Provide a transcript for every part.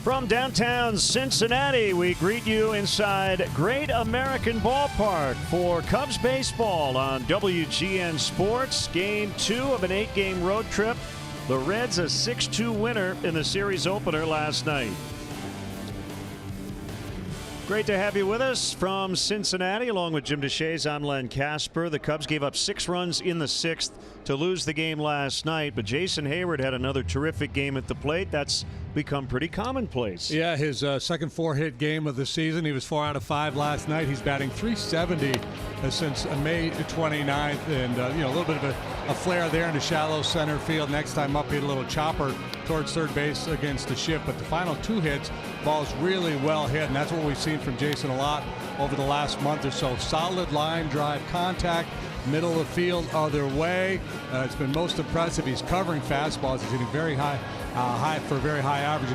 From downtown Cincinnati, we greet you inside Great American Ballpark for Cubs baseball on WGN Sports. Game 2 of an 8-game road trip. The Reds a 6-2 winner in the series opener last night. Great to have you with us from Cincinnati. Along with Jim DeShays, I'm Len Casper. The Cubs gave up 6 runs in the 6th to lose the game last night, but Jason Hayward had another terrific game at the plate. That's become pretty commonplace. Yeah, his second 4-hit game of the season. He was 4 out of 5 last night. He's batting .370 since May 29th, and a little bit of a flare there in the shallow center field. Next time up, he had a little chopper towards third base against the shift, but the final 2 hits, ball's really well hit, and that's what we've seen from Jason a lot over the last month or so. Solid line drive contact, middle of the field, other way. It's been most impressive. He's covering fastballs. He's hitting very high for a very high average,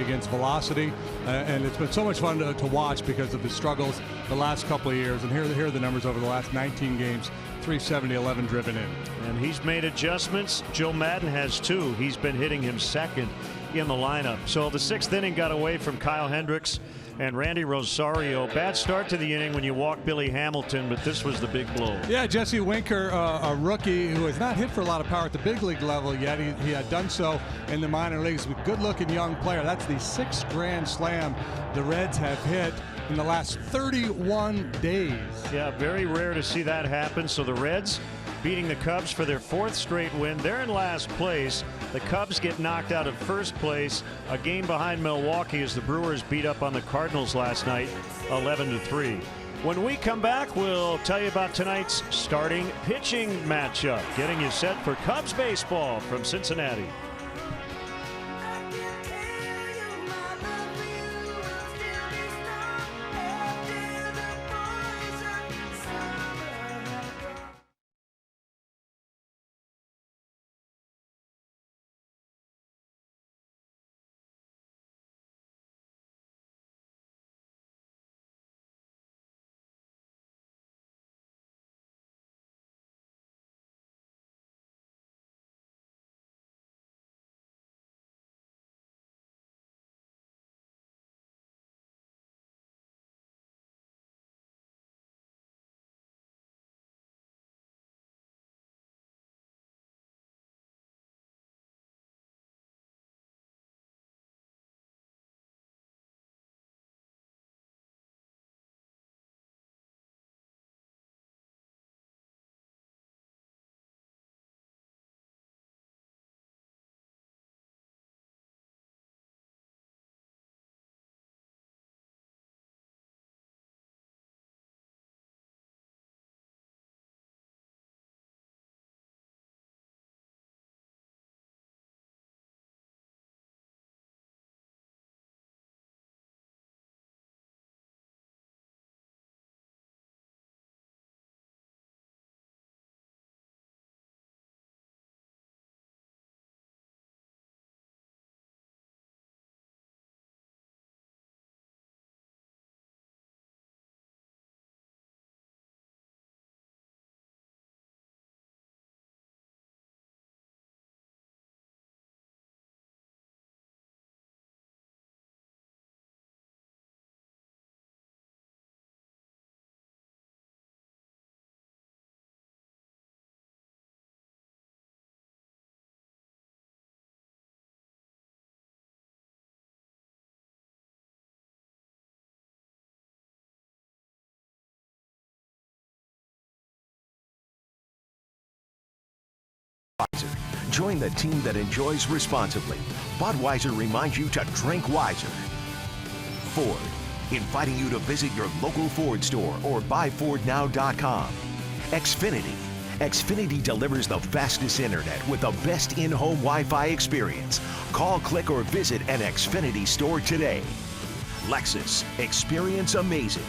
against velocity. And it's been so much fun to watch because of the struggles the last couple of years. And here are the numbers over the last 19 games. .370, 11 driven in. And he's made adjustments. Joe Madden has too. He's been hitting him second in the lineup. So the 6th inning got away from Kyle Hendricks and Randy Rosario. Bad start to the inning when you walk Billy Hamilton, but this was the big blow. Yeah, Jesse Winker, a rookie who has not hit for a lot of power at the big league level yet. He had done so in the minor leagues. A good-looking young player. That's the 6th grand slam the Reds have hit in the last 31 days. Yeah, very rare to see that happen. So the Reds beating the Cubs for their 4th straight win. They're in last place. The Cubs get knocked out of first place, a game behind Milwaukee as the Brewers beat up on the Cardinals last night 11-3. When we come back, we'll tell you about tonight's starting pitching matchup, getting you set for Cubs baseball from Cincinnati. Join the team that enjoys responsibly. Budweiser reminds you to drink wiser. Ford, inviting you to visit your local Ford store or buyfordnow.com. Xfinity. Xfinity delivers the fastest internet with the best in-home Wi-Fi experience. Call, click, or visit an Xfinity store today. Lexus. Experience amazing.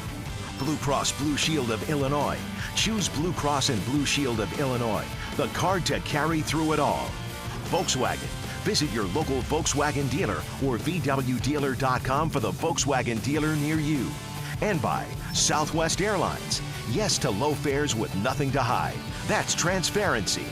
Blue Cross Blue Shield of Illinois. Choose Blue Cross and Blue Shield of Illinois, the card to carry through it all. Volkswagen. Visit your local Volkswagen dealer or VWDealer.com for the Volkswagen dealer near you. And by Southwest Airlines. Yes to low fares with nothing to hide. That's transparency.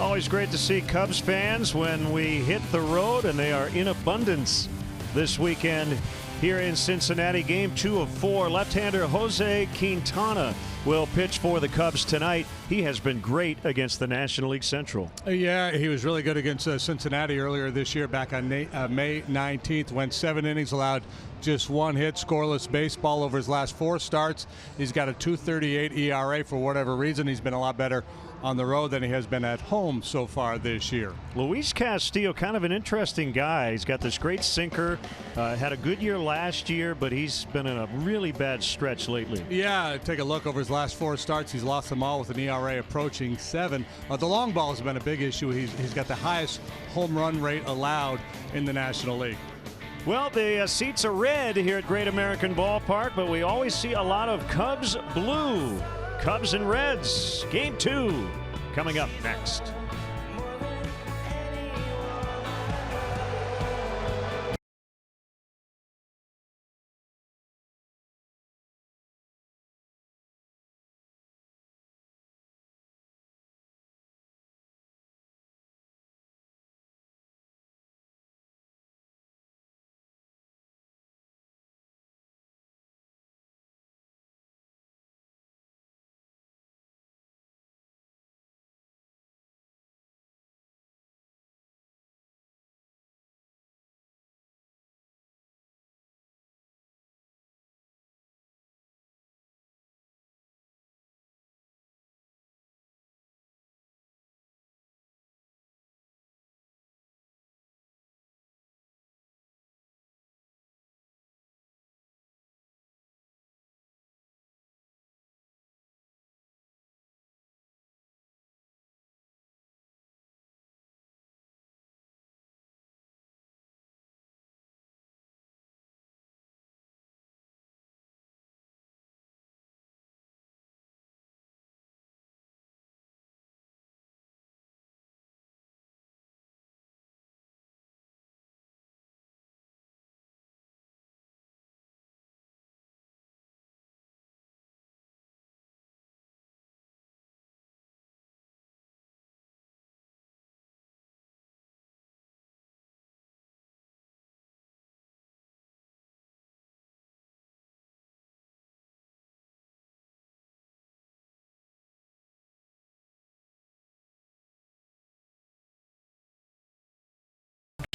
Always great to see Cubs fans when we hit the road, and they are in abundance this weekend here in Cincinnati. Game 2 of 4. Left-hander Jose Quintana will pitch for the Cubs tonight. He has been great against the National League Central. Yeah, he was really good against Cincinnati earlier this year, back on May 19th. Went 7 innings, allowed just 1 hit, scoreless baseball over his last 4 starts. He's got a 2.38 ERA. For whatever reason, he's been a lot better on the road than he has been at home so far this year. Luis Castillo, kind of an interesting guy. He's got this great sinker. Had a good year last year, but he's been in a really bad stretch lately. Yeah, take a look over his last 4 starts. He's lost them all with an ERA approaching 7. The long ball has been a big issue. He's got the highest home run rate allowed in the National League. Well, the seats are red here at Great American Ballpark, but we always see a lot of Cubs blue. Cubs and Reds, Game 2 coming up next.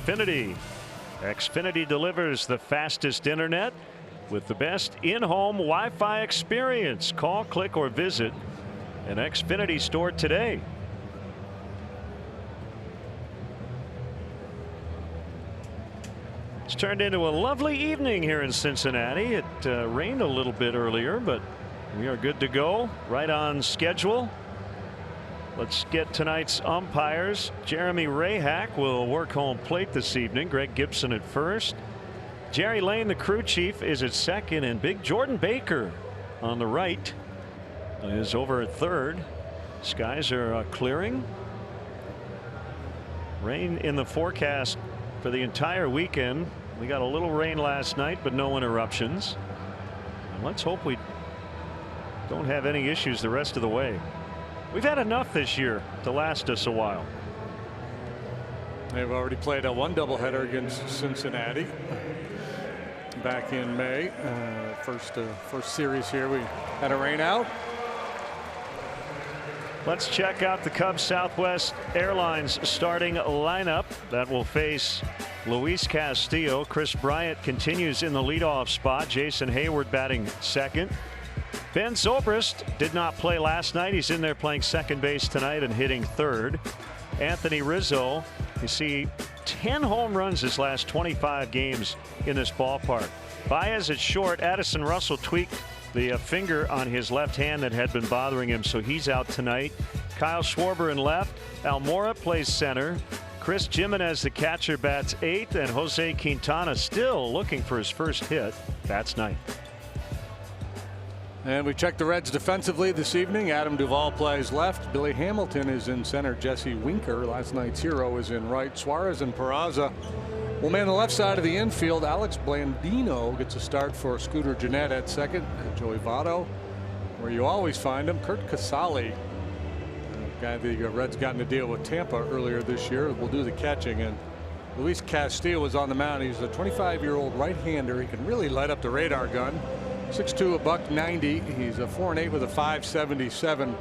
Xfinity delivers the fastest internet with the best in-home Wi-Fi experience. Call, click, or visit an Xfinity store today. It's turned into a lovely evening here in Cincinnati. It rained a little bit earlier, but we are good to go, right on schedule. Let's get tonight's umpires. Jeremy Rahak will work home plate this evening. Greg Gibson at first. Jerry Lane, the crew chief, is at second, and Big Jordan Baker on the right is over at third. Skies are clearing. Rain in the forecast for the entire weekend. We got a little rain last night, but no interruptions. And let's hope we don't have any issues the rest of the way. We've had enough this year to last us a while. They've already played one doubleheader against Cincinnati back in May. First series here, we had a rain out. Let's check out the Cubs Southwest Airlines starting lineup that will face Luis Castillo. Chris Bryant continues in the leadoff spot. Jason Hayward batting second. Ben Zobrist did not play last night. He's in there playing second base tonight and hitting third. Anthony Rizzo, you see 10 home runs his last 25 games in this ballpark. Baez at short. Addison Russell tweaked the finger on his left hand that had been bothering him, so he's out tonight. Kyle Schwarber in left. Almora plays center. Chris Jimenez, the catcher, bats 8th, and Jose Quintana still looking for his first hit. Bats 9th. And we check the Reds defensively this evening. Adam Duvall plays left. Billy Hamilton is in center. Jesse Winker, last night's hero, is in right. Suarez and Peraza will man the left side of the infield. Alex Blandino gets a start for Scooter Gennett at second. Joey Votto, where you always find him. Kurt Casale guy the Reds got in a deal with Tampa earlier this year, will do the catching. And Luis Castillo was on the mound. He's a 25-year-old right-hander. He can really light up the radar gun. 6'2", $190. He's a 4-8 with a 577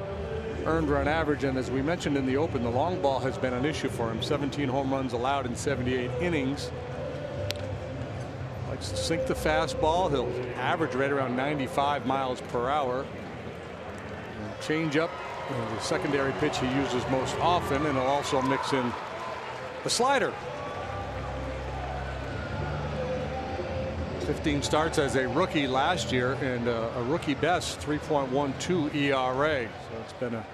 earned run average. And as we mentioned in the open, the long ball has been an issue for him. 17 home runs allowed in 78 innings. Likes to sink the fastball. He'll average right around 95 miles per hour. Change up, the secondary pitch he uses most often, and he'll also mix in the slider. 15 starts as a rookie last year, and a rookie best 3.12 ERA. So it's been a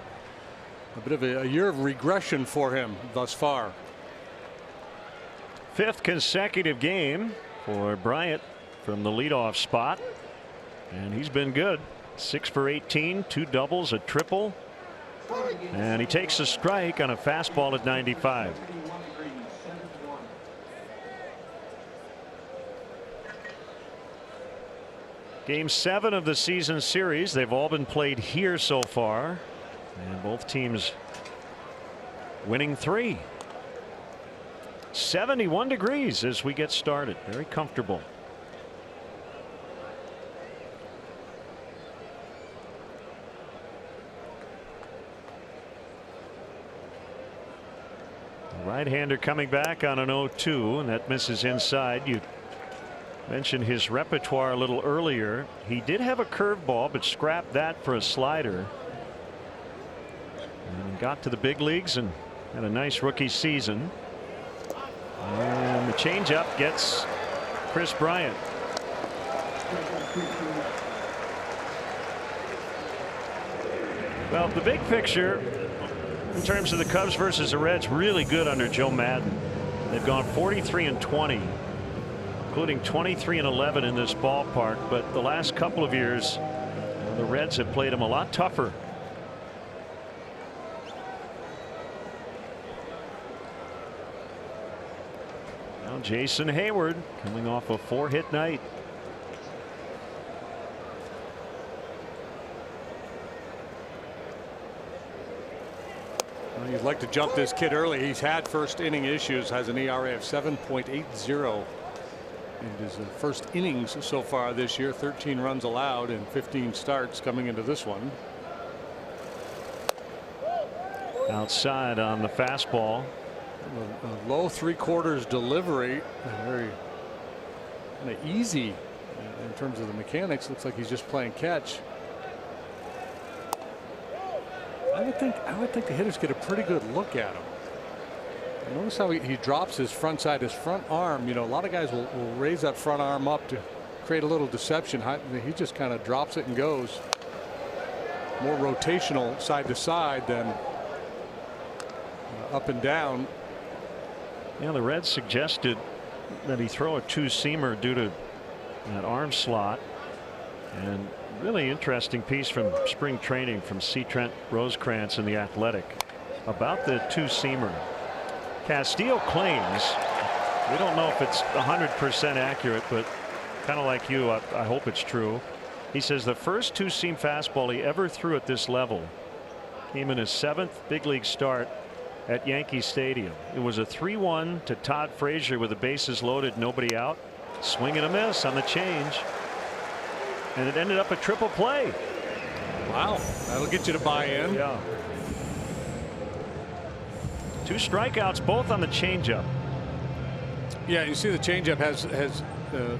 bit of a year of regression for him thus far. 5th consecutive game for Bryant from the leadoff spot, and he's been good. 6 for 18, 2 doubles, a triple, and he takes a strike on a fastball at 95. Game 7 of the season series. They've all been played here so far, and both teams winning 3. 71 degrees as we get started. Very comfortable. The right-hander coming back on an 0-2, and that misses inside. You mentioned his repertoire a little earlier. He did have a curveball, but scrapped that for a slider. And got to the big leagues and had a nice rookie season. And the changeup gets Chris Bryant. Well, the big picture in terms of the Cubs versus the Reds, really good under Joe Madden. They've gone 43-20. Including 23-11 in this ballpark, but the last couple of years the Reds have played them a lot tougher. Now Jason Hayward coming off a 4-hit night. Well, you'd like to jump this kid early. He's had first inning issues, has an ERA of 7.80. in his first innings so far this year. 13 runs allowed in 15 starts coming into this one. Outside on the fastball. A low 3/4 delivery. Very kind of easy in terms of the mechanics. Looks like he's just playing catch. I would think the hitters get a pretty good look at him. Notice how he drops his front side, his front arm. You know, a lot of guys will raise that front arm up to create a little deception. He just kind of drops it and goes. More rotational side to side than up and down. Yeah, the Reds suggested that he throw a 2-seamer due to that arm slot. And really interesting piece from spring training from C. Trent Rosecrans in The Athletic about the 2-seamer. Castillo claims, we don't know if it's 100% accurate, but kind of like you, I hope it's true. He says the first 2-seam fastball he ever threw at this level came in his 7th big league start at Yankee Stadium. It was a 3-1 to Todd Frazier with the bases loaded, nobody out. Swing and a miss on the change, and it ended up a triple play. Wow, that'll get you to buy in. Yeah. 2 strikeouts, both on the changeup. Yeah, you see the changeup has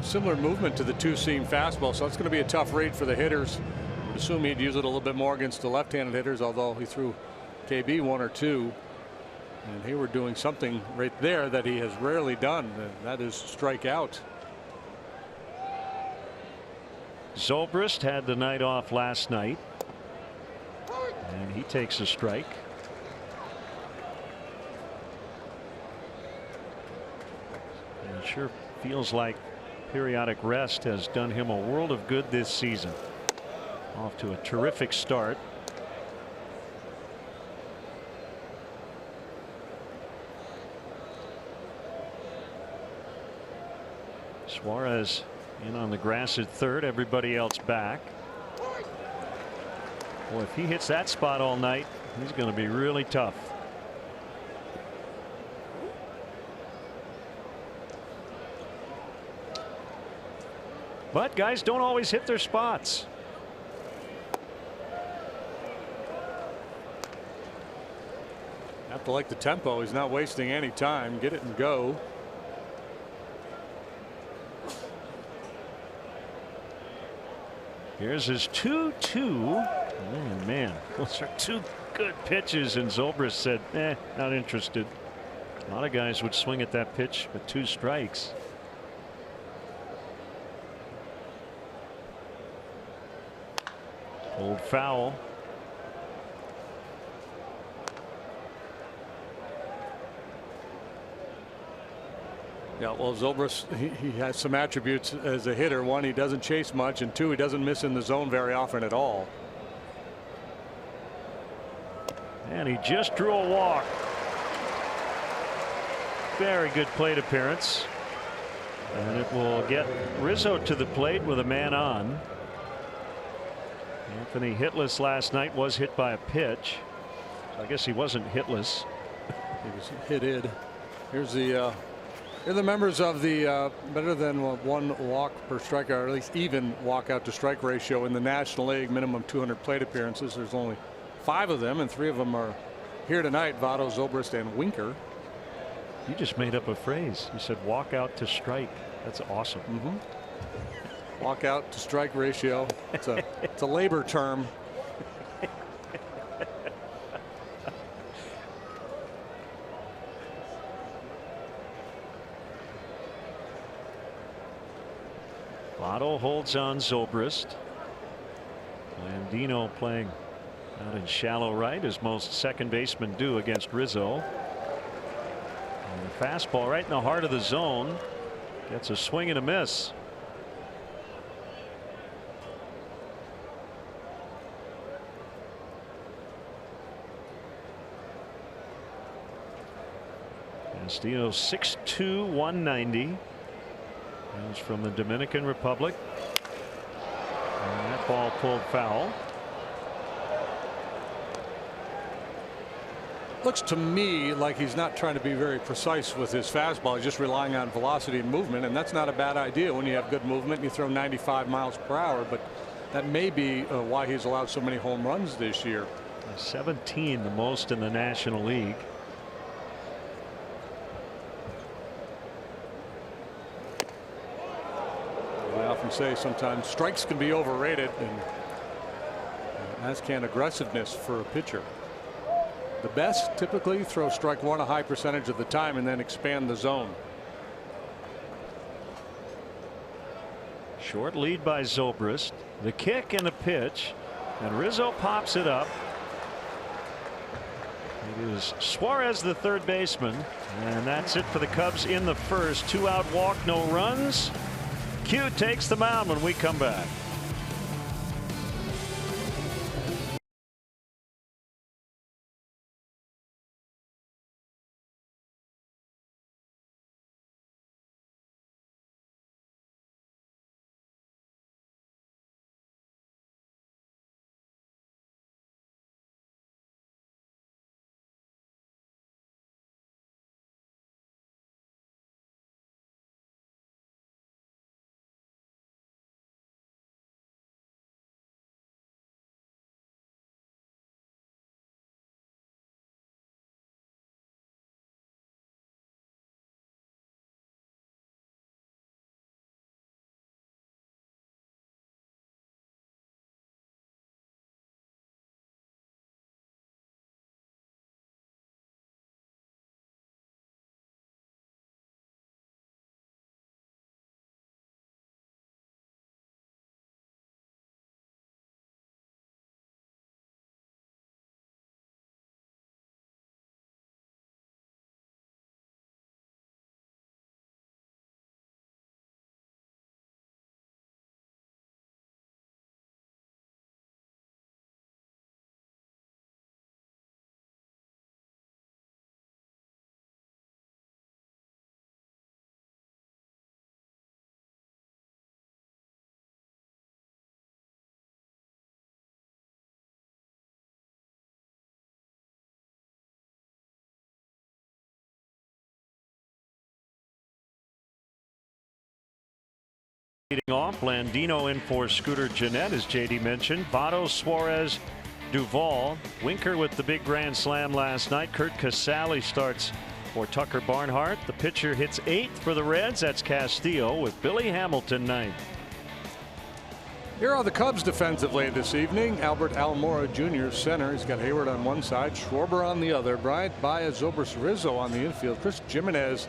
similar movement to the 2-seam fastball, so it's going to be a tough read for the hitters. I would assume he'd use it a little bit more against the left-handed hitters, although he threw KB 1 or 2. And Hayward doing something right there that he has rarely done, and that is strike out. Zobrist had the night off last night, and he takes a strike. And it sure feels like periodic rest has done him a world of good this season. Off to a terrific start. Suarez in on the grass at third, everybody else back. Boy, if he hits that spot all night, He's going to be really tough. But guys don't always hit their spots. Have to like the tempo. He's not wasting any time. Get it and go. Here's his 2-2. Man, those are two good pitches, and Zobrist said, not interested. A lot of guys would swing at that pitch with 2 strikes. Old foul. Yeah, well, Zobrist, he has some attributes as a hitter. One, he doesn't chase much, and two, he doesn't miss in the zone very often at all. And he just drew a walk. Very good plate appearance. And it will get Rizzo to the plate with a man on. Anthony hitless last night, was hit by a pitch. So I guess he wasn't hitless. He was hitted. Here's the here are the members of the better than 1 walk per strikeout, or at least even walkout to strike ratio in the National League. Minimum 200 plate appearances. There's only 5 of them, and 3 of them are here tonight. Votto, Zobrist, and Winker. You just made up a phrase. You said walkout to strike. That's awesome. Walkout to strike ratio. It's a labor term. Votto holds on Zobrist. Landino playing out in shallow right, as most second basemen do against Rizzo. And the fastball right in the heart of the zone. Gets a swing and a miss. Castillo 6'2", 190. He's from the Dominican Republic. And that ball pulled foul. Looks to me like he's not trying to be very precise with his fastball. He's just relying on velocity and movement, and that's not a bad idea when you have good movement and you throw 95 miles per hour. But that may be why he's allowed so many home runs this year. 17, the most in the National League. I often say sometimes strikes can be overrated, and as can aggressiveness for a pitcher. The best typically throw strike 1 a high percentage of the time and then expand the zone. Short lead by Zobrist. The kick and the pitch, and Rizzo pops it up. It is Suarez, the third baseman, and that's it for the Cubs in the first. 2-out walk, no runs. Q takes the mound when we come back. Leading off, Blandino in for Scooter Gennett, as JD mentioned. Votto, Suarez, Duvall. Winker with the big grand slam last night. Kurt Casale starts for Tucker Barnhart. The pitcher hits 8th for the Reds. That's Castillo with Billy Hamilton 9th. Here are the Cubs defensively this evening. Albert Almora Jr. center. He's got Hayward on one side, Schwarber on the other. Bryant Baez, Zobrist Rizzo on the infield. Chris Jimenez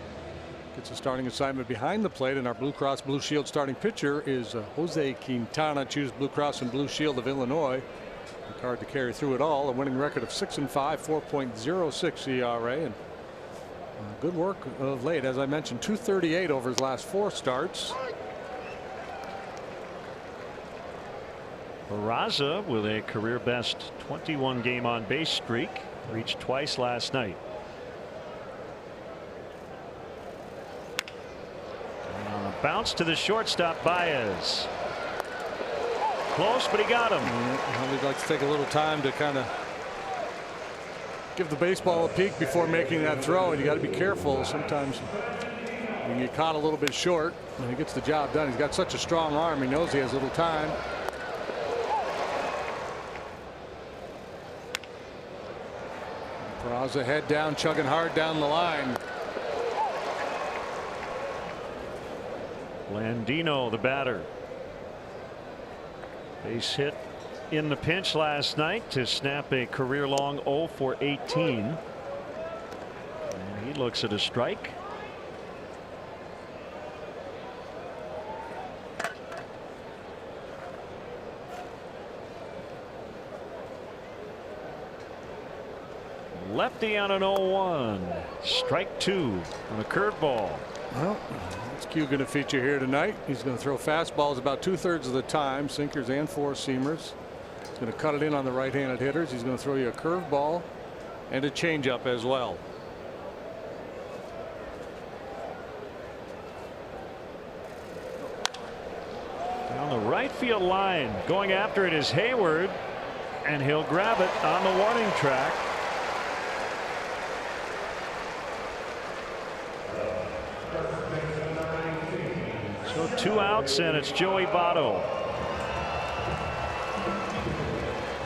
gets a starting assignment behind the plate, and our Blue Cross Blue Shield starting pitcher is Jose Quintana. Choose Blue Cross and Blue Shield of Illinois. A card to carry through it all. A winning record of 6-5, 4.06 ERA, and good work of late. As I mentioned, 238 over his last 4 starts. Barraza with a career best 21 game on base streak, reached twice last night. Bounce to the shortstop, Baez. Close, but he got him. Well, we'd like to take a little time to kind of give the baseball a peek before making that throw, and you got to be careful. Sometimes you can get caught a little bit short, and he gets the job done. He's got such a strong arm. He knows he has little time. Barraza head down, chugging hard down the line. Blandino, the batter. Base hit in the pinch last night to snap a career long 0 for 18. And he looks at a strike. Lefty on an 0-1. Strike 2 on a curveball. Well, that's Q going to feature here tonight. He's going to throw fastballs about 2/3 of the time, sinkers and 4-seamers. He's going to cut it in on the right-handed hitters. He's going to throw you a curveball and a changeup as well. Down the right field line, going after it is Hayward, and he'll grab it on the warning track. So 2 outs, and it's Joey Votto.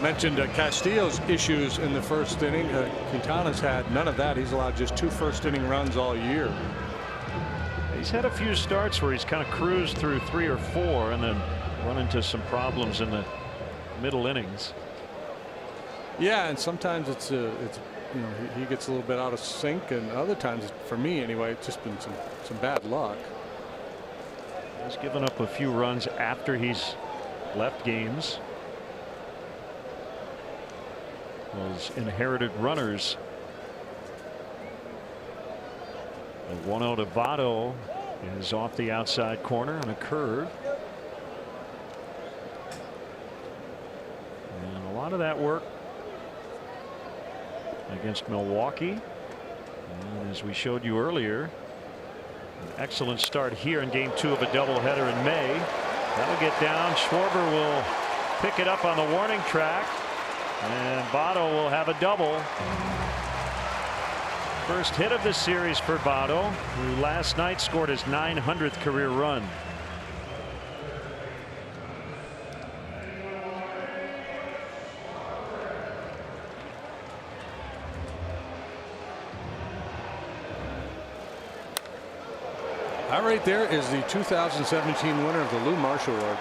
Mentioned Castillo's issues in the first inning. Quintana's had none of that. He's allowed just 2 first-inning runs all year. He's had a few starts where he's kind of cruised through 3 or 4 and then run into some problems in the middle innings. Yeah, and sometimes it's you know, he gets a little bit out of sync, and other times, for me anyway, it's just been some bad luck. He's given up a few runs after he's left games. Those inherited runners. The 1-0 to Votto is off the outside corner on a curve. And a lot of that work against Milwaukee. And as we showed you earlier, an excellent start here in game 2 of a doubleheader in May. That'll get down. Schwarber will pick it up on the warning track, and Votto will have a double. First hit of the series for Votto, who last night scored his 900th career run. That right there is the 2017 winner of the Lou Marsh Award,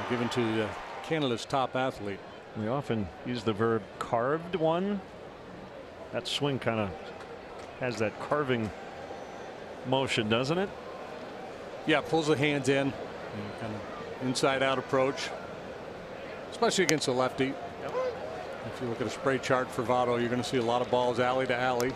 given to Canada's top athlete. We often use the verb carved one. That swing kind of has that carving motion, doesn't it? Yeah, pulls the hands in, kind of inside out approach, especially against a lefty. Yep. If you look at a spray chart for Votto, you're going to see a lot of balls alley to alley.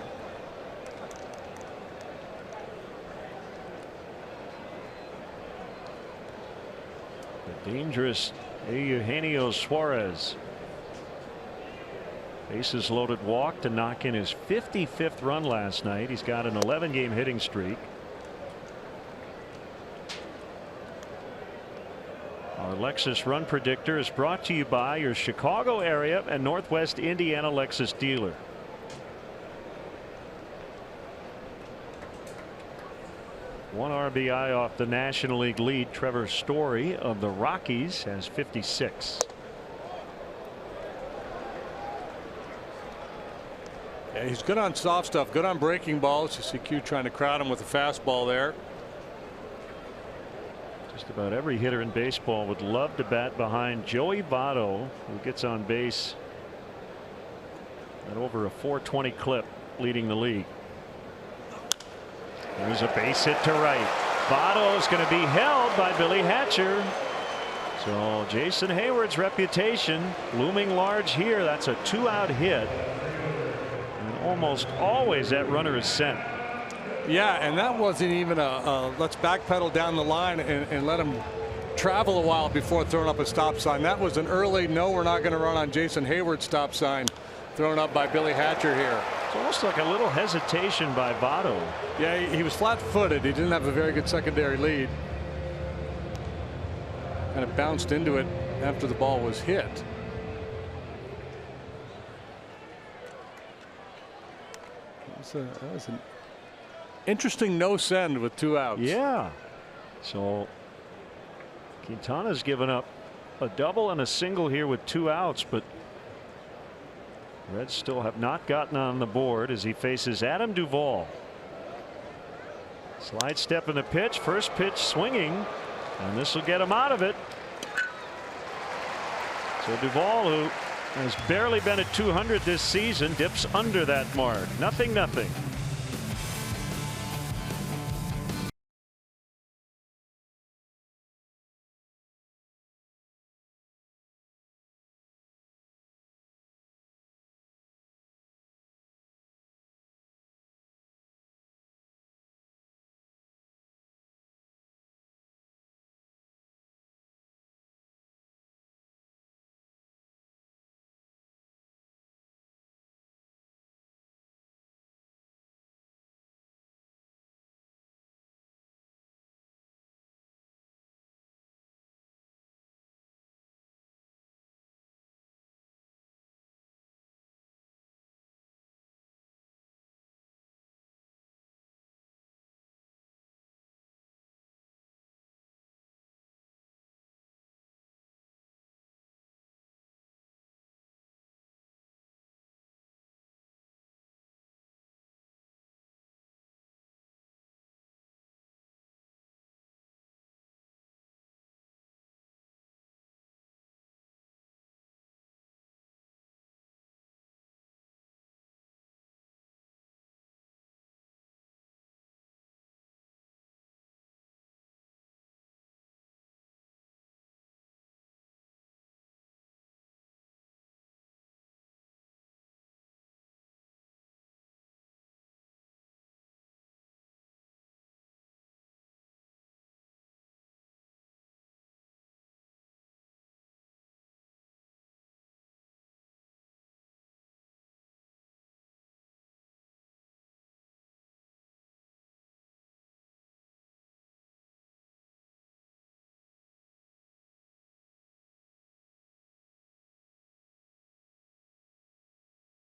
The dangerous Eugenio Suarez. Bases loaded walk to knock in his 55th run last night. He's got an 11-game hitting streak. Our Lexus Run Predictor is brought to you by your Chicago area and Northwest Indiana Lexus dealer. 1 RBI off the National League lead. Trevor Story of the Rockies has 56. Yeah, he's good on soft stuff, good on breaking balls. You see Q trying to crowd him with a fastball there. Just about every hitter in baseball would love to bat behind Joey Votto, who gets on base at over a 420 clip, leading the league. There's a base hit to right. Votto is going to be held by Billy Hatcher. So Jason Hayward's reputation looming large here. That's a 2-out hit. And almost always that runner is sent. Yeah, and that wasn't even a let's backpedal down the line and let him travel a while before throwing up a stop sign. That was an early no, we're not going to run on Jason Hayward stop sign thrown up by Billy Hatcher here. It's almost like a little hesitation by Votto. Yeah, he was flat-footed. He didn't have a very good secondary lead. Kind of bounced into it after the ball was hit. That was an interesting no send with 2 outs. Yeah. So Quintana's given up a double and a single here with 2 outs, but Reds still have not gotten on the board as he faces Adam Duvall. Slide step in the pitch. First pitch swinging, and this will get him out of it. So Duvall, who has barely been at 200 this season, dips under that mark. 0-0.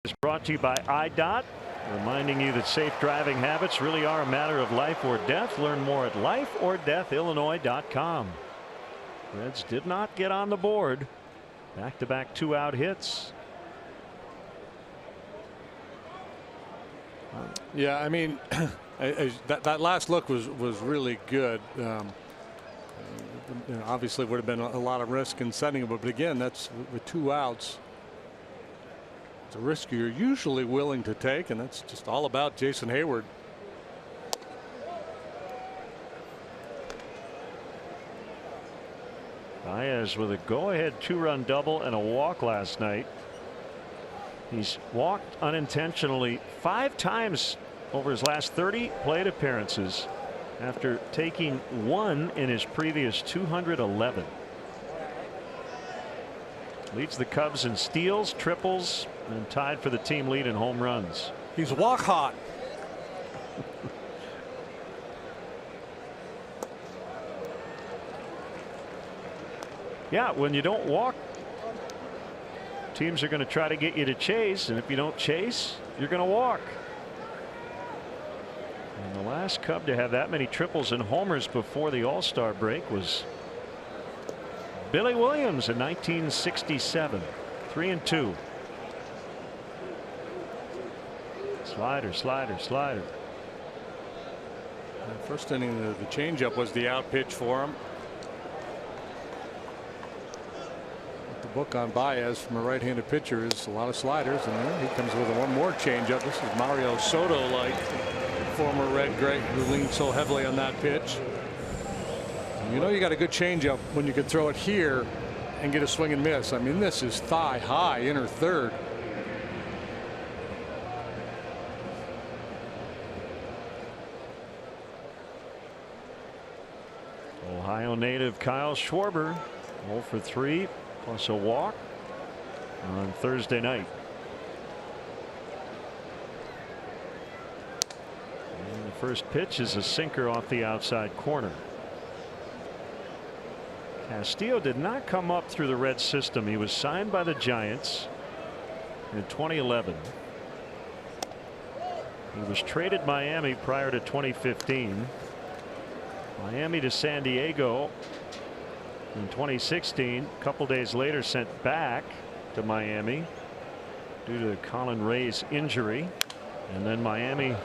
Is brought to you by IDOT, reminding you that safe driving habits really are a matter of life or death. Learn more at lifeordeathillinois.com. Reds did not get on the board. Back-to-back 2-out hits. Yeah, I mean, that last look was really good. Obviously would have been a lot of risk in setting it, but again, that's with 2 outs. It's a risk you're usually willing to take, and that's just all about Jason Hayward. Baez with a go-ahead 2-run double and a walk last night. He's walked unintentionally 5 times over his last 30 plate appearances after taking 1 in his previous 211. Leads the Cubs in steals, triples, and tied for the team lead in home runs. He's walk hot. Yeah, when you don't walk, teams are going to try to get you to chase, and if you don't chase, you're going to walk. And the last Cub to have that many triples and homers before the All-Star break was Billy Williams in 1967. 3-2. Slider, slider, slider. First inning, the changeup was the out pitch for him. The book on Baez from a right-handed pitcher is a lot of sliders, and there he comes with one more changeup. This is Mario Soto-like, former Red Great, who leaned so heavily on that pitch. You know you got a good changeup when you can throw it here and get a swing and miss. I mean, this is thigh high, inner third. Ohio native Kyle Schwarber 0 for 3 plus a walk on Thursday night. And the first pitch is a sinker off the outside corner. Castillo did not come up through the Reds system. He was signed by the Giants in 2011. He was traded Miami prior to 2015. Miami to San Diego in 2016. A couple days later sent back to Miami due to Colin Ray's injury, and then Miami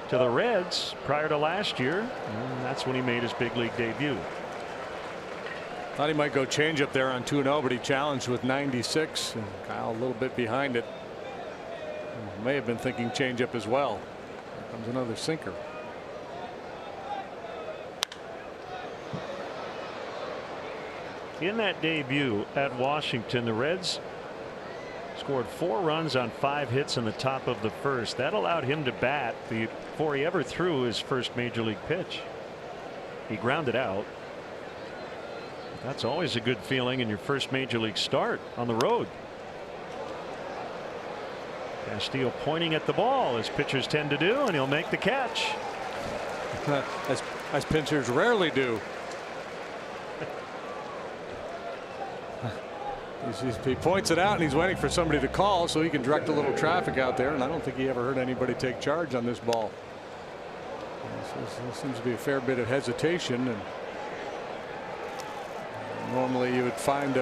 to the Reds prior to last year, and that's when he made his big league debut. Thought he might go change up there on 2-0, but he challenged with 96, and Kyle a little bit behind it. May have been thinking change up as well. Here comes another sinker. In that debut at Washington, the Reds scored 4 runs on 5 hits in the top of the first. That allowed him to bat before he ever threw his first major league pitch. He grounded out. That's always a good feeling in your first major league start on the road. Castillo pointing at the ball, as pitchers tend to do, and he'll make the catch. As pitchers rarely do. He points it out, and he's waiting for somebody to call so he can direct a little traffic out there, and I don't think he ever heard anybody take charge on this ball. There seems to be a fair bit of hesitation, and normally you would find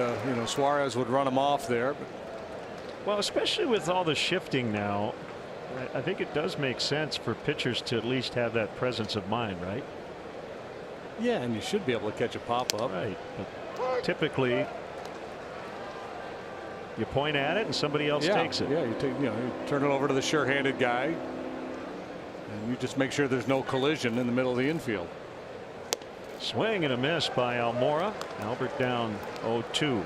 Suarez would run him off there. Well, especially with all the shifting now, I think it does make sense for pitchers to at least have that presence of mind, right? Yeah, and you should be able to catch a pop-up. Right. But typically, you point at it and somebody else takes it. Yeah, you turn it over to the sure-handed guy, and you just make sure there's no collision in the middle of the infield. Swing and a miss by Almora. Albert down 0-2.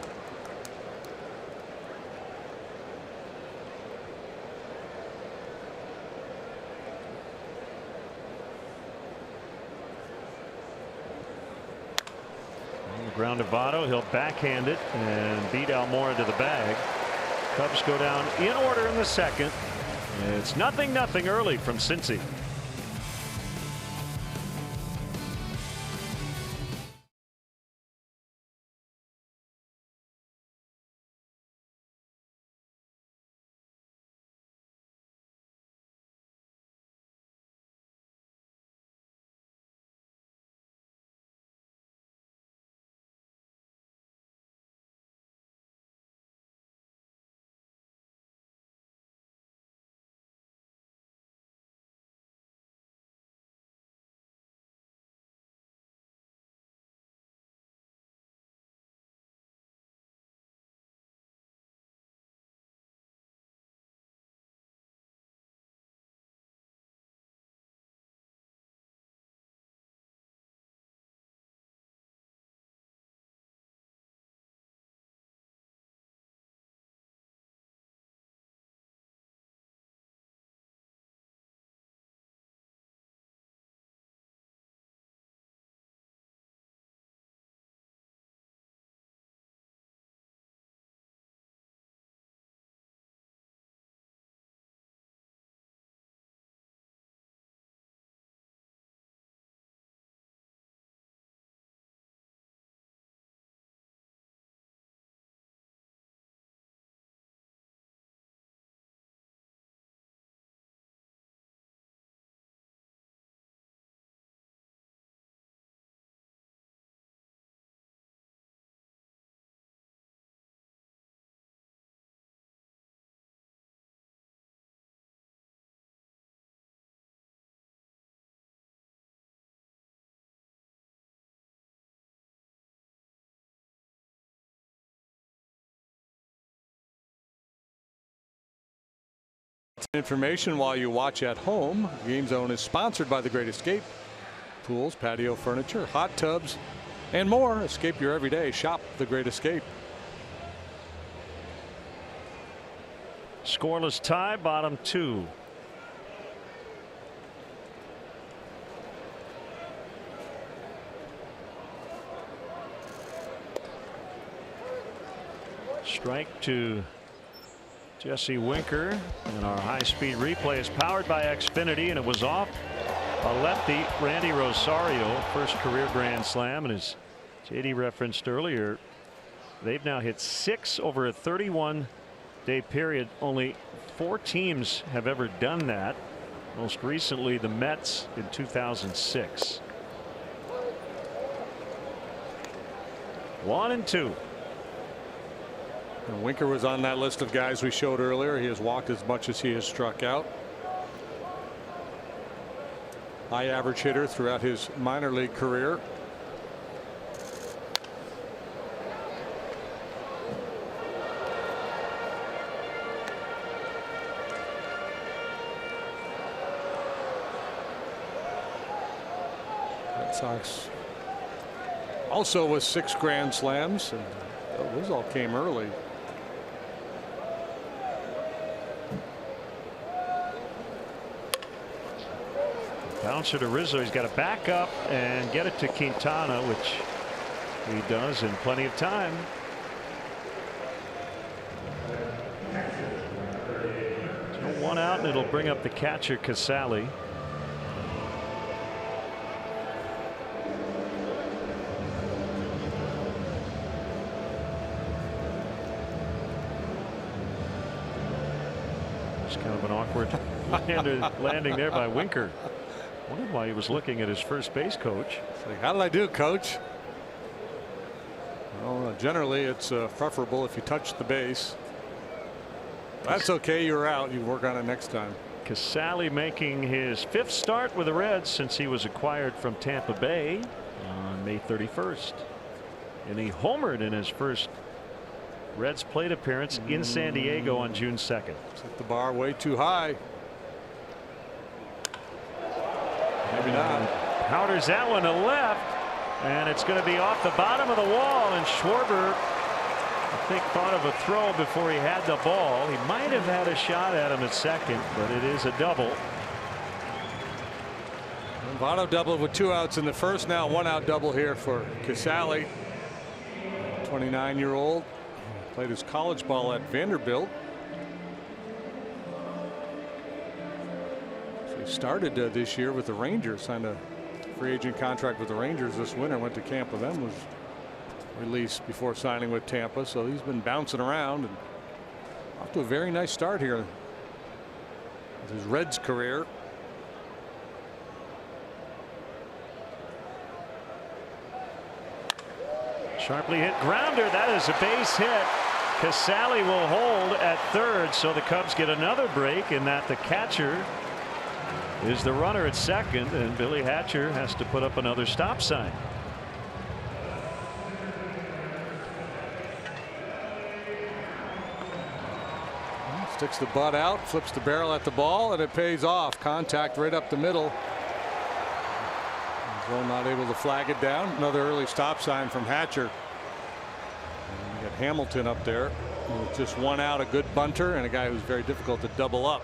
Ground to Votto. He'll backhand it and beat Almora to the bag. Cubs go down in order in the second. It's 0-0 early from Cincy. Information while you watch at home. Game Zone is sponsored by The Great Escape. Pools, patio furniture, hot tubs, and more. Escape your everyday. Shop The Great Escape. Scoreless tie, bottom 2. Strike to Jesse Winker, and our high-speed replay is powered by Xfinity, and it was off a lefty, Randy Rosario, first career grand slam, and as JD referenced earlier, they've now hit 6 over a 31-day period. Only 4 teams have ever done that. Most recently, the Mets in 2006. 1-2. And Winker was on that list of guys we showed earlier. He has walked as much as he has struck out. High average hitter throughout his minor league career. Red Sox also with 6 grand slams, and those all came early. Bouncer to Rizzo. He's got to back up and get it to Quintana, which he does in plenty of time. So 1 out, and it'll bring up the catcher Casale. It's kind of an awkward landing there by Winker. Wondered why he was looking at his first base coach. It's like, how did I do, coach? Well, generally it's preferable if you touch the base. That's okay. You're out. You work on it next time. Casale making his 5th start with the Reds since he was acquired from Tampa Bay on May 31st. And he homered in his first Reds plate appearance in San Diego on June 2nd. Set the bar way too high. Maybe not. Powders that one to left, and it's going to be off the bottom of the wall, and Schwarber, I think, thought of a throw before he had the ball. He might have had a shot at him at second, but it is a double. Votto doubled with 2 outs in the first. Now 1 out double here for Casale. 29-year-old. Played his college ball at Vanderbilt. He started this year with the Rangers, signed a free agent contract with the Rangers this winter, went to camp with them, was released before signing with Tampa. So he's been bouncing around and off to a very nice start here with his Reds career. Sharply hit grounder. That is a base hit. Casale will hold at third, so the Cubs get another break in that the catcher is the runner at second, and Billy Hatcher has to put up another stop sign. Sticks the butt out, flips the barrel at the ball, and it pays off. Contact right up the middle. Zone not able to flag it down. Another early stop sign from Hatcher. And you got Hamilton up there with just 1 out, a good bunter, and a guy who's very difficult to double up.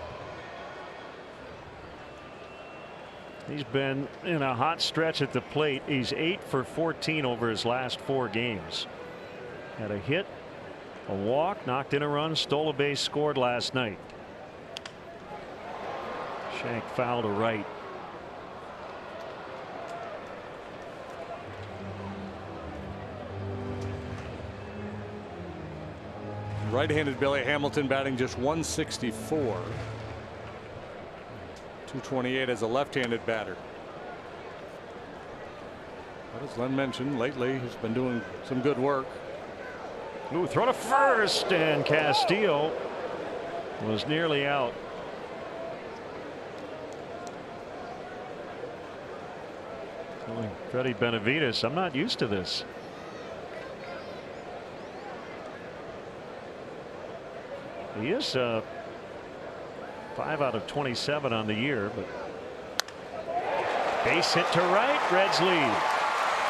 He's been in a hot stretch at the plate. He's 8 for 14 over his last 4 games. Had a hit, a walk, knocked in a run, stole a base, scored last night. Shank foul to right. Right-handed Billy Hamilton batting just 164. 228 as a left-handed batter. But as Len mentioned, lately he's been doing some good work. Ooh, throw to first, and Castillo was nearly out. Telling Freddie Benavides, I'm not used to this. He is 5 out of 27 on the year, but base hit to right. Reds lead.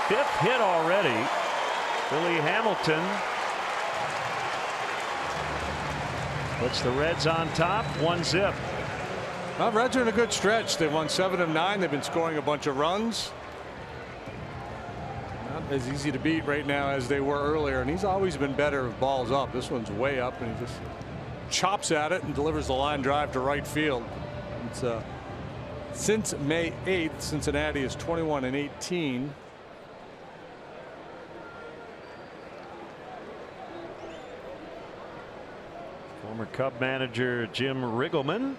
5th hit already. Billy Hamilton puts the Reds on top, 1-0. Well, Reds are in a good stretch. They've won 7 of 9. They've been scoring a bunch of runs. Not as easy to beat right now as they were earlier, and he's always been better with balls up. This one's way up, and he just chops at it and delivers the line drive to right field. It's since May 8th, Cincinnati is 21-18. Former Cub manager Jim Riggleman.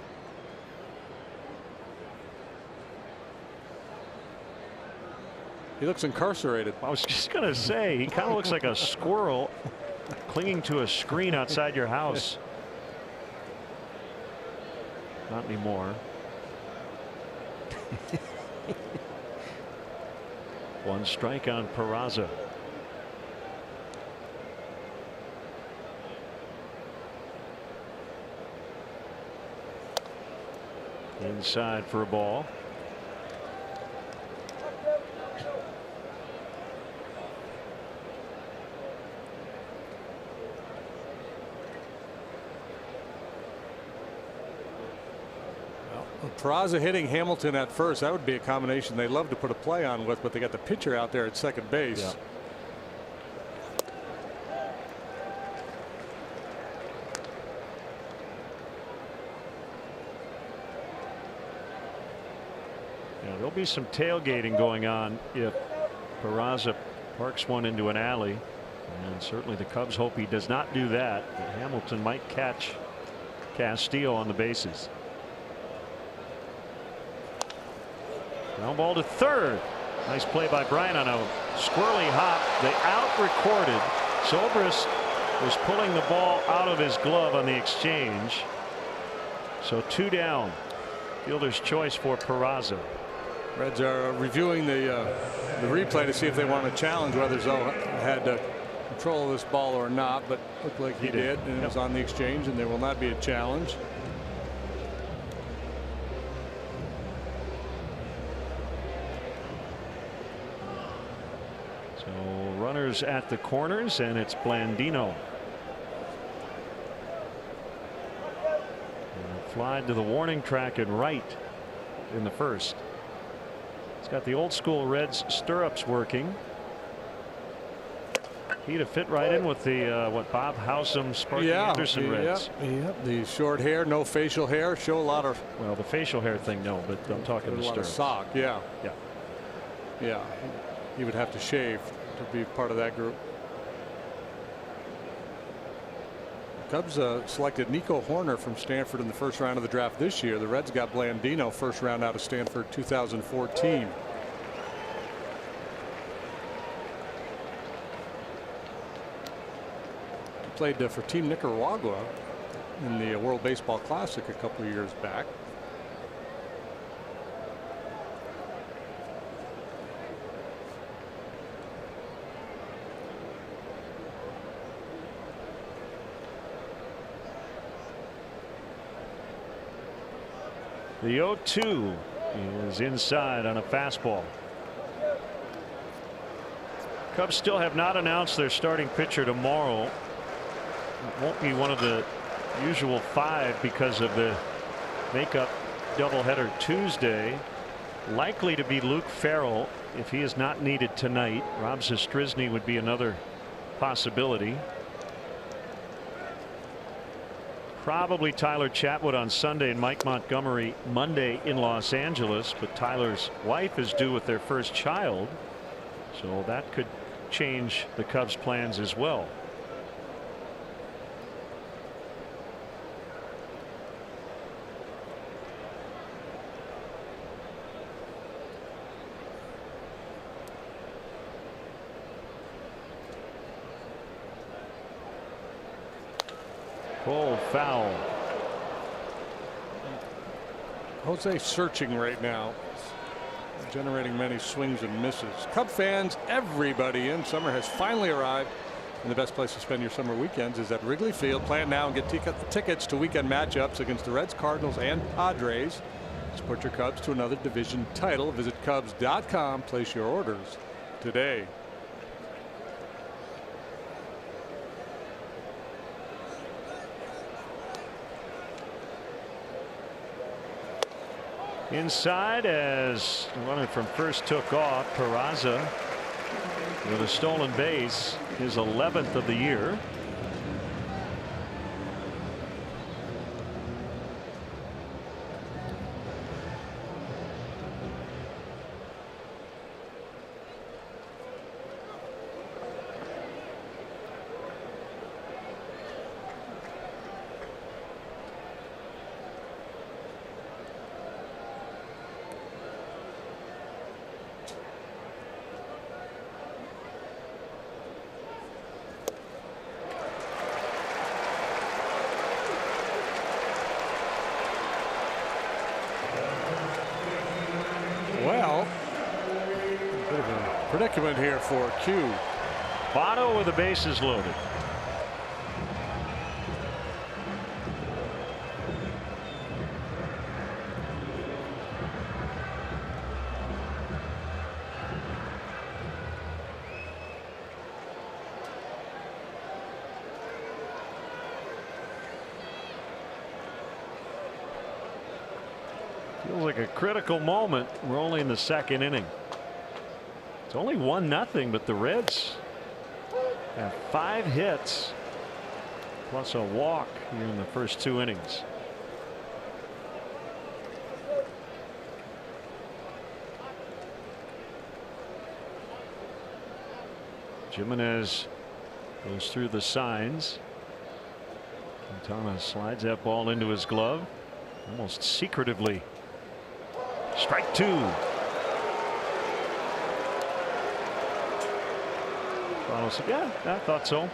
He looks incarcerated. I was just going to say, he kind of looks like a squirrel clinging to a screen outside your house. Not anymore. One strike on Peraza. Inside for a ball. Peraza hitting Hamilton at first, that would be a combination they love to put a play on with, but they got the pitcher out there at second base. Yeah. There'll be some tailgating going on if Peraza parks one into an alley, and certainly the Cubs hope he does not do that. But Hamilton might catch Castillo on the bases. Ground ball to third. Nice play by Bryant on a squirrely hop. They out recorded. Zobrist was pulling the ball out of his glove on the exchange. So 2 down. Fielder's choice for Peraza. Reds are reviewing the replay to see if they want to challenge whether Zoe had control of this ball or not, but looked like he did, and it was on the exchange, and there will not be a challenge. So runners at the corners, and it's Blandino. And fly to the warning track and right in the first. He's got the old school Reds stirrups working. He'd have fit right in with the what Bob Howsam, Sparky Anderson Reds. Yep. The short hair, no facial hair, show a lot of. Well, the facial hair thing, no, but I'm talking the stirrups. Sock, yeah. He would have to shave to be part of that group. Cubs selected Nico Horner from Stanford in the first round of the draft this year. The Reds got Blandino first round out of Stanford 2014. He played for Team Nicaragua in the World Baseball Classic a couple of years back. The 0-2 is inside on a fastball. Cubs still have not announced their starting pitcher tomorrow. It won't be one of the usual 5 because of the makeup doubleheader Tuesday. Likely to be Luke Farrell if he is not needed tonight. Rob Zastryzny would be another possibility. Probably Tyler Chatwood on Sunday and Mike Montgomery Monday in Los Angeles, but Tyler's wife is due with their first child, so that could change the Cubs' plans as well. Full foul. Jose searching right now, generating many swings and misses. Cub fans, everybody in. Summer has finally arrived And the best place to spend your summer weekends is at Wrigley Field. Plan now and get tickets to weekend matchups against the Reds, Cardinals, and Padres. Support your Cubs to another division title. Visit Cubs.com. Place your orders today. Inside as running from first took off. Peraza with a stolen base, his 11th of the year. Well, a bit of a predicament here for Q. Votto with the bases loaded. Feels like a critical moment. We're only in the second inning. It's only 1-0, but the Reds have 5 hits plus a walk here in the first 2 innings. Jimenez goes through the signs. Quintana slides that ball into his glove almost secretively. Strike 2. Votto said, yeah, I thought so.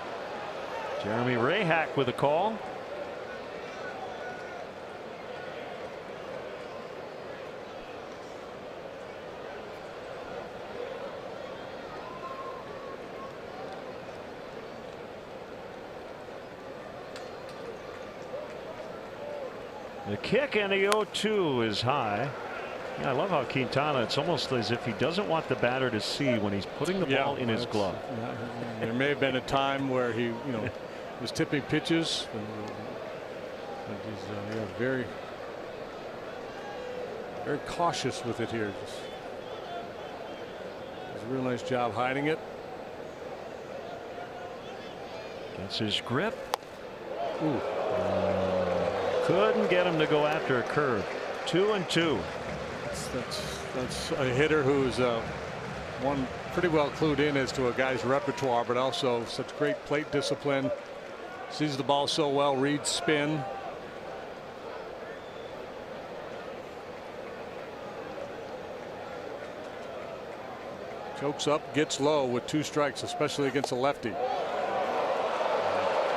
Jeremy Rayhack with a call. The kick and the 0-2 is high. Yeah, I love how Quintana, it's almost as if he doesn't want the batter to see when he's putting the ball in his glove. There may have been a time where he, was tipping pitches. But he's very, very cautious with it here. Does a real nice job hiding it. Gets his grip. Ooh. Couldn't get him to go after a curve. 2-2. That's a hitter who's one pretty well clued in as to a guy's repertoire, but also such great plate discipline. Sees the ball so well, reads spin. Chokes up, gets low with 2 strikes, especially against a lefty.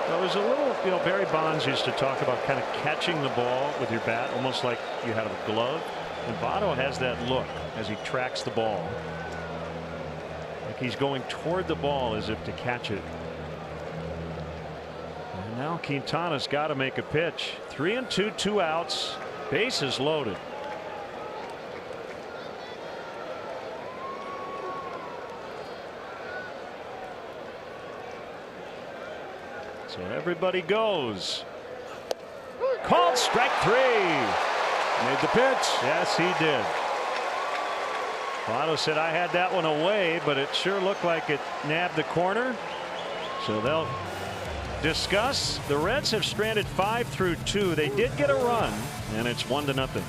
There was a little, Barry Bonds used to talk about kind of catching the ball with your bat, almost like you had a glove. And Votto has that look as he tracks the ball. Like he's going toward the ball as if to catch it. And now Quintana's got to make a pitch. 3-2, 2 outs, bases loaded. So everybody goes. Called strike 3. Made the pitch. Yes, he did. Votto said, I had that one away, but it sure looked like it nabbed the corner. So they'll discuss. The Reds have stranded 5 through 2. They did get a run, and it's 1-0.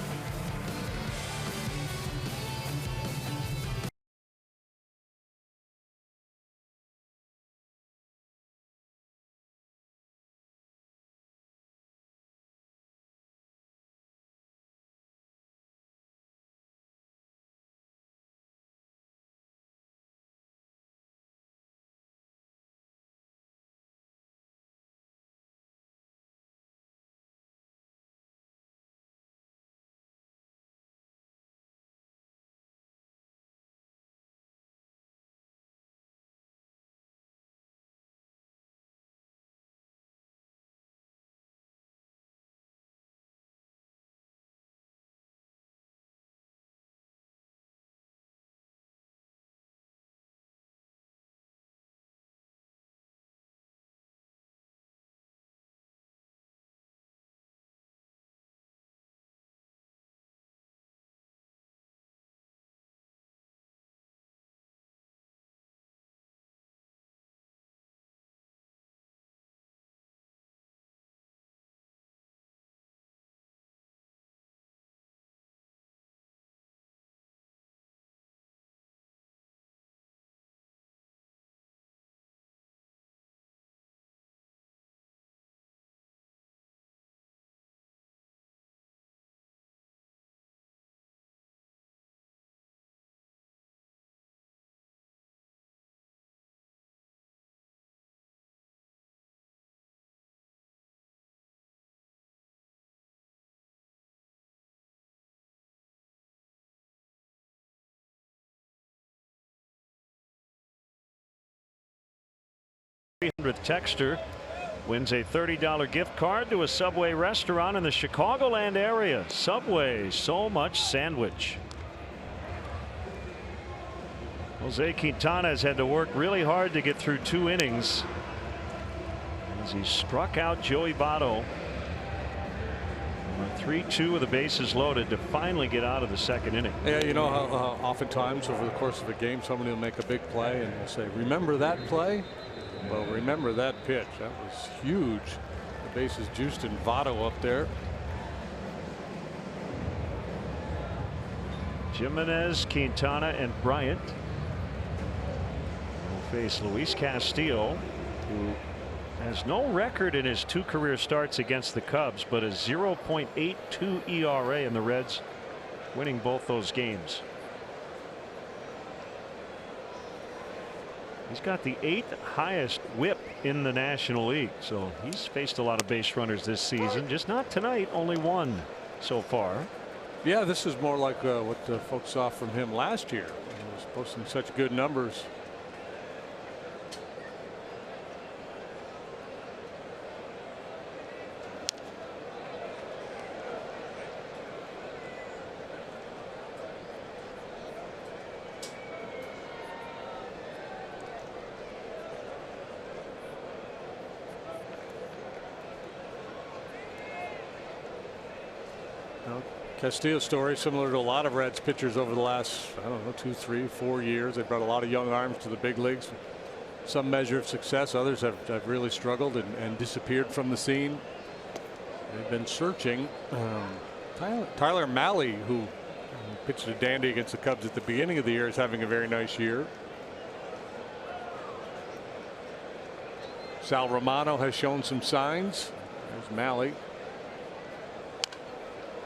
300th texter wins a $30 gift card to a Subway restaurant in the Chicagoland area. Subway, so much sandwich. Jose Quintana has had to work really hard to get through 2 innings as he struck out Joey Votto. 3-2 with the bases loaded to finally get out of the 2nd inning. Yeah, you know how oftentimes over the course of a game somebody will make a big play and they'll say, remember that play? Well, remember that pitch. That was huge. The bases juiced and Votto up there. Jimenez, Quintana, and Bryant will face Luis Castillo, who has no record in his 2 career starts against the Cubs, but a 0.82 ERA, and the Reds winning both those games. He's got the 8th highest whip in the National League, so he's faced a lot of base runners this season, just not tonight, only 1 so far. Yeah, this is more like what the folks saw from him last year. He was posting such good numbers. Castillo's story similar to a lot of Reds pitchers over the last, I don't know, 2, 3, 4 years. They brought a lot of young arms to the big leagues. Some measure of success. Others have really struggled and disappeared from the scene. They've been searching. Tyler Mahle, who pitched a dandy against the Cubs at the beginning of the year, is having a very nice year. Sal Romano has shown some signs. There's Mahle.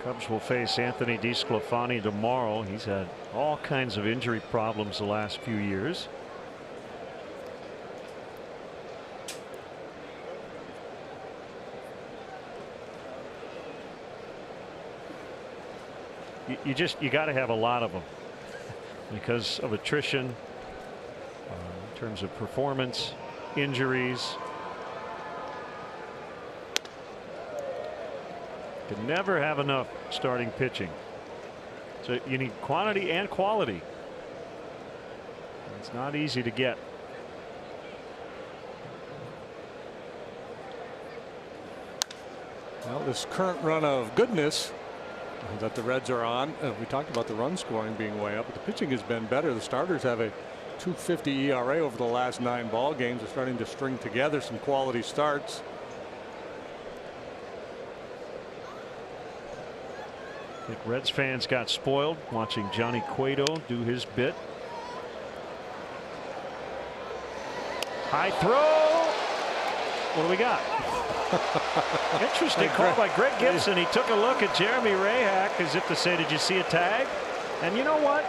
Cubs will face Anthony DeSclafani tomorrow. He's had all kinds of injury problems the last few years. You got to have a lot of them because of attrition, in terms of performance, injuries. Can never have enough starting pitching. So you need quantity and quality. It's not easy to get. Well, this current run of goodness that the Reds are on, we talked about the run scoring being way up, but the pitching has been better. The starters have a 2.50 ERA over the last 9 ball games. They're starting to string together some quality starts. I think Reds fans got spoiled watching Johnny Cueto do his bit. High throw. What do we got? Interesting call by Greg Gibson. He took a look at Jeremy Rehak as if to say, did you see a tag? And you know what?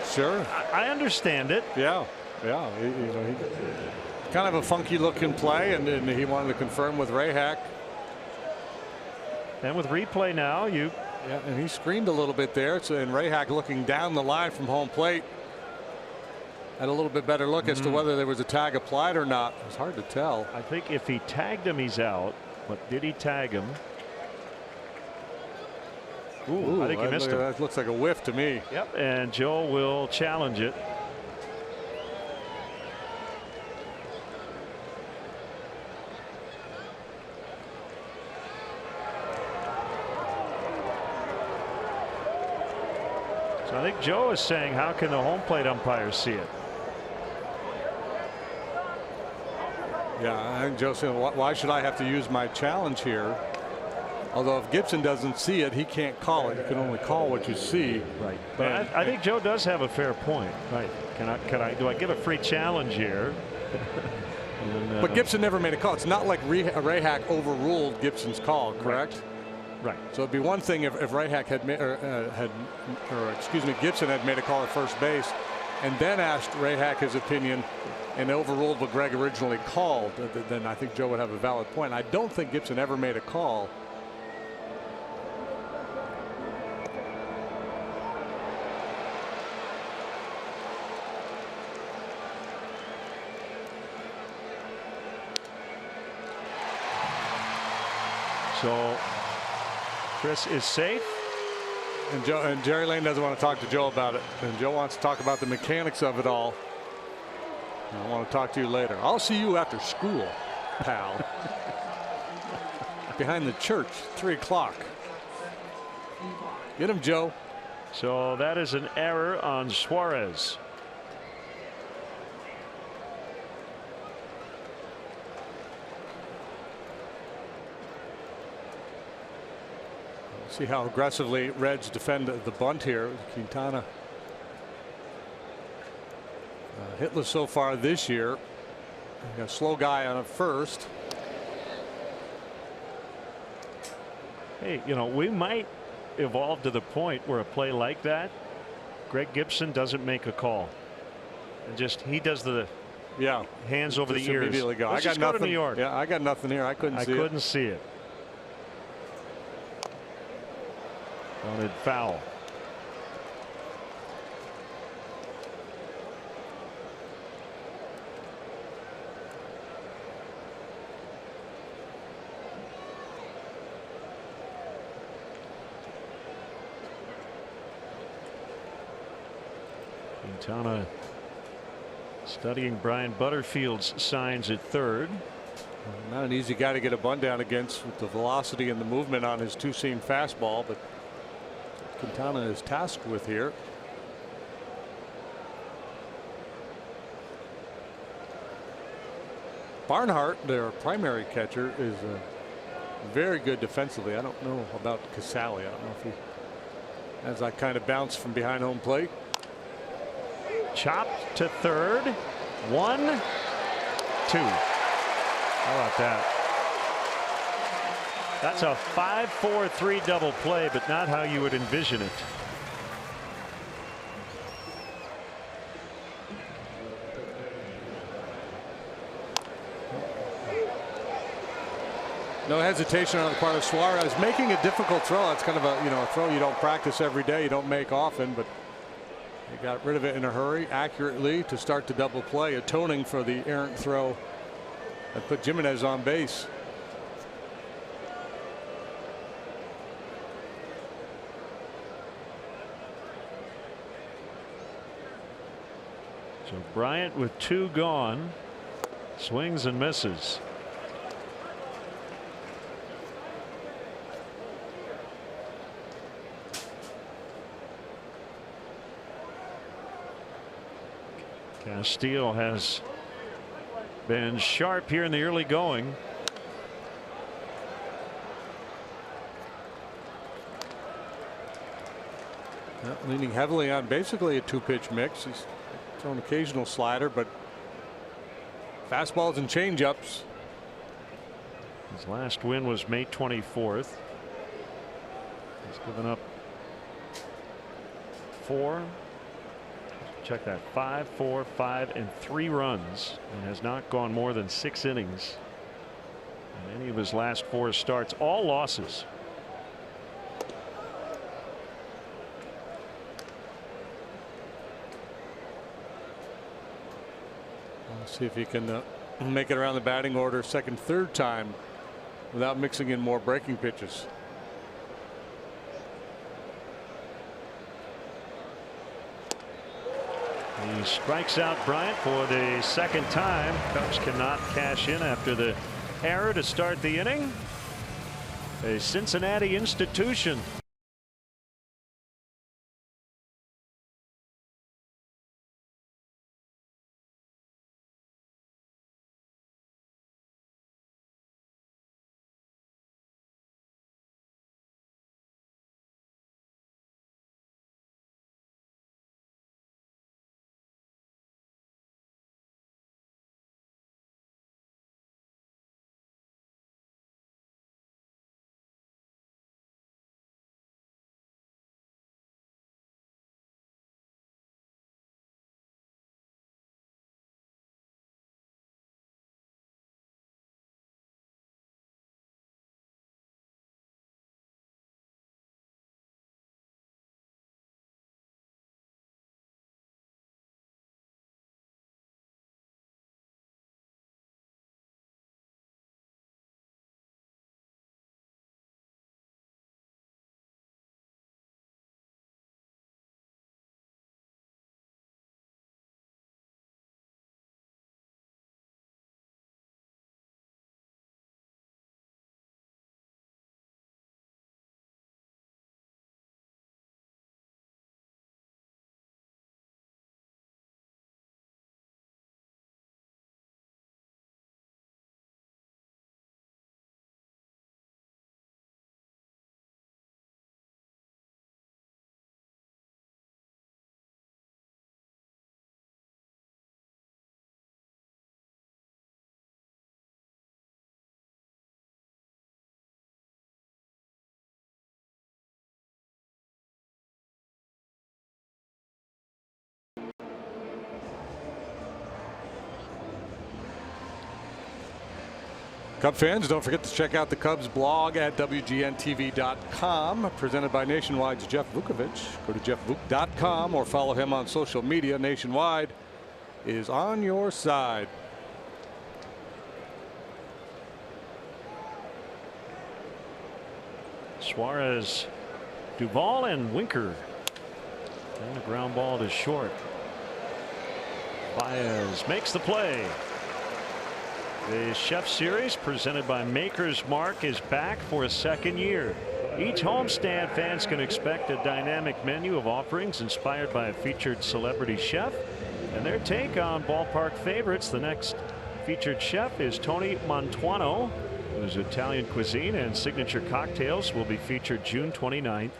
Sure. I understand it. Yeah. Yeah. He kind of a funky looking play, and he wanted to confirm with Rehak. And with replay now, yeah, and he screened a little bit there. And Rehak looking down the line from home plate had a little bit better look as to whether there was a tag applied or not. It's hard to tell. I think if he tagged him, he's out. But did he tag him? Ooh, I think he missed him. That looks like a whiff to me. Yep, and Joe will challenge it. So I think Joe is saying, how can the home plate umpires see it? Yeah, I think Joe's saying, why should I have to use my challenge here? Although if Gibson doesn't see it, he can't call it. You can only call what you see. Right. But I think Joe does have a fair point. Right. Do I give a free challenge here? But Gibson never made a call. It's not like Rehak overruled Gibson's call, correct? Right. So it'd be one thing if Rehak had Gibson had made a call at first base and then asked Rehak his opinion and overruled what Greg originally called. Then I think Joe would have a valid point. I don't think Gibson ever made a call. So Chris is safe. And Jerry Lane doesn't want to talk to Joe about it. And Joe wants to talk about the mechanics of it all. I want to talk to you later. I'll see you after school, pal. Behind the church, 3 o'clock. Get him, Joe. So that is an error on Suarez. See how aggressively Reds defend the bunt here. Quintana hitless so far this year. Got a slow guy on a first. Hey, you know, we might evolve to the point where a play like that, Greg Gibson doesn't make a call, and just he does the hands over the ears. Immediately go. Let's I got just nothing. go to New York. Yeah, I got nothing here. I couldn't see it. Wanted foul. Quintana studying Brian Butterfield's signs at third. Not an easy guy to get a bunt down against with the velocity and the movement on his two-seam fastball, but Quintana is tasked with here. Barnhart, their primary catcher, is very good defensively. I don't know about Casale. I don't know if he has that kind of bounce from behind home plate. Chopped to third. 1, 2. How about that? That's a 5-4-3 double play, but not how you would envision it. No hesitation on the part of Suarez, making a difficult throw. That's kind of a a throw you don't practice every day, you don't make often, but he got rid of it in a hurry accurately to start the double play, atoning for the errant throw that put Jimenez on base. So Bryant with 2 gone, swings and misses. Castillo has been sharp here in the early going. Leaning heavily on basically a 2-pitch mix. He's thrown occasional slider, but fastballs and changeups. His last win was May 24th. He's given up 4. Check that, 5, 4, 5, and 3 runs, and has not gone more than 6 innings in any of his last 4 starts, all losses. Let's see if he can make it around the batting order second, third time without mixing in more breaking pitches. He strikes out Bryant for the second time. Cubs cannot cash in after the error to start the inning. A Cincinnati institution Cub fans, don't forget to check out the Cubs blog at WGNTV.com, presented by Nationwide's Jeff Vukovich. Go to jeffvuk.com or follow him on social media. Nationwide is on your side. Suarez, Duvall, and Winker. And a ground ball to short. Baez makes the play. The Chef Series, presented by Maker's Mark, is back for a second year. Each homestand fans can expect a dynamic menu of offerings inspired by a featured celebrity chef and their take on ballpark favorites. The next featured chef is Tony Mantuano, whose Italian cuisine and signature cocktails will be featured June 29th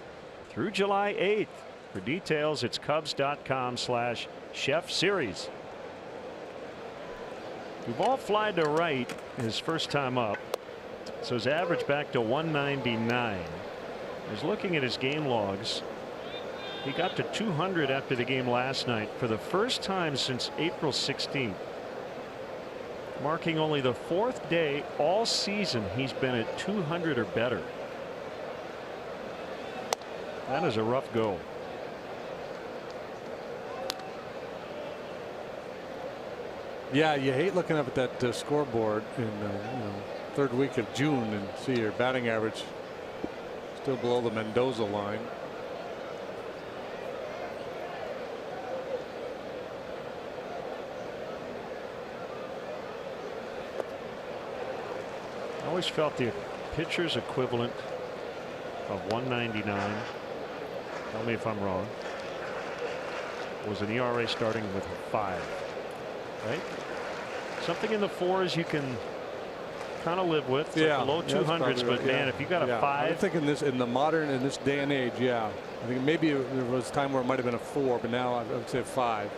through July 8th. For details, it's Cubs.com/Chef Series. Duvall fly to right his first time up, so his average back to 199. He's looking at his game logs. He got to 200 after the game last night for the first time since April 16th, marking only the 4th day all season he's been at 200 or better. That is a rough go. Yeah, you hate looking up at that scoreboard in third week of June and see your batting average still below the Mendoza line. I always felt the pitcher's equivalent of 199. Tell me if I'm wrong. Was an ERA starting with a 5. Right? Something in the 4s you can kind of live with. Yeah, like the low 200s, but man, if you got a 5. I'm thinking this in this day and age. Yeah, I think maybe there was a time where it might have been a 4, but now I would say 5.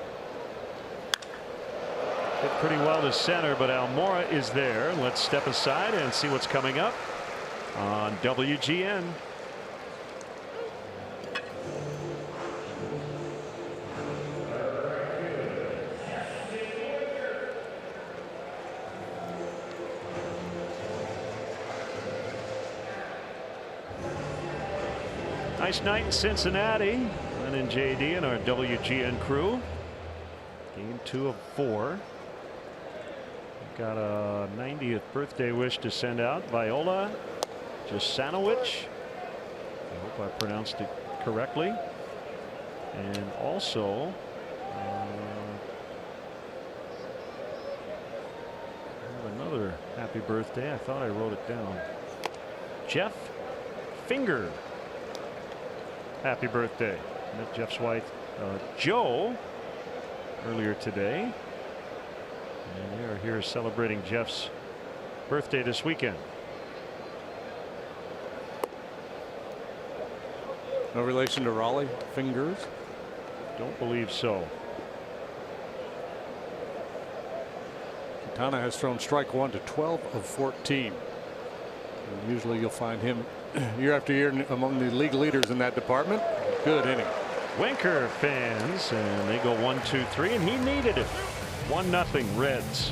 Hit pretty well to center, but Almora is there. Let's step aside and see what's coming up on WGN. Nice night in Cincinnati. Len and JD and our WGN crew. Game 2 of 4. We've got a 90th birthday wish to send out. Viola Jasanowicz. I hope I pronounced it correctly. And also another happy birthday. I thought I wrote it down. Jeff Finger. Happy birthday. Met Jeff's wife Joe earlier today, and they are here celebrating Jeff's birthday this weekend. No relation to Raleigh Fingers? Don't believe so. Quintana has thrown strike 1 to 12 of 14. And usually you'll find him year after year among the league leaders in that department. Good inning. Winker fans, and they go 1-2-3, and he needed it. 1-0 Reds.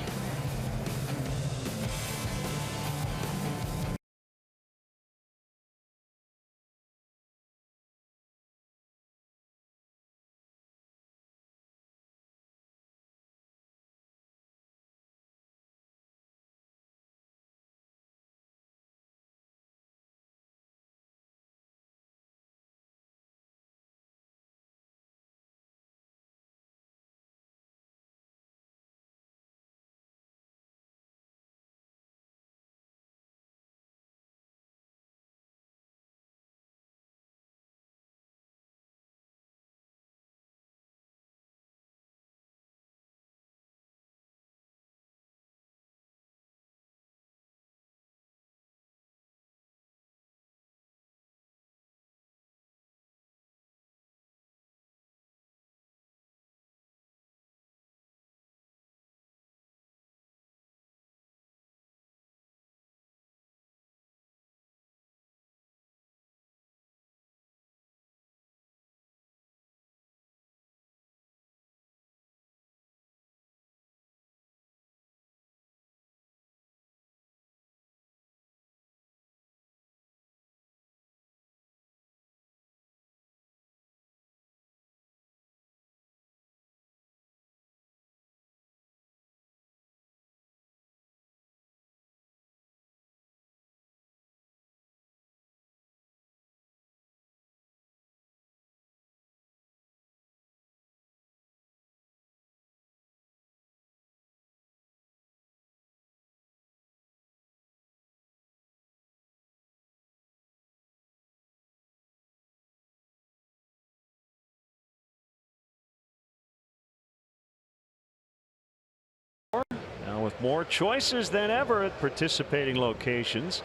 with more choices than ever at participating locations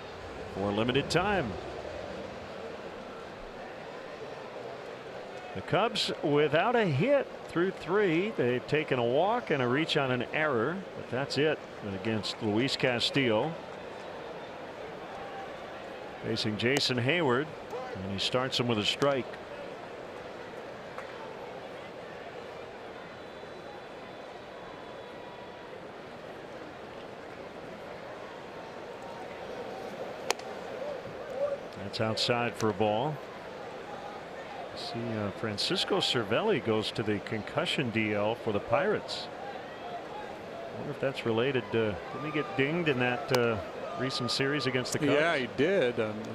for a limited time. The Cubs without a hit through 3. They've taken a walk and a reach on an error, but that's it against Luis Castillo. Facing Jason Hayward, and he starts him with a strike. That's outside for a ball. See, Francisco Cervelli goes to the concussion DL for the Pirates. I wonder if that's related. Didn't he get dinged in that recent series against the Cubs? Yeah, he did. That was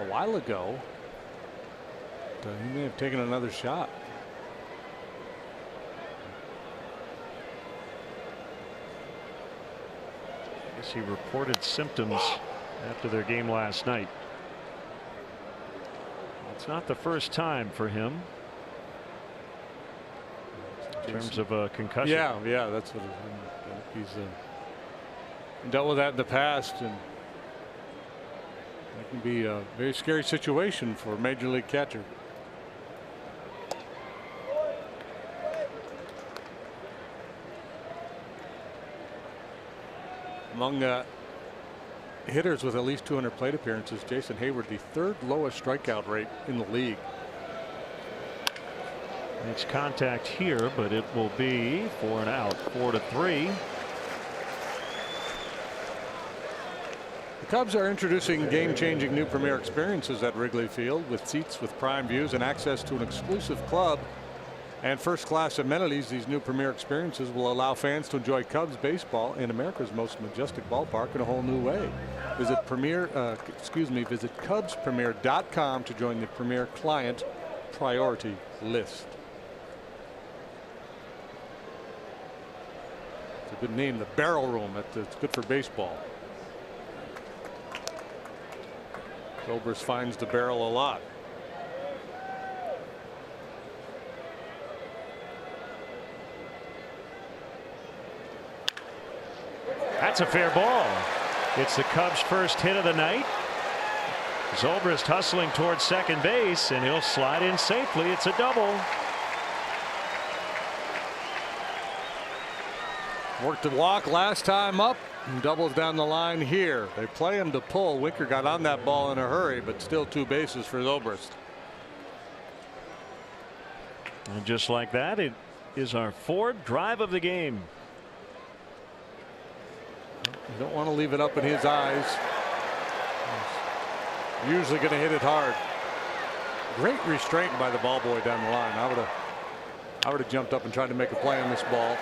a while ago. He may have taken another shot. I guess he reported symptoms after their game last night. It's not the first time for him in terms of a concussion. Yeah, that's what he's dealt with that in the past, and that can be a very scary situation for a major league catcher. Among hitters with at least 200 plate appearances, Jason Hayward, the 3rd lowest strikeout rate in the league. Makes contact here, but it will be for an out. 4-3. The Cubs are introducing game-changing new premier experiences at Wrigley Field with seats with prime views and access to an exclusive club and first-class amenities. These new premier experiences will allow fans to enjoy Cubs baseball in America's most majestic ballpark in a whole new way. Visit visit CubsPremier.com to join the Premier Client Priority List. It's a good name, the Barrel Room. It's good for baseball. Zobrist finds the barrel a lot. That's a fair ball. It's the Cubs' first hit of the night. Zobrist hustling towards second base, and he'll slide in safely. It's a double. Worked the walk last time up and doubles down the line here. They play him to pull. Winker got on that ball in a hurry, but still 2 bases for Zobrist. And just like that, it is our 4th drive of the game. You don't want to leave it up in his eyes. He's usually going to hit it hard. Great restraint by the ball boy down the line. I would have jumped up and tried to make a play on this ball.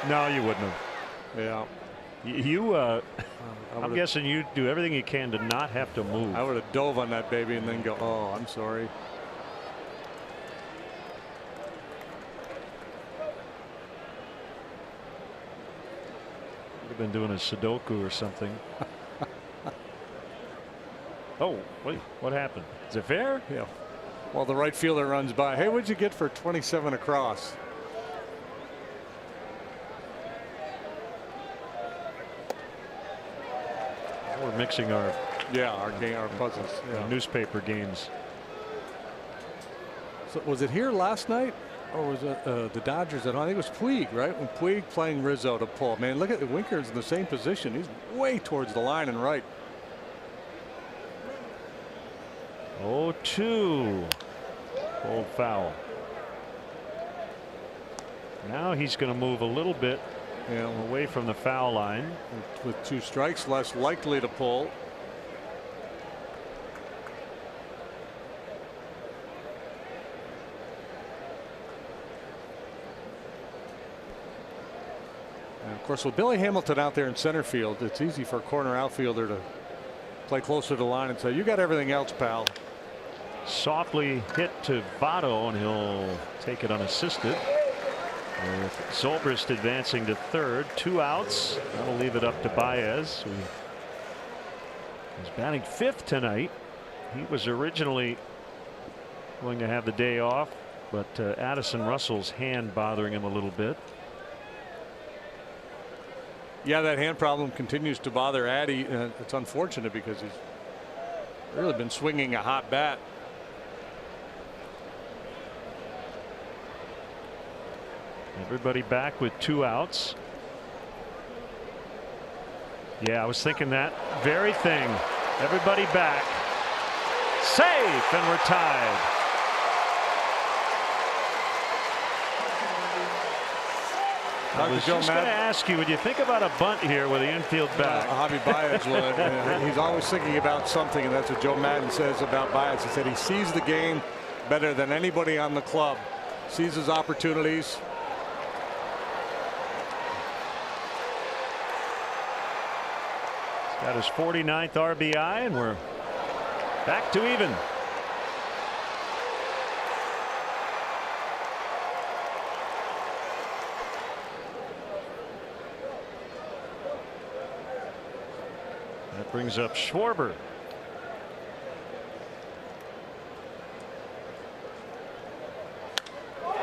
No, you wouldn't have. Yeah. I'm guessing you do everything you can to not have to move. I would have dove on that baby and then go, oh, I'm sorry. Been doing a Sudoku or something. Oh, wait, what happened? Is it fair? Yeah. While the right fielder runs by. Hey, what'd you get for 27 across? We're mixing our our puzzles. Yeah. Newspaper games. So was it here last night? Or was it the Dodgers at home? I think it was Puig, right? When Puig playing Rizzo to pull. Man, look at the Winker's in the same position. He's way towards the line and right. 0-2. Old foul. Now he's going to move a little bit away from the foul line. With 2 strikes, less likely to pull. Of course, with Billy Hamilton out there in center field, it's easy for a corner outfielder to play closer to the line and say, you got everything else, pal. Softly hit to Votto, and he'll take it unassisted. With Zobrist advancing to 3rd, 2 outs. That'll leave it up to Baez, who is batting 5th tonight. He was originally going to have the day off, but Addison Russell's hand bothering him a little bit. Yeah, that hand problem continues to bother Addy. It's unfortunate because he's really been swinging a hot bat. Everybody back with 2 outs. Yeah, I was thinking that very thing. Everybody back. Safe, and we're tied. I was just going to ask you, would you think about a bunt here with the infield back? Javi Baez would. He's always thinking about something, and that's what Joe Madden says about Baez. He said he sees the game better than anybody on the club. Sees his opportunities. He's got his 49th RBI, and we're back to even. That brings up Schwarber.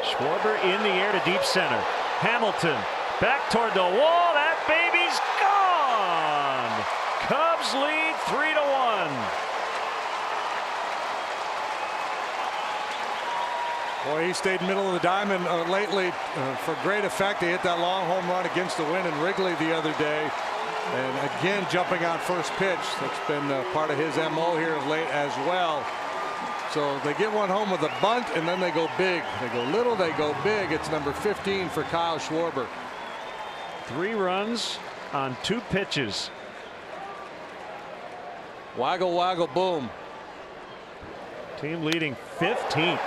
Schwarber in the air to deep center. Hamilton back toward the wall. That baby's gone. Cubs lead 3-1. Boy, he stayed middle of the diamond lately for great effect. He hit that long home run against the wind in Wrigley the other day. And again, jumping on first pitch. That's been part of his MO here of late as well. So they get one home with a bunt, and then they go big. They go little, they go big. It's number 15 for Kyle Schwarber. 3 runs on 2 pitches. Waggle, waggle, boom. Team leading 15th.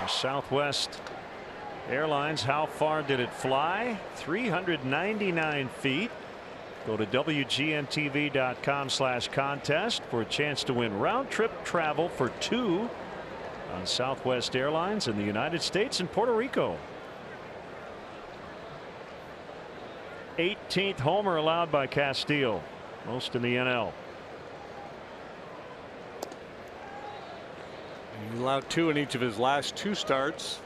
Southwest Airlines, how far did it fly? 399 feet. Go to WGNTV.com/contest for a chance to win round trip travel for 2 on Southwest Airlines in the United States and Puerto Rico. 18th homer allowed by Castillo, most in the NL. He allowed 2 in each of his last 2 starts.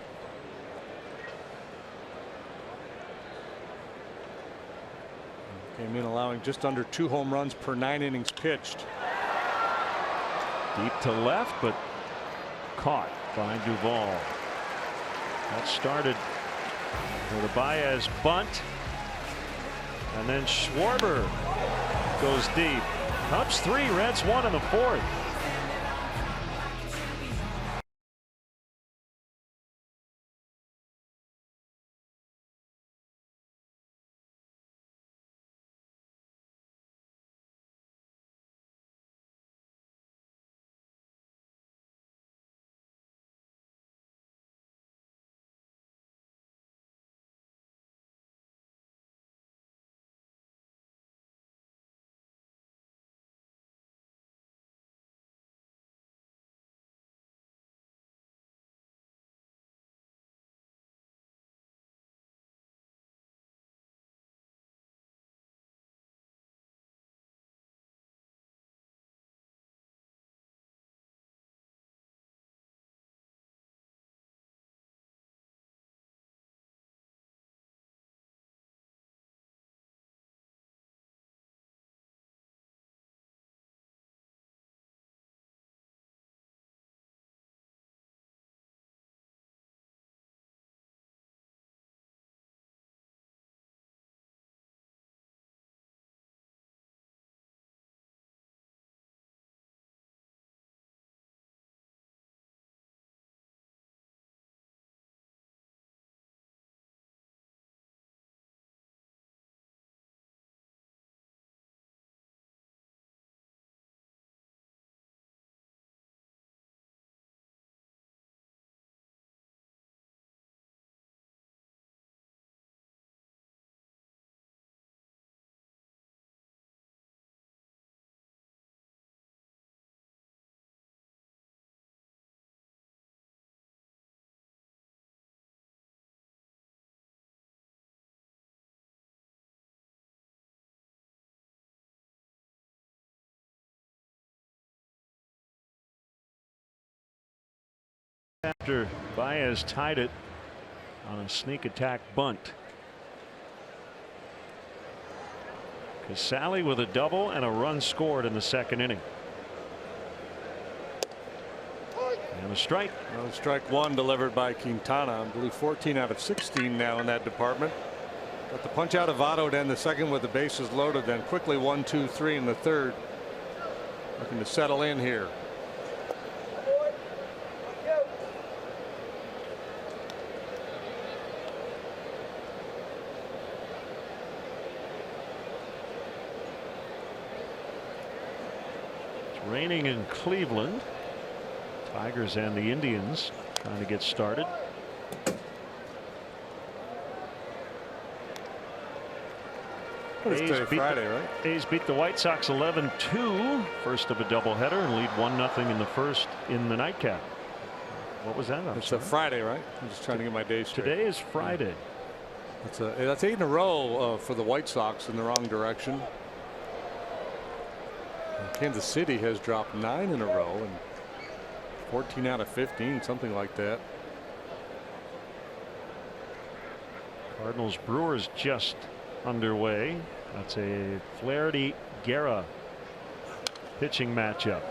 Came in allowing just under 2 home runs per 9 innings pitched. Deep to left, but caught by Duvall. That started with a Baez bunt, and then Schwarber goes deep. Cubs 3, Reds 1 in the 4th. after Baez tied it on a sneak attack bunt. Casale with a double and a run scored in the second inning. And a strike. Well, strike one delivered by Quintana. I believe 14 out of 16 now in that department. Got the punch out of Votto to end the second with the bases loaded. Then quickly 1-2-3 in the third. Looking to settle in here. It's raining in Cleveland. Tigers and the Indians trying to get started. Friday, right? A's beat the White Sox 11-2, first of a doubleheader, and lead 1-0 in the first in the nightcap. What was that? It's a Friday, right? I'm just trying to get my days straight. Today is Friday. That's 8 in a row for the White Sox in the wrong direction. Kansas City has dropped 9 in a row and 14 out of 15, something like that. Cardinals Brewers just underway. That's a Flaherty-Guerra pitching matchup.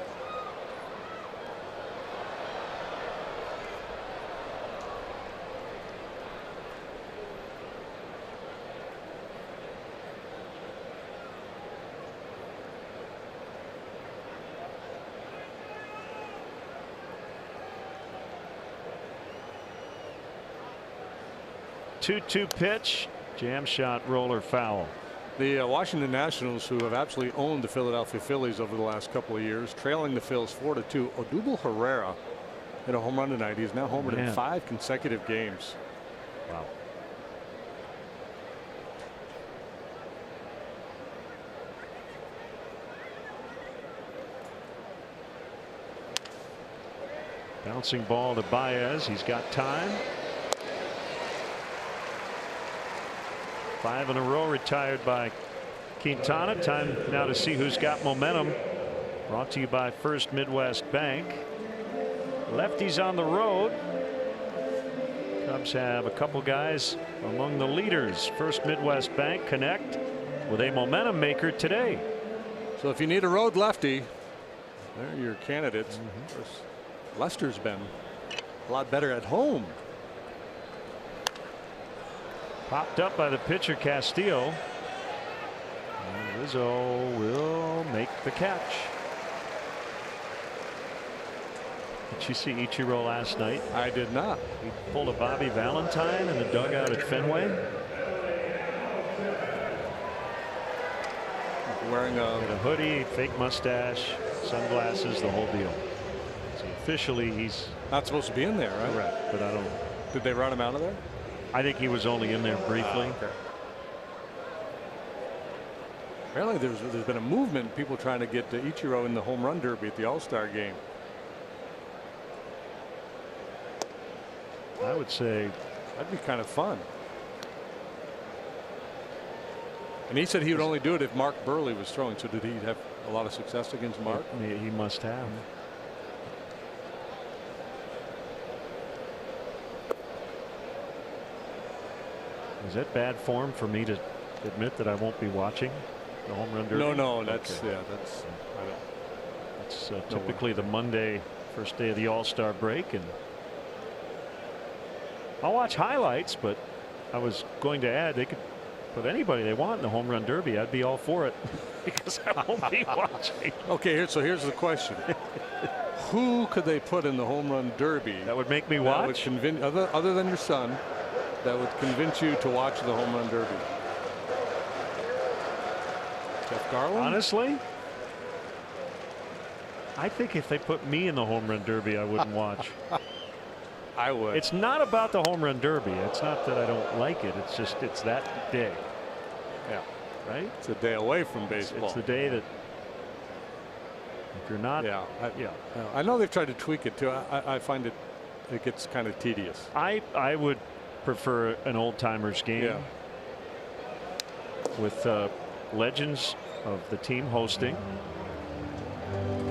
Two-two pitch. Jam shot, roller, foul. The Washington Nationals, who have absolutely owned the Philadelphia Phillies over the last couple of years, trailing the Phils 4-2. Odubel Herrera hit a home run tonight. He's now homered in 5 consecutive games. Wow. Bouncing ball to Baez. He's got time. 5 in a row retired by Quintana. Time now to see who's got momentum. Brought to you by First Midwest Bank. Lefties on the road. Cubs have a couple guys among the leaders. First Midwest Bank connect with a momentum maker today. So if you need a road lefty, they're your candidates. Lester's been a lot better at home. Popped up by the pitcher Castillo. And Rizzo will make the catch. Did you see Ichiro last night? I did not. He pulled a Bobby Valentine in the dugout at Fenway. Wearing a hoodie, fake mustache, sunglasses, the whole deal. So officially he's not supposed to be in there, right? Correct, but I don't. Did they run him out of there? I think he was only in there briefly. Okay. Apparently there's been a movement, people trying to get Ichiro in the home run derby at the All-Star game. I would say that'd be kind of fun. And he said he would only do it if Mark Burley was throwing. So did he have a lot of success against Mark? He must have. Is that bad form for me to admit that I won't be watching the home run derby? No, that's okay. That's It's typically the Monday, first day of the All-Star break, and I'll watch highlights, but I was going to add they could put anybody they want in the home run derby. I'd be all for it because I won't be watching. Okay, so here's the question. Who could they put in the home run derby that would make me watch? That would convince, other than your son, that would convince you to watch the home run derby? Jeff Garland? Honestly, I think if they put me in the home run derby, I wouldn't watch. I would. It's not about the home run derby. It's not that I don't like it. It's just it's that day. Yeah. Right? It's a day away from baseball. It's the day that if you're not. Yeah. I know they've tried to tweak it too. I find it gets kind of tedious. I would prefer an old timers game with legends of the team hosting,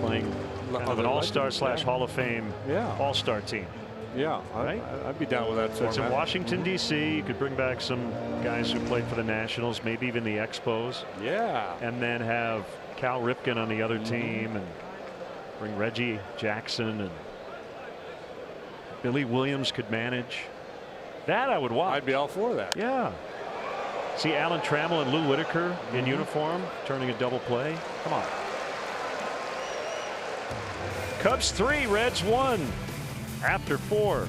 playing kind of an all-star / Hall of Fame all-star team. Yeah, right? I'd be down with that. So it's in Washington, D.C. You could bring back some guys who played for the Nationals, maybe even the Expos. Yeah. And then have Cal Ripken on the other team and bring Reggie Jackson, and Billy Williams could manage. That I would watch. I'd be all for that. Yeah. See Alan Trammell and Lou Whitaker in uniform turning a double play. Come on. Cubs 3, Reds 1 after 4.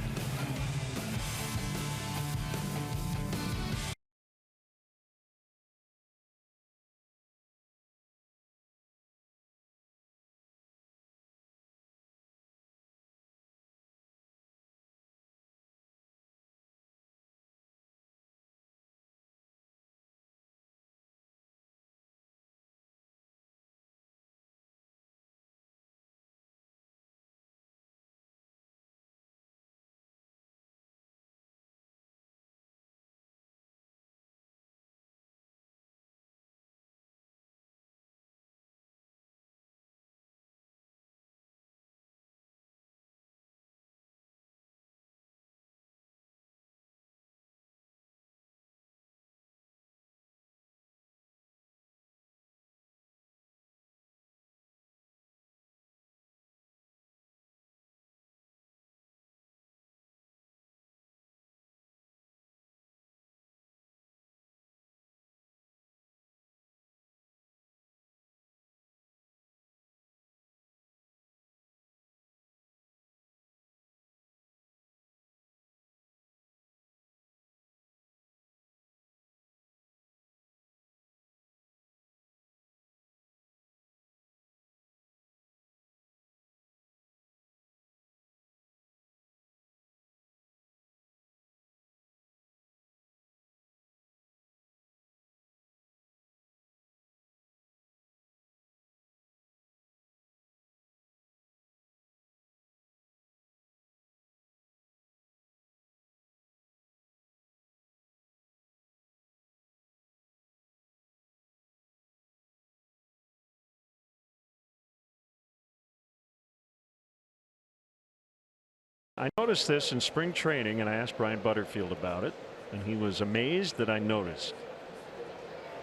I noticed this in spring training, and I asked Brian Butterfield about it, and he was amazed that I noticed.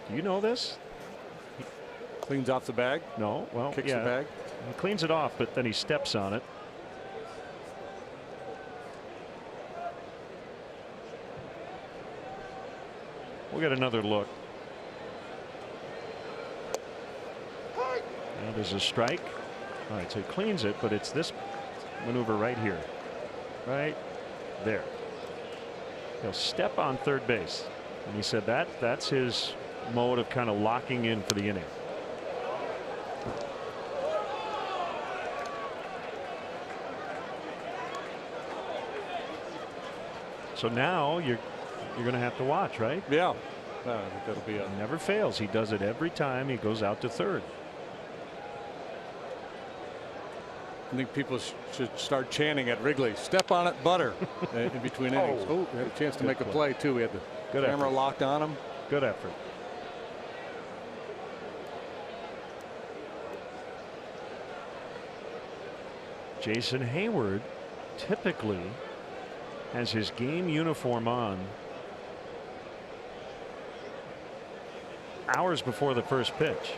Do you know this? Cleans off the bag? No. Well, kicks yeah, the bag? He cleans it off, but then he steps on it. We'll get another look. Now there's a strike. All right, so he cleans it, but it's this maneuver right here. Right there. He'll step on third base. And he said that's his mode of kind of locking in for the inning. So now you're going to have to watch, right? Yeah. I think that'll be He never fails. He does it every time he goes out to third. I think people should start chanting at Wrigley, step on it, Butter, in between innings. Oh, we had a chance to make a play, too. We had the camera locked on him. Good effort. Jason Hayward typically has his game uniform on hours before the first pitch.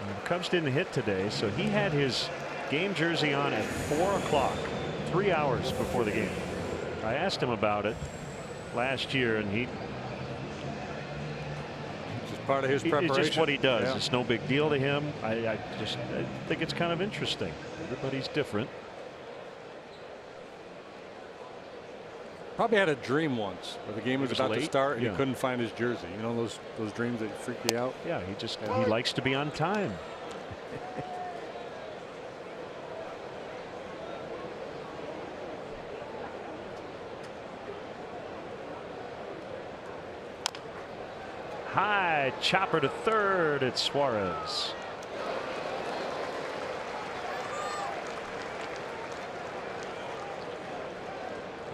And the Cubs didn't hit today, so he had his game jersey on at 4 o'clock, 3 hours before the game. I asked him about it last year, and it's just part of his preparation. It's just what he does. Yeah. It's no big deal to him. I think it's kind of interesting. Everybody's different. Probably had a dream once where the game was about late. to start and Yeah. he couldn't find his jersey. You know those dreams that freak you out? Yeah, he likes to be on time. High chopper to third. It's Suarez.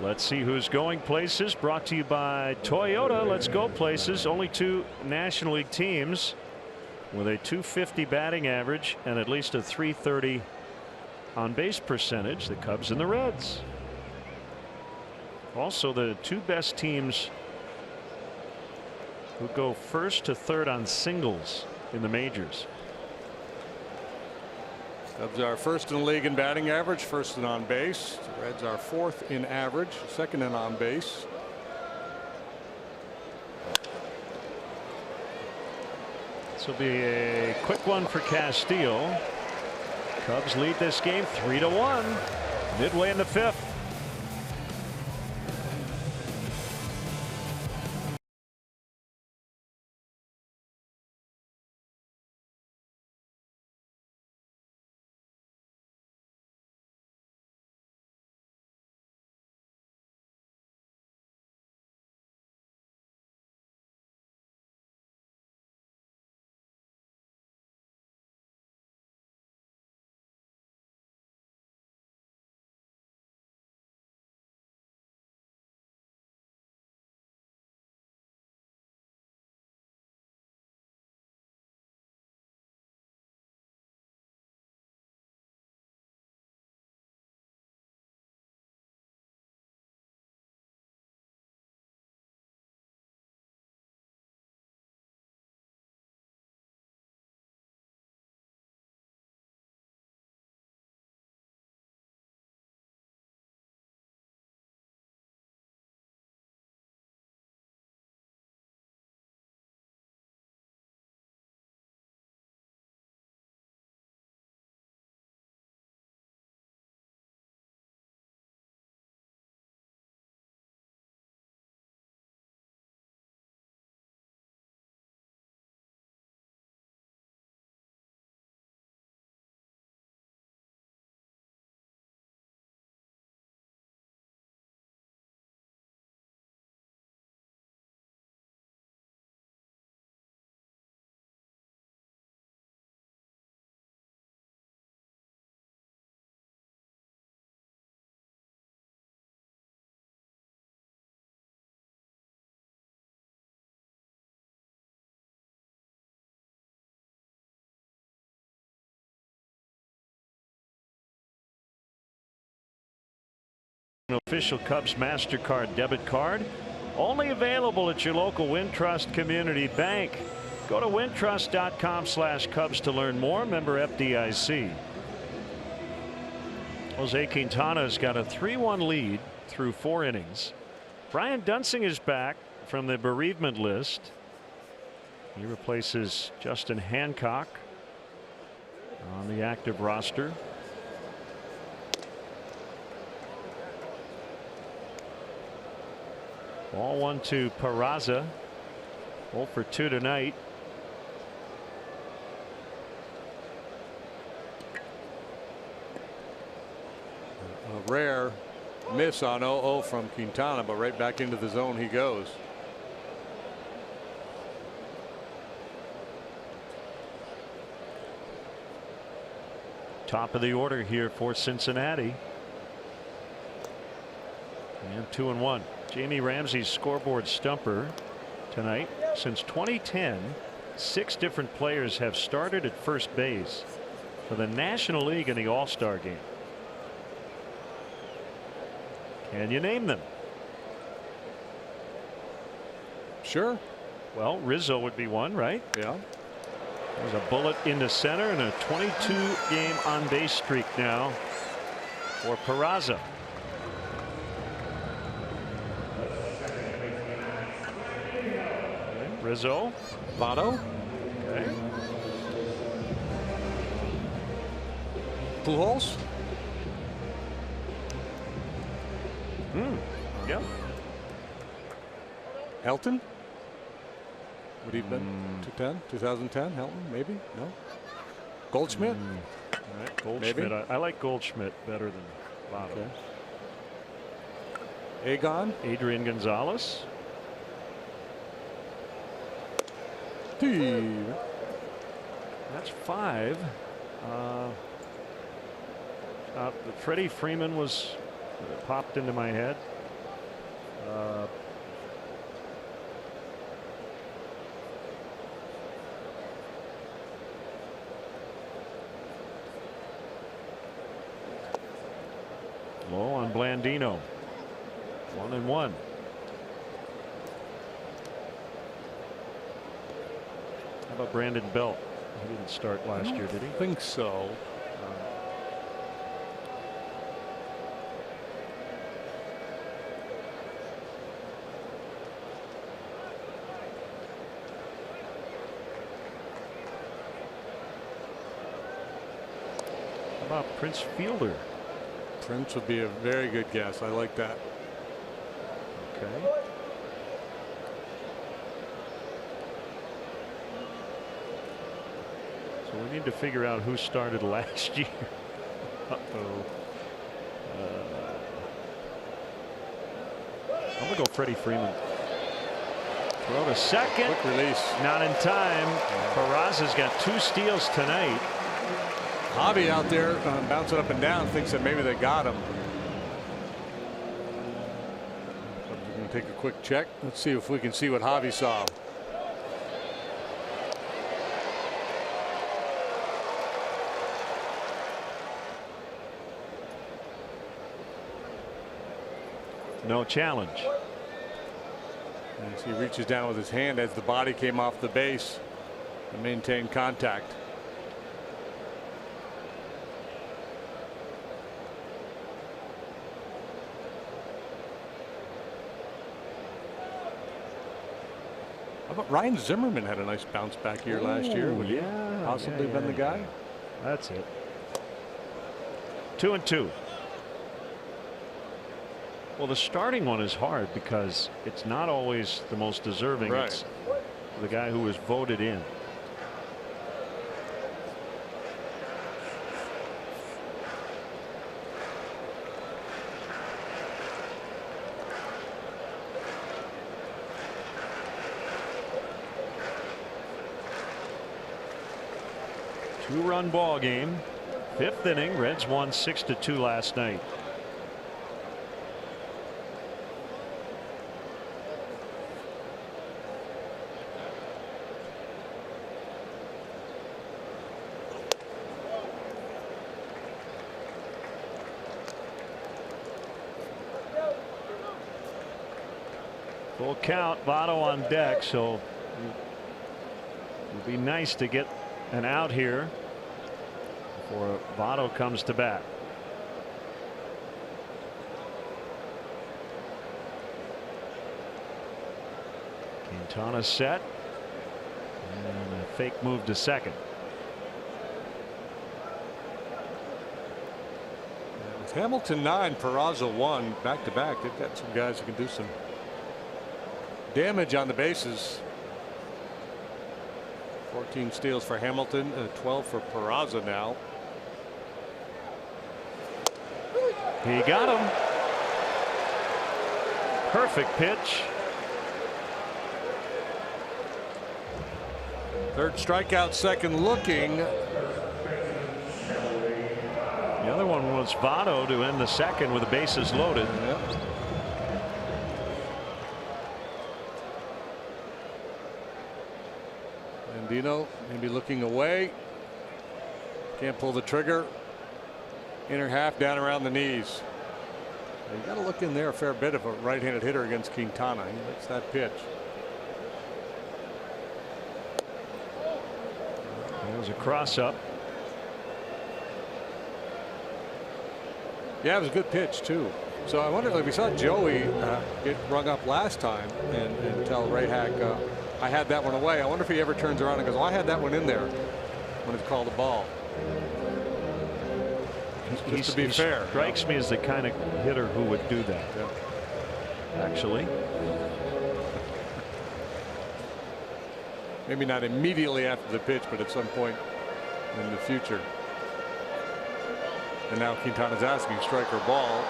Let's see who's going places. Brought to you by Toyota. Let's go places. Only 2 National League teams with a .250 batting average and at least a .330 on base percentage. The Cubs and the Reds. Also, the two best teams who go first to third on singles in the majors. Cubs are first in the league in batting average, first in on base. The Reds are fourth in average, second in on base. This will be a quick one for Castillo. Cubs lead this game 3-1 midway in the fifth. An official Cubs MasterCard debit card, only available at your local Wintrust Community Bank. Go to wintrust.com/Cubs to learn more. Member FDIC. Jose Quintana's got a 3-1 lead through 4 innings. Brian Dunsing is back from the bereavement list. He replaces Justin Hancock on the active roster. Ball 1 to Peraza. 0 for 2 tonight. A rare miss on 0-0 from Quintana, but right back into the zone he goes. Top of the order here for Cincinnati. And 2-1. Jamie Ramsey's scoreboard stumper tonight. Since 2010, 6 different players have started at first base for the National League in the All-Star game. Can you name them? Sure. Well, Rizzo would be one, right? Yeah. There's a bullet into center and a 22-game on-base streak now for Peraza. Rizzo. Votto. Okay. Pujols. Yep. Helton. Would he have been 2010? Helton, maybe? No. Goldschmidt. All right, Goldschmidt. I like Goldschmidt better than Votto. Okay. Agon. Adrian Gonzalez. That's 5. Freddie Freeman was popped into my head. Low on Blandino. 1 1-1. How about Brandon Belt? He didn't start last year, did he? I think so. How about Prince Fielder? Prince would be a very good guess. I like that. Okay. So we need to figure out who started last year. Uh-oh. I'm going to go Freddie Freeman. Throw to second. Quick release. Not in time. Peraza's got 2 steals tonight. Javi out there bouncing up and down, thinks that maybe they got him. We're going to take a quick check. Let's see if we can see what Javi saw. No challenge. As he reaches down with his hand as the body came off the base and maintained contact. How about Ryan Zimmerman had a nice bounce back year last year? Would he possibly been the guy? That's it. 2-2. Well, the starting one is hard because it's not always the most deserving. Right. It's the guy who was voted in. Two-run ball game. 5th inning. Reds won 6-2 last night. Full count. Votto on deck, so it would be nice to get an out here before Votto comes to bat. Quintana set, and a fake move to second. With Hamilton 9, Peraza 1, back to back. They've got some guys who can do some damage on the bases. 14 steals for Hamilton, 12 for Peraza now. He got him. Perfect pitch. Third strikeout, second looking. The other one was Votto to end the second with the bases loaded. Yep. Andino maybe looking away. Can't pull the trigger. Inner half down around the knees. You got to look in there a fair bit of a right-handed hitter against Quintana. He likes that pitch. There's a cross up. Yeah, it was a good pitch too. So I wonder, like we saw Joey get rung up last time and tell Ray Hack, I had that one away. I wonder if he ever turns around and goes, well, I had that one in there when it's called a ball. Just to be fair. Strikes me as the kind of hitter who would do that. Yeah. Actually. Maybe not immediately after the pitch, but at some point in the future. And now Quintana's asking strike or ball.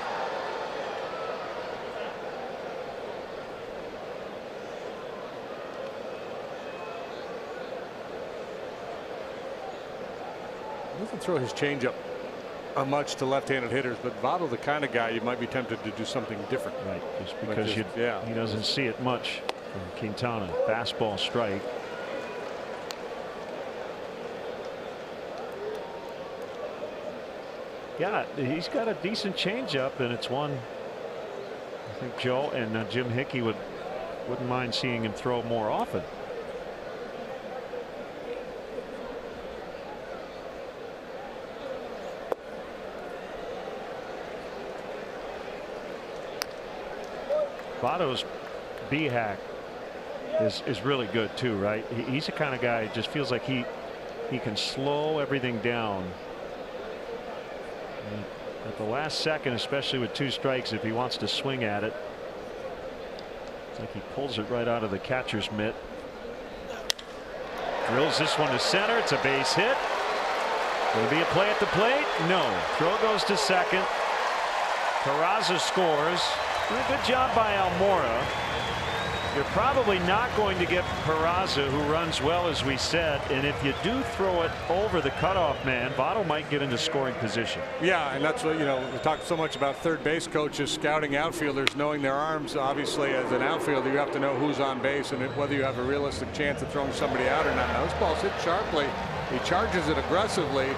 He doesn't throw his changeup much to left-handed hitters, but Votto, the kind of guy you might be tempted to do something different. Right, just because he doesn't see it much from Quintana. Fastball strike. Yeah, he's got a decent changeup, and it's one think Joe and Jim Hickey wouldn't mind seeing him throw more often. Votto's B-hack is really good too, right? He's the kind of guy who just feels like he can slow everything down. And at the last second, especially with 2 strikes, if he wants to swing at it, it's like he pulls it right out of the catcher's mitt. Drills this one to center. It's a base hit. Will it be a play at the plate? No. Throw goes to second. Peraza scores. Good job by Almora. You're probably not going to get Peraza, who runs well, as we said, and if you do throw it over the cutoff man, Votto might get into scoring position. Yeah, and that's what, you know, we talk so much about third base coaches scouting outfielders, knowing their arms. Obviously, as an outfielder, you have to know who's on base and whether you have a realistic chance of throwing somebody out or not. Now, this ball's hit sharply. He charges it aggressively.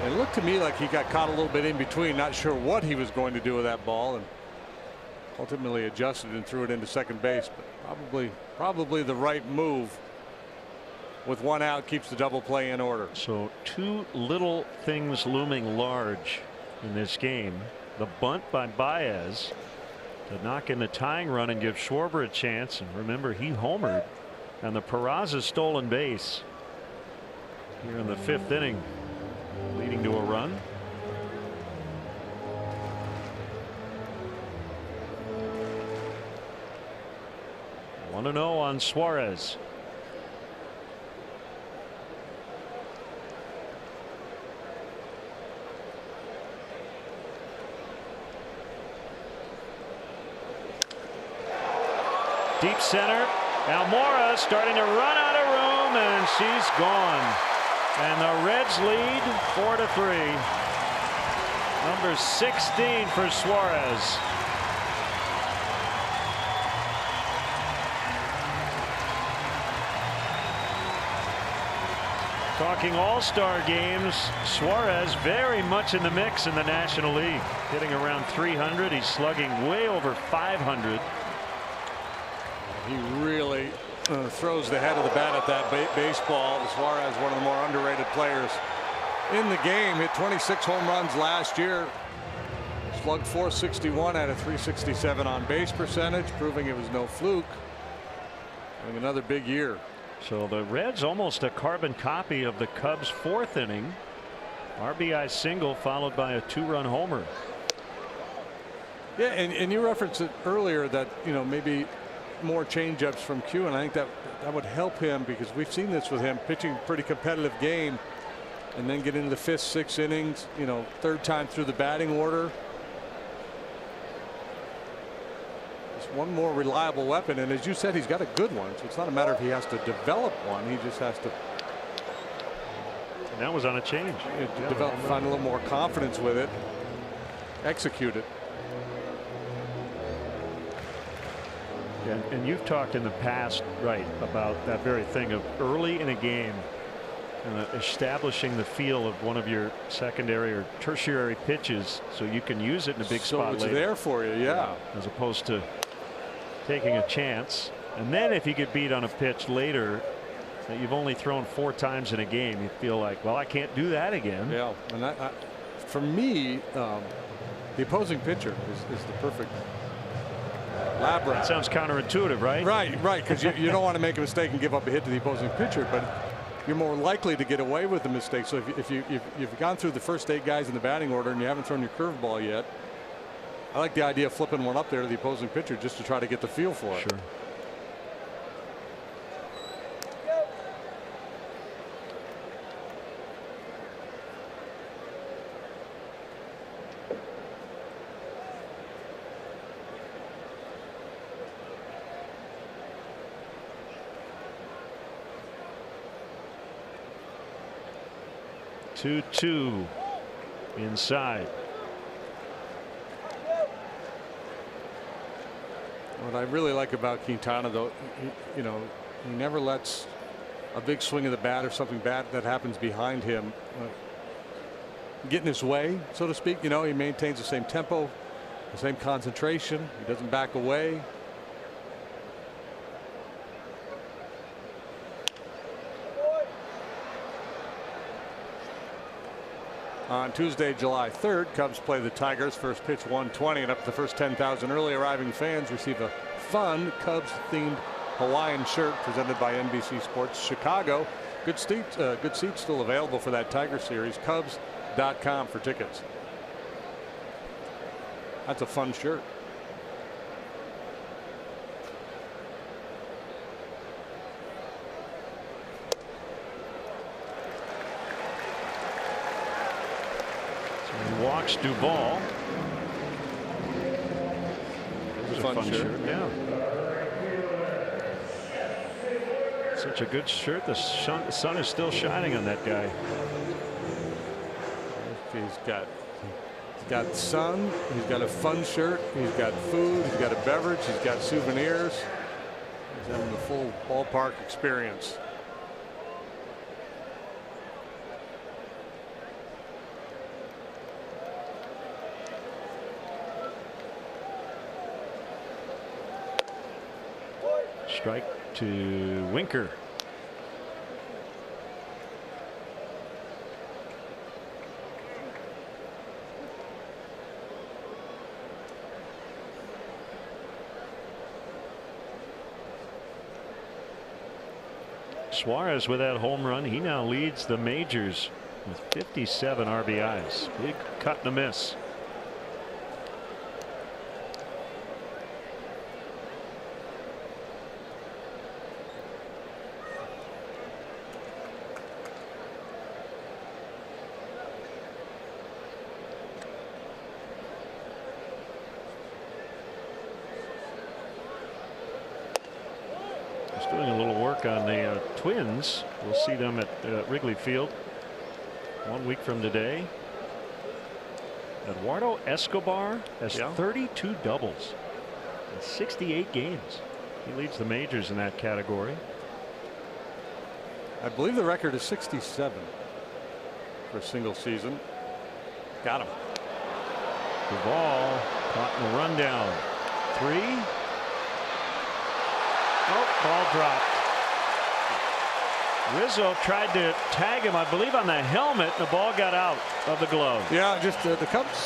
It looked to me like he got caught a little bit in between, not sure what he was going to do with that ball, and ultimately adjusted and threw it into second base. But probably the right move. With 1 out, keeps the double play in order. So 2 little things looming large in this game. The bunt by Baez to knock in the tying run and give Schwarber a chance, and remember, he homered, and the Peraza stolen base here in the 5th inning, leading to a run. One to 0 on Suarez. Deep center. Almora starting to run out of room, and she's gone. And the Reds lead 4-3. Number 16 for Suarez. Talking all-star games, Suarez very much in the mix in the National League, hitting around 300. He's slugging way over 500. He really throws the head of the bat at that baseball. Suarez, one of the more underrated players in the game, hit 26 home runs last year. Slugged .461 at a .367 on base percentage, proving it was no fluke. Having another big year. So the Reds almost a carbon copy of the Cubs' 4th inning. RBI single followed by a 2-run homer. Yeah, and you referenced it earlier that, you know, maybe more changeups from Q, and I think that would help him, because we've seen this with him pitching a pretty competitive game and then get into the 5th, 6th innings, you know, 3rd time through the batting order. One more reliable weapon, and as you said, he's got a good one, so it's not a matter of he has to develop one, he just has to. And that was on a change. Develop, find a little more confidence with it, execute it. Yeah, and you've talked in the past, right, about that very thing of early in a game establishing the feel of one of your secondary or tertiary pitches so you can use it in a big spot it's later. There for you, yeah. As opposed to taking a chance, and then if you get beat on a pitch later that you've only thrown 4 times in a game, you feel like, well, I can't do that again. Yeah, and for me, the opposing pitcher is the perfect lab rat. That sounds counterintuitive, right? Right, because you don't want to make a mistake and give up a hit to the opposing pitcher, but you're more likely to get away with the mistake. So if you've gone through the first 8 guys in the batting order and you haven't thrown your curveball yet, I like the idea of flipping one up there to the opposing pitcher just to try to get the feel for it. Sure. Two inside. What I really like about Quintana, though, he never lets a big swing of the bat or something bad that happens behind him get in his way, so to speak. You know, he maintains the same tempo, The same concentration. He doesn't back away. On Tuesday, July 3rd, Cubs play the Tigers. First pitch 120, and up to the first 10,000 early arriving fans receive a fun Cubs-themed Hawaiian shirt presented by NBC Sports Chicago. Good seats still available for that Tiger series. Cubs.com for tickets. That's a fun shirt. He walks Duvall. It's a fun shirt. Yeah. Such a good shirt. The sun is still shining on that guy. He's got sun. He's got a fun shirt. He's got food. He's got a beverage. He's got souvenirs. He's having the full ballpark experience. Strike to Winker. Suarez with that home run. He now leads the majors with 57 RBIs. Big cut and a miss. Doing a little work on the Twins. We'll see them at Wrigley Field 1 week from today. Eduardo Escobar has 32 doubles in 68 games. He leads the majors in that category. I believe the record is 67 for a single season. Got him. Duvall caught in the rundown. 3. Oh, ball dropped. Rizzo tried to tag him, I believe, on the helmet. The ball got out of the glove. Yeah, just the Cubs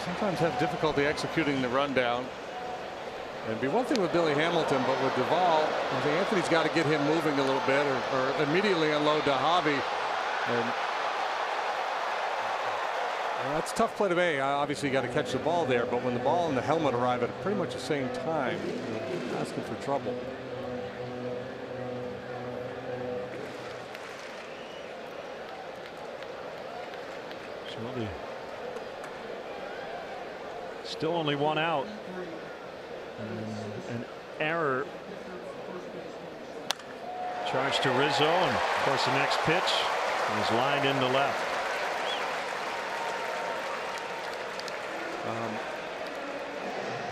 sometimes have difficulty executing the rundown. And it'd be one thing with Billy Hamilton, but with Duvall, I think Anthony's got to get him moving a little bit, or immediately unload to Javi. And that's a tough play to make. Obviously, you got to catch the ball there, but when the ball and the helmet arrive at pretty much the same time, you're asking for trouble. Still only one out. An error. Charge to Rizzo, and of course the next pitch is lined into left.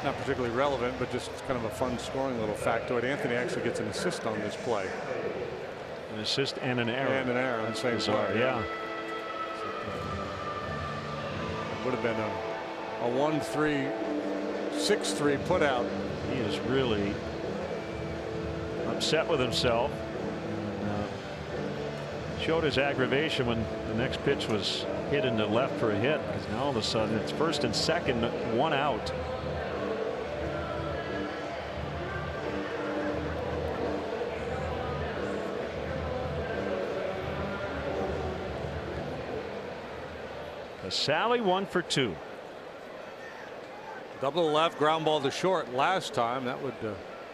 Not particularly relevant, but just kind of a fun scoring little factoid. Anthony actually gets an assist on this play. An assist and an error. And an error on the same play. Yeah. It would have been a 1-3, 6-3 put out. He is really upset with himself. Showed his aggravation when the next pitch was hit into left for a hit, because now all of a sudden it's first and second, one out. Sally 1 for 2. Double to left, ground ball to short last time. That would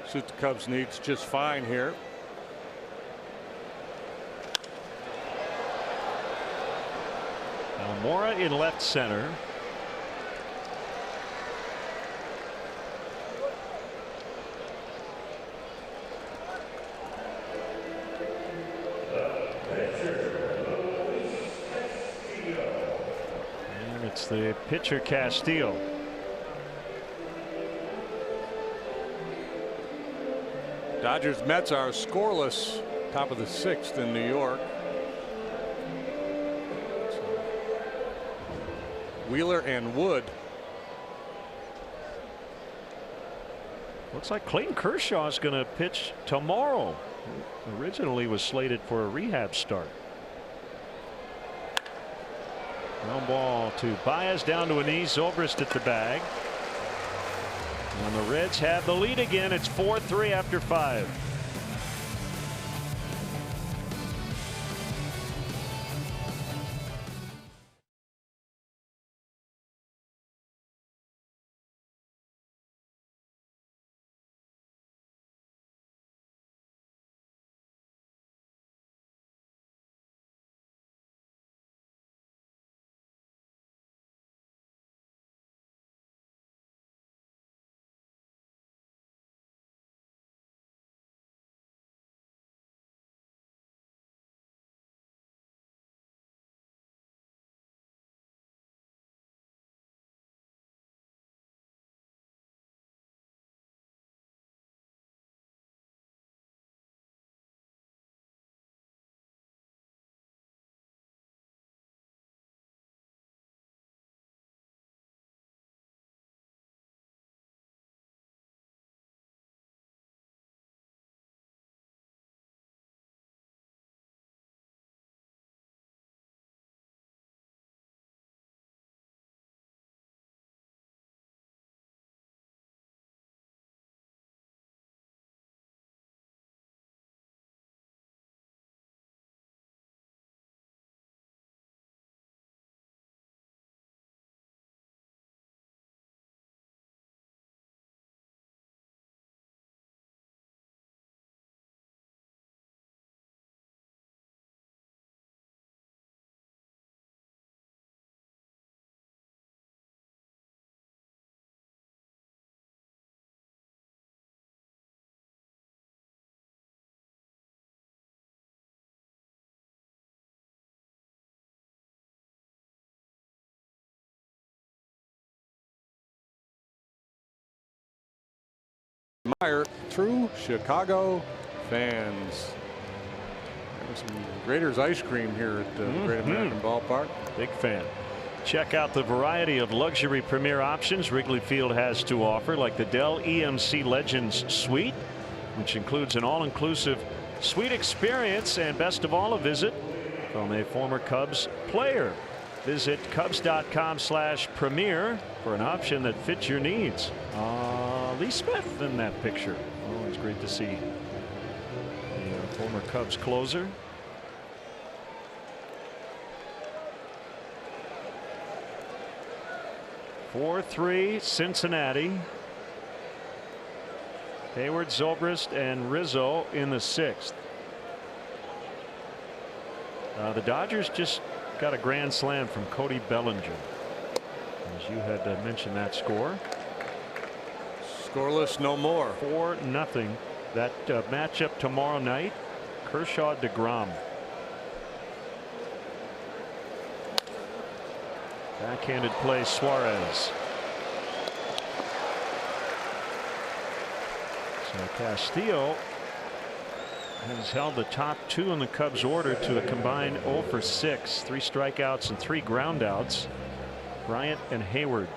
suit the Cubs' needs just fine here. Almora in left center. And it's the pitcher Castillo. Dodgers Mets are scoreless, top of the 6th in New York. Wheeler and Wood. Looks like Clayton Kershaw is going to pitch tomorrow. Originally was slated for a rehab start. Ground ball to Baez, down to a knee. Zobrist at the bag. And the Reds have the lead again. It's 4-3 after 5. Meyer, true Chicago fans. There's some Raiders ice cream here at Great American Ballpark. Big fan. Check out the variety of luxury premier options Wrigley Field has to offer, like the Dell EMC Legends Suite, which includes an all-inclusive suite experience and, best of all, a visit from a former Cubs player. Visit Cubs.com/premier for an option that fits your needs. Lee Smith in that picture. Always great to see the former Cubs closer. (4-3) Cincinnati. Hayward, Zobrist, and Rizzo in the 6th. The Dodgers just got a grand slam from Cody Bellinger, as you had mentioned that score. Scoreless no more. 4-0. That matchup tomorrow night. Kershaw, DeGrom. Backhanded play, Suarez. So Castillo has held the top 2 in the Cubs order to a combined 0 for 6. 3 strikeouts and 3 groundouts. Bryant and Hayward.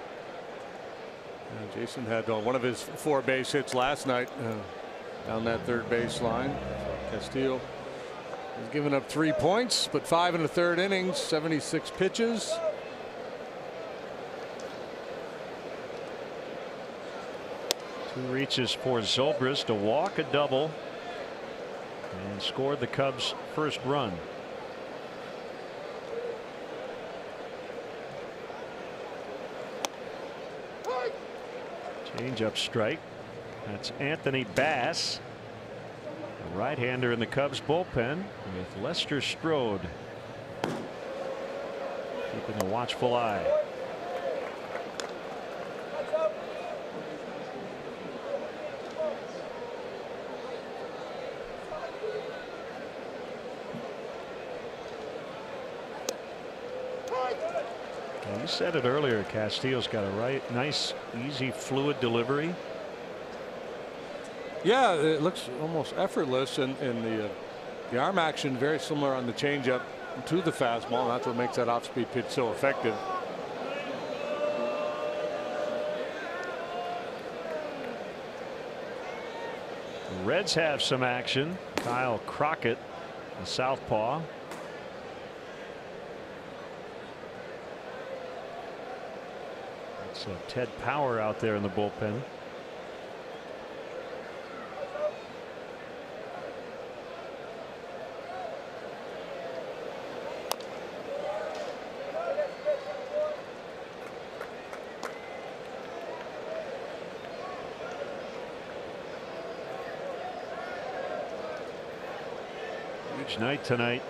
Jason had one of his 4 base hits last night down that third base line. Castillo has given up 3 points, but 5 in the 3rd innings, 76 pitches. Two reaches for Zobrist, a walk, a double, and scored the Cubs' first run. Change-up strike. That's Anthony Bass, a right-hander in the Cubs bullpen, with Lester Strode keeping a watchful eye. You said it earlier, Castillo's got a nice, easy, fluid delivery. Yeah, it looks almost effortless, and the arm action very similar on the changeup to the fastball. That's what makes that off-speed pitch so effective. Reds have some action. Kyle Crockett, the southpaw. So Ted Power out there in the bullpen. Huge night tonight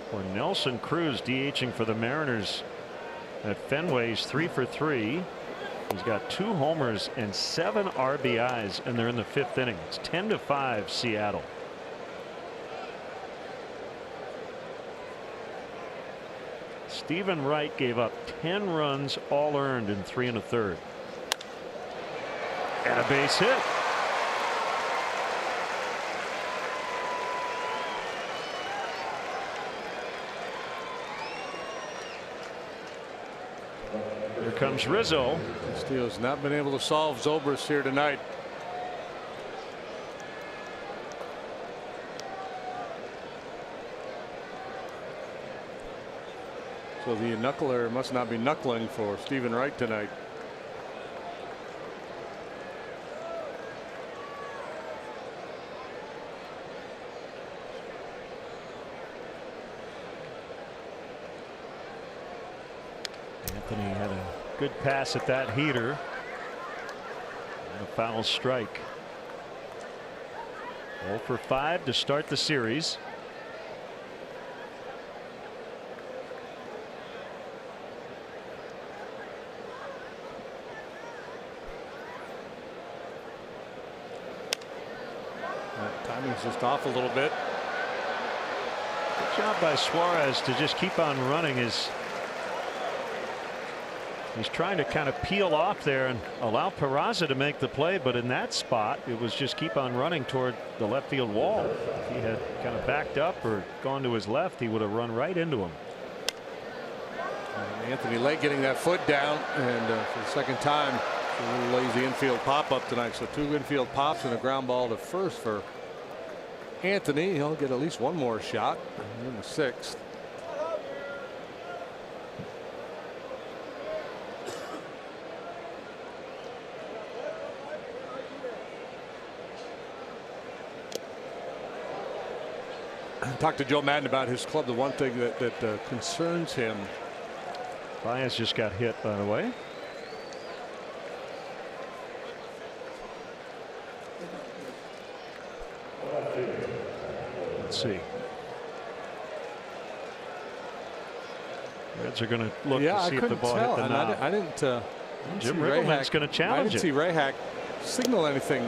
for Nelson Cruz, DHing for the Mariners at Fenway. He's 3 for 3. He's got 2 homers and 7 RBIs, and they're in the 5th inning. It's 10-5 Seattle. Stephen Wright gave up 10 runs, all earned in 3 1/3. And a base hit. Here comes Rizzo. Castillo's not been able to solve Zobrist here tonight. So the knuckler must not be knuckling for Stephen Wright tonight. Anthony had a good pass at that heater. And a foul strike. 0 for 5 to start the series. Timing's just off a little bit. Good job by Suarez to just keep on running. He's trying to kind of peel off there and allow Peraza to make the play, but in that spot it was just keep on running toward the left field wall. If he had kind of backed up or gone to his left, he would have run right into him. And Anthony Lake getting that foot down, and for the second time a little lazy infield pop up tonight. So 2 infield pops and a ground ball to first for Anthony. He'll get at least one more shot in the 6th. Talked to Joe Madden about his club. The one thing that concerns him. Baez just got hit, by the way. Let's see. Reds are going to look to see if the ball hit the knob. I didn't Jim Riggleman's going to challenge it. I didn't see Rayhack signal anything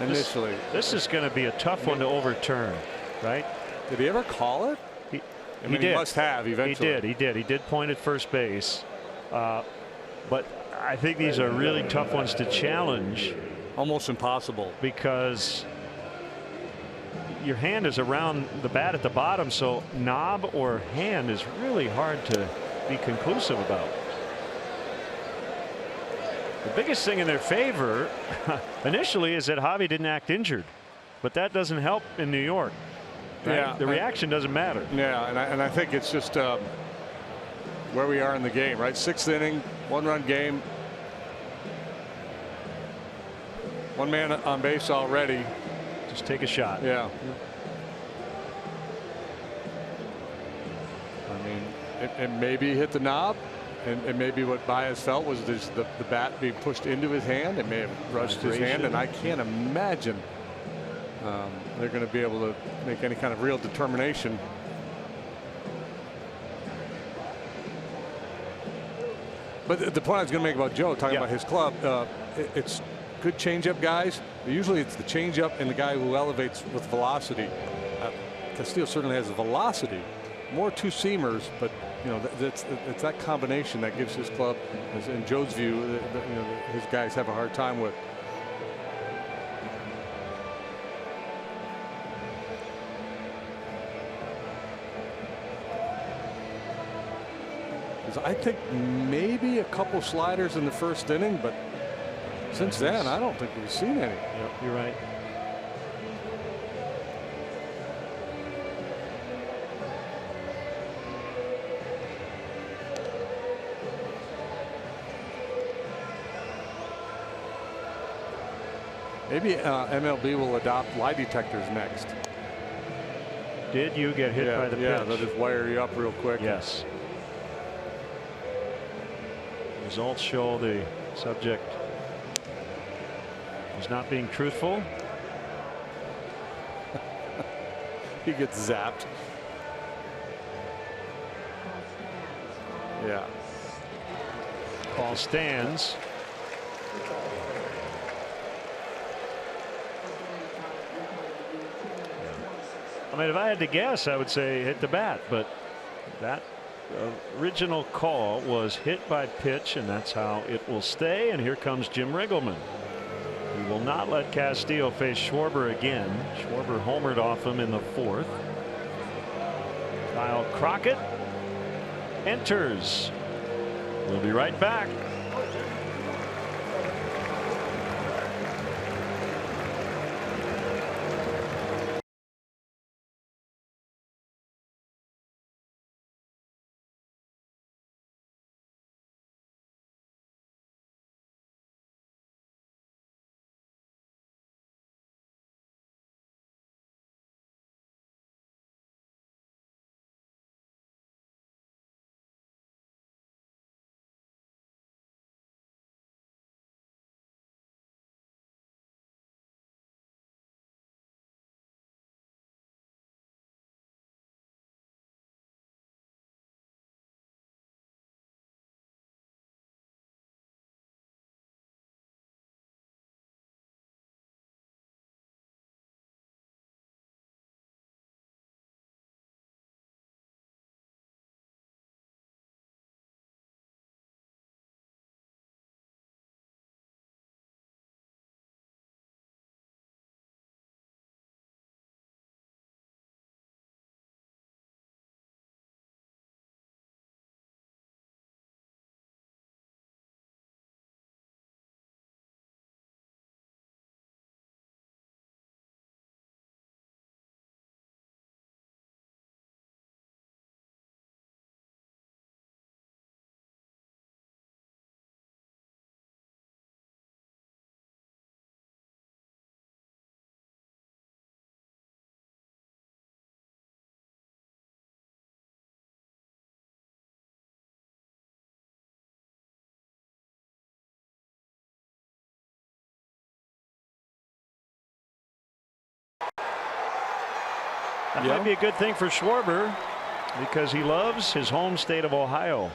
initially. This is going to be a tough one to overturn, right? Did he ever call it? He did. He must have eventually. He did point at first base. But I think these are really tough ones to challenge. Almost impossible. Because your hand is around the bat at the bottom, so knob or hand is really hard to be conclusive about. The biggest thing in their favor initially is that Javi didn't act injured, but that doesn't help in New York. Right? Yeah, the reaction doesn't matter. Yeah, and I think it's just where we are in the game, right? 6th inning, 1-run game. 1 man on base already. Just take a shot. Yeah. I mean, it maybe hit the knob, and maybe what Baez felt was the bat being pushed into his hand. It may have rushed his hand, and I can't imagine they're going to be able to make any kind of real determination. But the point I was going to make about Joe, talking about his club, it's good changeup guys. Usually it's the changeup and the guy who elevates with velocity. Castillo certainly has the velocity. More 2-seamers, but you know it's that combination that gives his club, in Joe's view, his guys have a hard time with. I think maybe a couple sliders in the 1st inning, but since then I don't think we've seen any. Yep, you're right. Maybe MLB will adopt lie detectors next. Did you get hit by the pitch? Yeah, they'll just wire you up real quick. Yes. Results show the subject is not being truthful. He gets zapped. Yeah. Call stands. I mean, if I had to guess, I would say hit the bat, but that original call was hit by pitch, and that's how it will stay. And here comes Jim Riggleman. He will not let Castillo face Schwarber again. Schwarber homered off him in the 4th. Kyle Crockett enters. We'll be right back. That might be a good thing for Schwarber because he loves his home state of Ohio.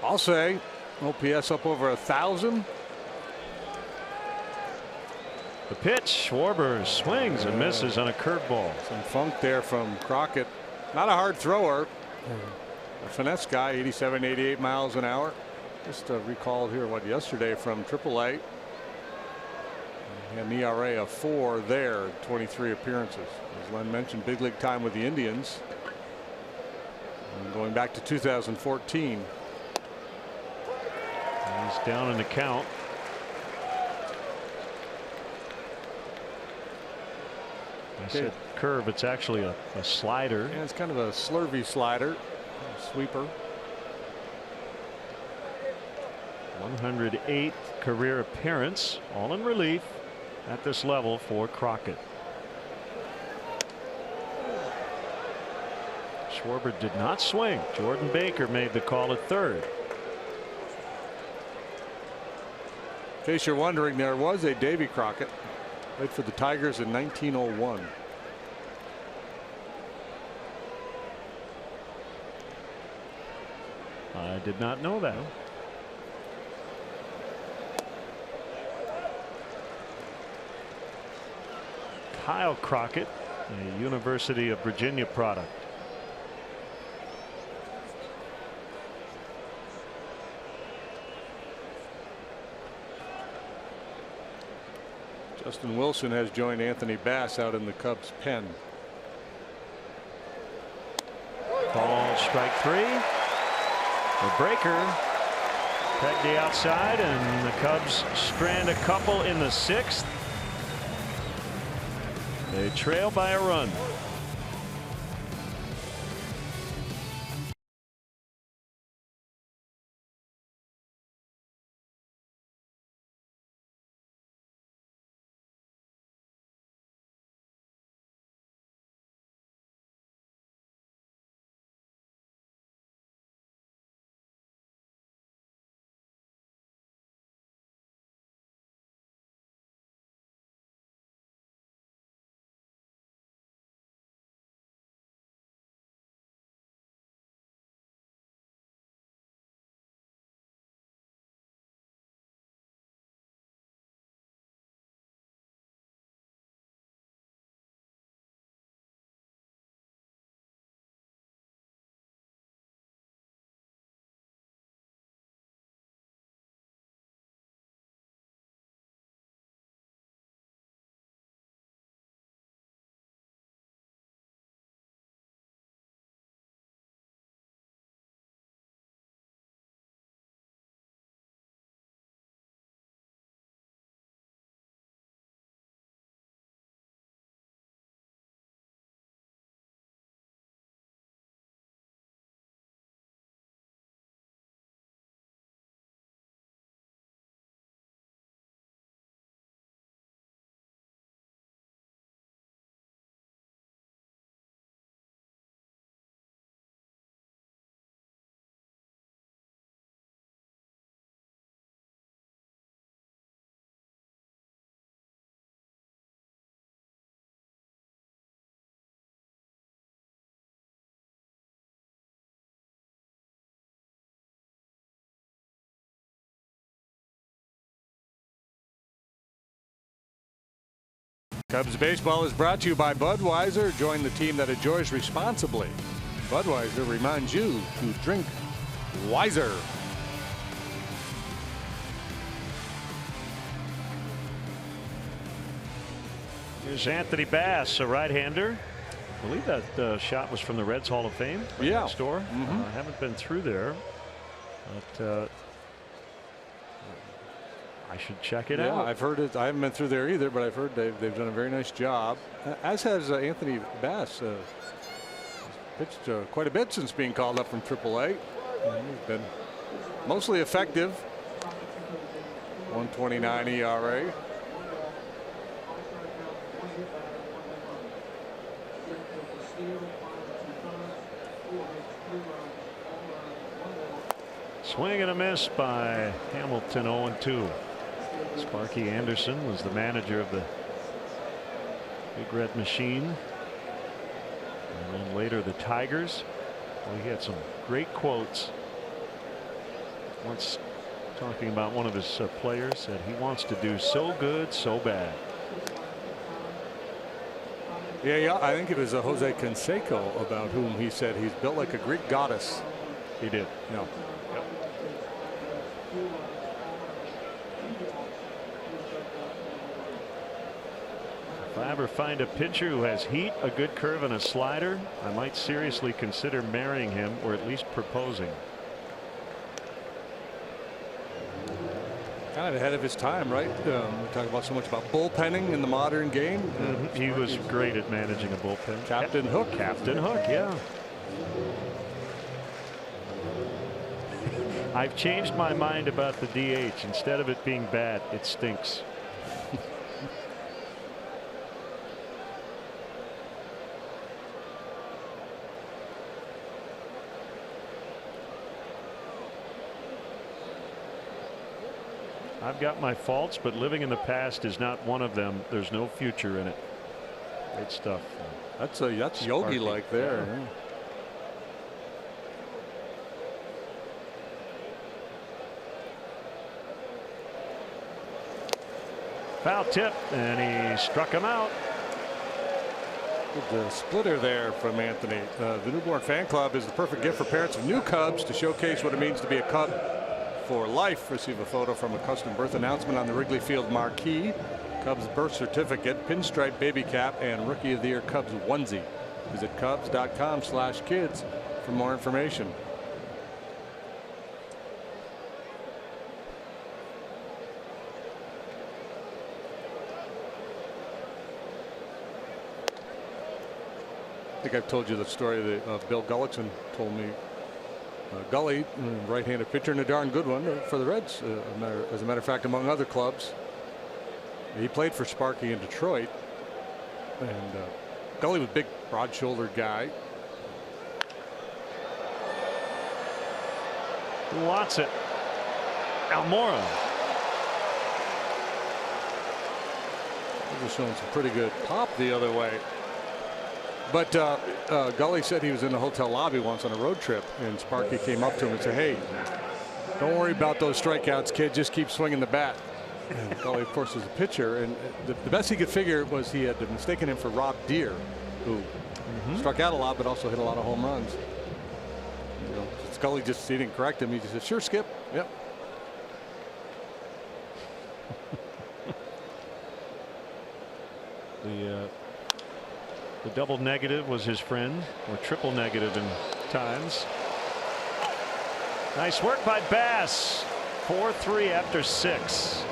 I'll say OPS up over 1,000. The pitch, Schwarber swings and misses on a curveball. Some funk there from Crockett. Not a hard thrower. A finesse guy, 87, 88 miles an hour. Just recalled here yesterday from AAA. He had an ERA of 4 there, 23 appearances. As Len mentioned, big league time with the Indians. And going back to 2014. He's down in the count. I said curve. It's actually a slider. Yeah, it's kind of a slurvy slider, sweeper. 108th career appearance, all in relief at this level for Crockett. Schwarber did not swing. Jordan Baker made the call at third. In case you're wondering, there was a Davy Crockett. Played for the Tigers in 1901. I did not know that. Kyle Crockett, a University of Virginia product. Justin Wilson has joined Anthony Bass out in the Cubs pen. Call strike 3. The breaker pegged the outside, and the Cubs strand a couple in the 6th. They trail by a run. Cubs baseball is brought to you by Budweiser. Join the team that enjoys responsibly. Budweiser reminds you to drink wiser. Here's Anthony Bass, a right-hander. I believe that shot was from the Reds Hall of Fame. Yeah. Next door. I haven't been through there, but I should check it out. Yeah, I've heard it. I haven't been through there either, but I've heard they've done a very nice job. As has Anthony Bass. Pitched quite a bit since being called up from AAA. He's been mostly effective. 1.29 ERA. Swing and a miss by Hamilton. 0-2. Sparky Anderson was the manager of the Big Red Machine, and then later the Tigers. Well, he had some great quotes. Once talking about one of his players, said he wants to do so good, so bad. Yeah, I think it was Jose Canseco about whom he said he's built like a Greek goddess. He did. No. Yep. If I ever find a pitcher who has heat, a good curve, and a slider, I might seriously consider marrying him, or at least proposing. Kind of ahead of his time, right? We talk about so much about bullpenning in the modern game. He was great at managing a bullpen. Captain Hook. Captain Hook, yeah. I've changed my mind about the DH. Instead of it being bad, it stinks. I've got my faults, but living in the past is not one of them. There's no future in it. Great stuff. That's Yogi like there. Yeah. Foul tip, and he struck him out. The splitter there from Anthony. The Newborn Fan Club is the perfect gift for parents of new Cubs to showcase what it means to be a Cub for life. Receive a photo from a custom birth announcement on the Wrigley Field marquee, Cubs birth certificate, pinstripe baby cap, and Rookie of the Year Cubs onesie. Visit Cubs.com/kids for more information. I think I've told you the story that Bill Gullickson told me. Gully, right-handed pitcher, and a darn good one for the Reds, as a matter of fact, among other clubs. He played for Sparky in Detroit, and Gully was a big, broad-shouldered guy. Who wants it? Almora. He was showing some pretty good pop the other way. But Gully said he was in the hotel lobby once on a road trip, and Sparky came up to him and said, "Hey, don't worry about those strikeouts, kid. Just keep swinging the bat." And Gully, of course, was a pitcher, and the best he could figure was he had mistaken him for Rob Deere, who struck out a lot but also hit a lot of home runs. You know, Scully he didn't correct him. He just said, "Sure, Skip. Yep." The double negative was his friend, or triple negative in times. Nice work by Bass. 4-3 after 6.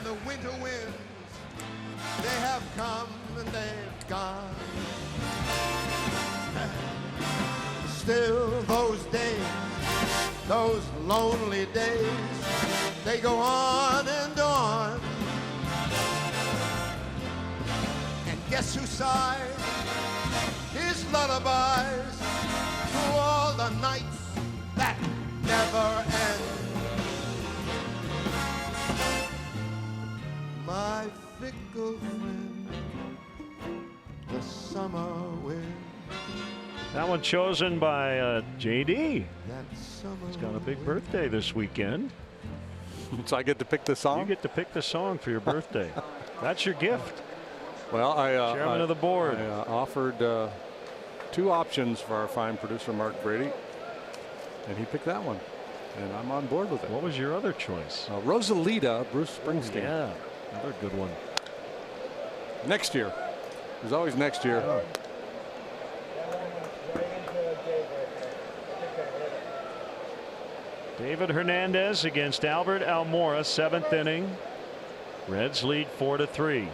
the winter winds, they have come and they've gone. Still those days, those lonely days, they go on and on. And guess who sighs his lullabies through all the nights that never end? My fickle friend, the summer wind. That one chosen by JD. That summer He's got a big birthday this weekend. So I get to pick the song? You get to pick the song for your birthday. That's your gift. Well, Chairman of the board. I offered 2 options for our fine producer, Mark Brady, and he picked that one. And I'm on board with it. What was your other choice? Rosalita, Bruce Springsteen. Yeah, another good one. Next year. There's always next year. Oh. David Hernandez against Albert Almora, 7th inning. Reds lead 4-3.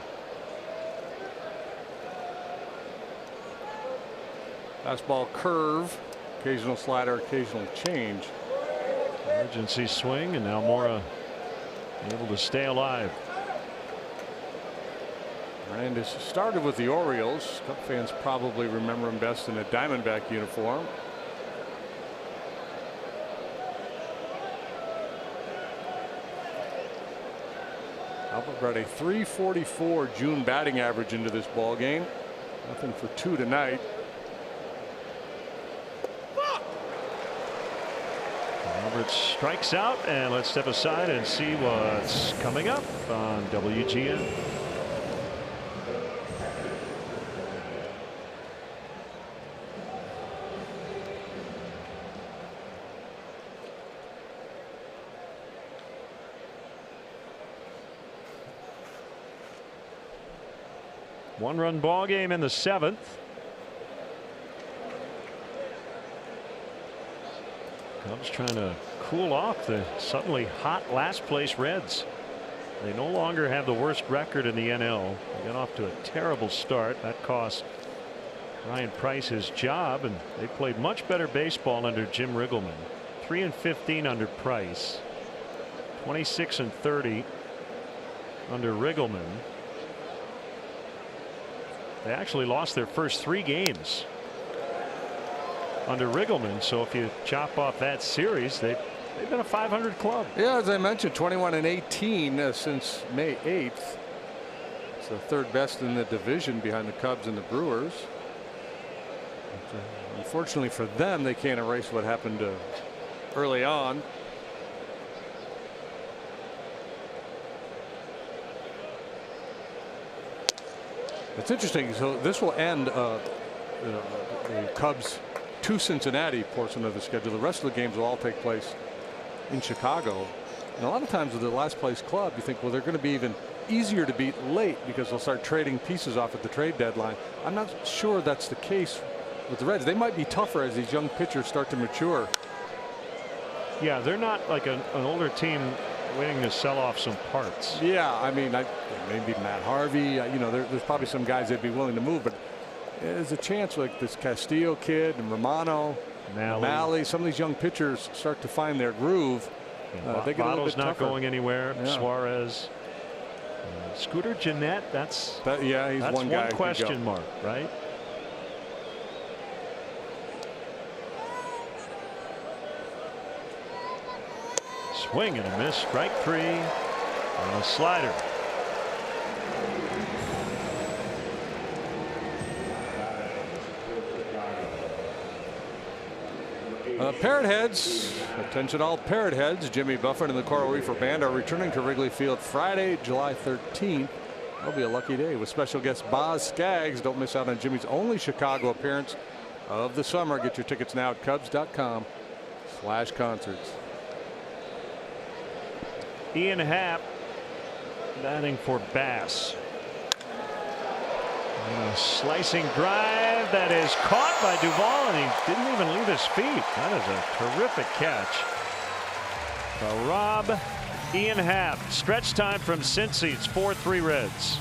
Fastball curve, occasional slider, occasional change. Emergency swing, and Almora able to stay alive. Hernandez started with the Orioles. Cub fans probably remember him best in a Diamondback uniform. Albert brought a .344 June batting average into this ball game. Nothing for 2 tonight. Albert strikes out, and let's step aside and see what's coming up on WGN. One-run ball game in the 7th. Cubs trying to cool off the suddenly hot last place Reds. They no longer have the worst record in the NL. They got off to a terrible start. That cost Ryan Price his job, and they played much better baseball under Jim Riggleman. 3-15 under Price. 26-30 under Riggleman. They actually lost their first 3 games under Riggleman. So if you chop off that series, they've been a 500 club. Yeah, as I mentioned, 21-18 since May 8th. It's the 3rd best in the division behind the Cubs and the Brewers. But, unfortunately for them, they can't erase what happened early on. It's interesting. So this will end the Cubs to Cincinnati portion of the schedule. The rest of the games will all take place in Chicago. And a lot of times with the last place club, you think, well, they're going to be even easier to beat late because they'll start trading pieces off at the trade deadline. I'm not sure that's the case with the Reds. They might be tougher as these young pitchers start to mature. Yeah, they're not like an older team waiting to sell off some parts. Yeah, I mean, maybe Matt Harvey. You know, there's probably some guys they'd be willing to move, but there's a chance like this Castillo kid and Romano, Malley, some of these young pitchers start to find their groove. They get a little bit not tougher. going anywhere. Yeah. Suarez, Scooter Gennett. He's one guy. One question mark, right? Swing and a miss. Strike 3 on a slider. Parrot heads, attention all parrot heads. Jimmy Buffett and the Coral Reefer Band are returning to Wrigley Field Friday, July 13th. That'll be a lucky day with special guest Boz Scaggs. Don't miss out on Jimmy's only Chicago appearance of the summer. Get your tickets now at Cubs.com/concerts. Ian Happ batting for Bass. And a slicing drive that is caught by Duvall, and he didn't even leave his feet. That is a terrific catch. Rob Ian Happ. Stretch time from Cincy. It's 4-3 Reds.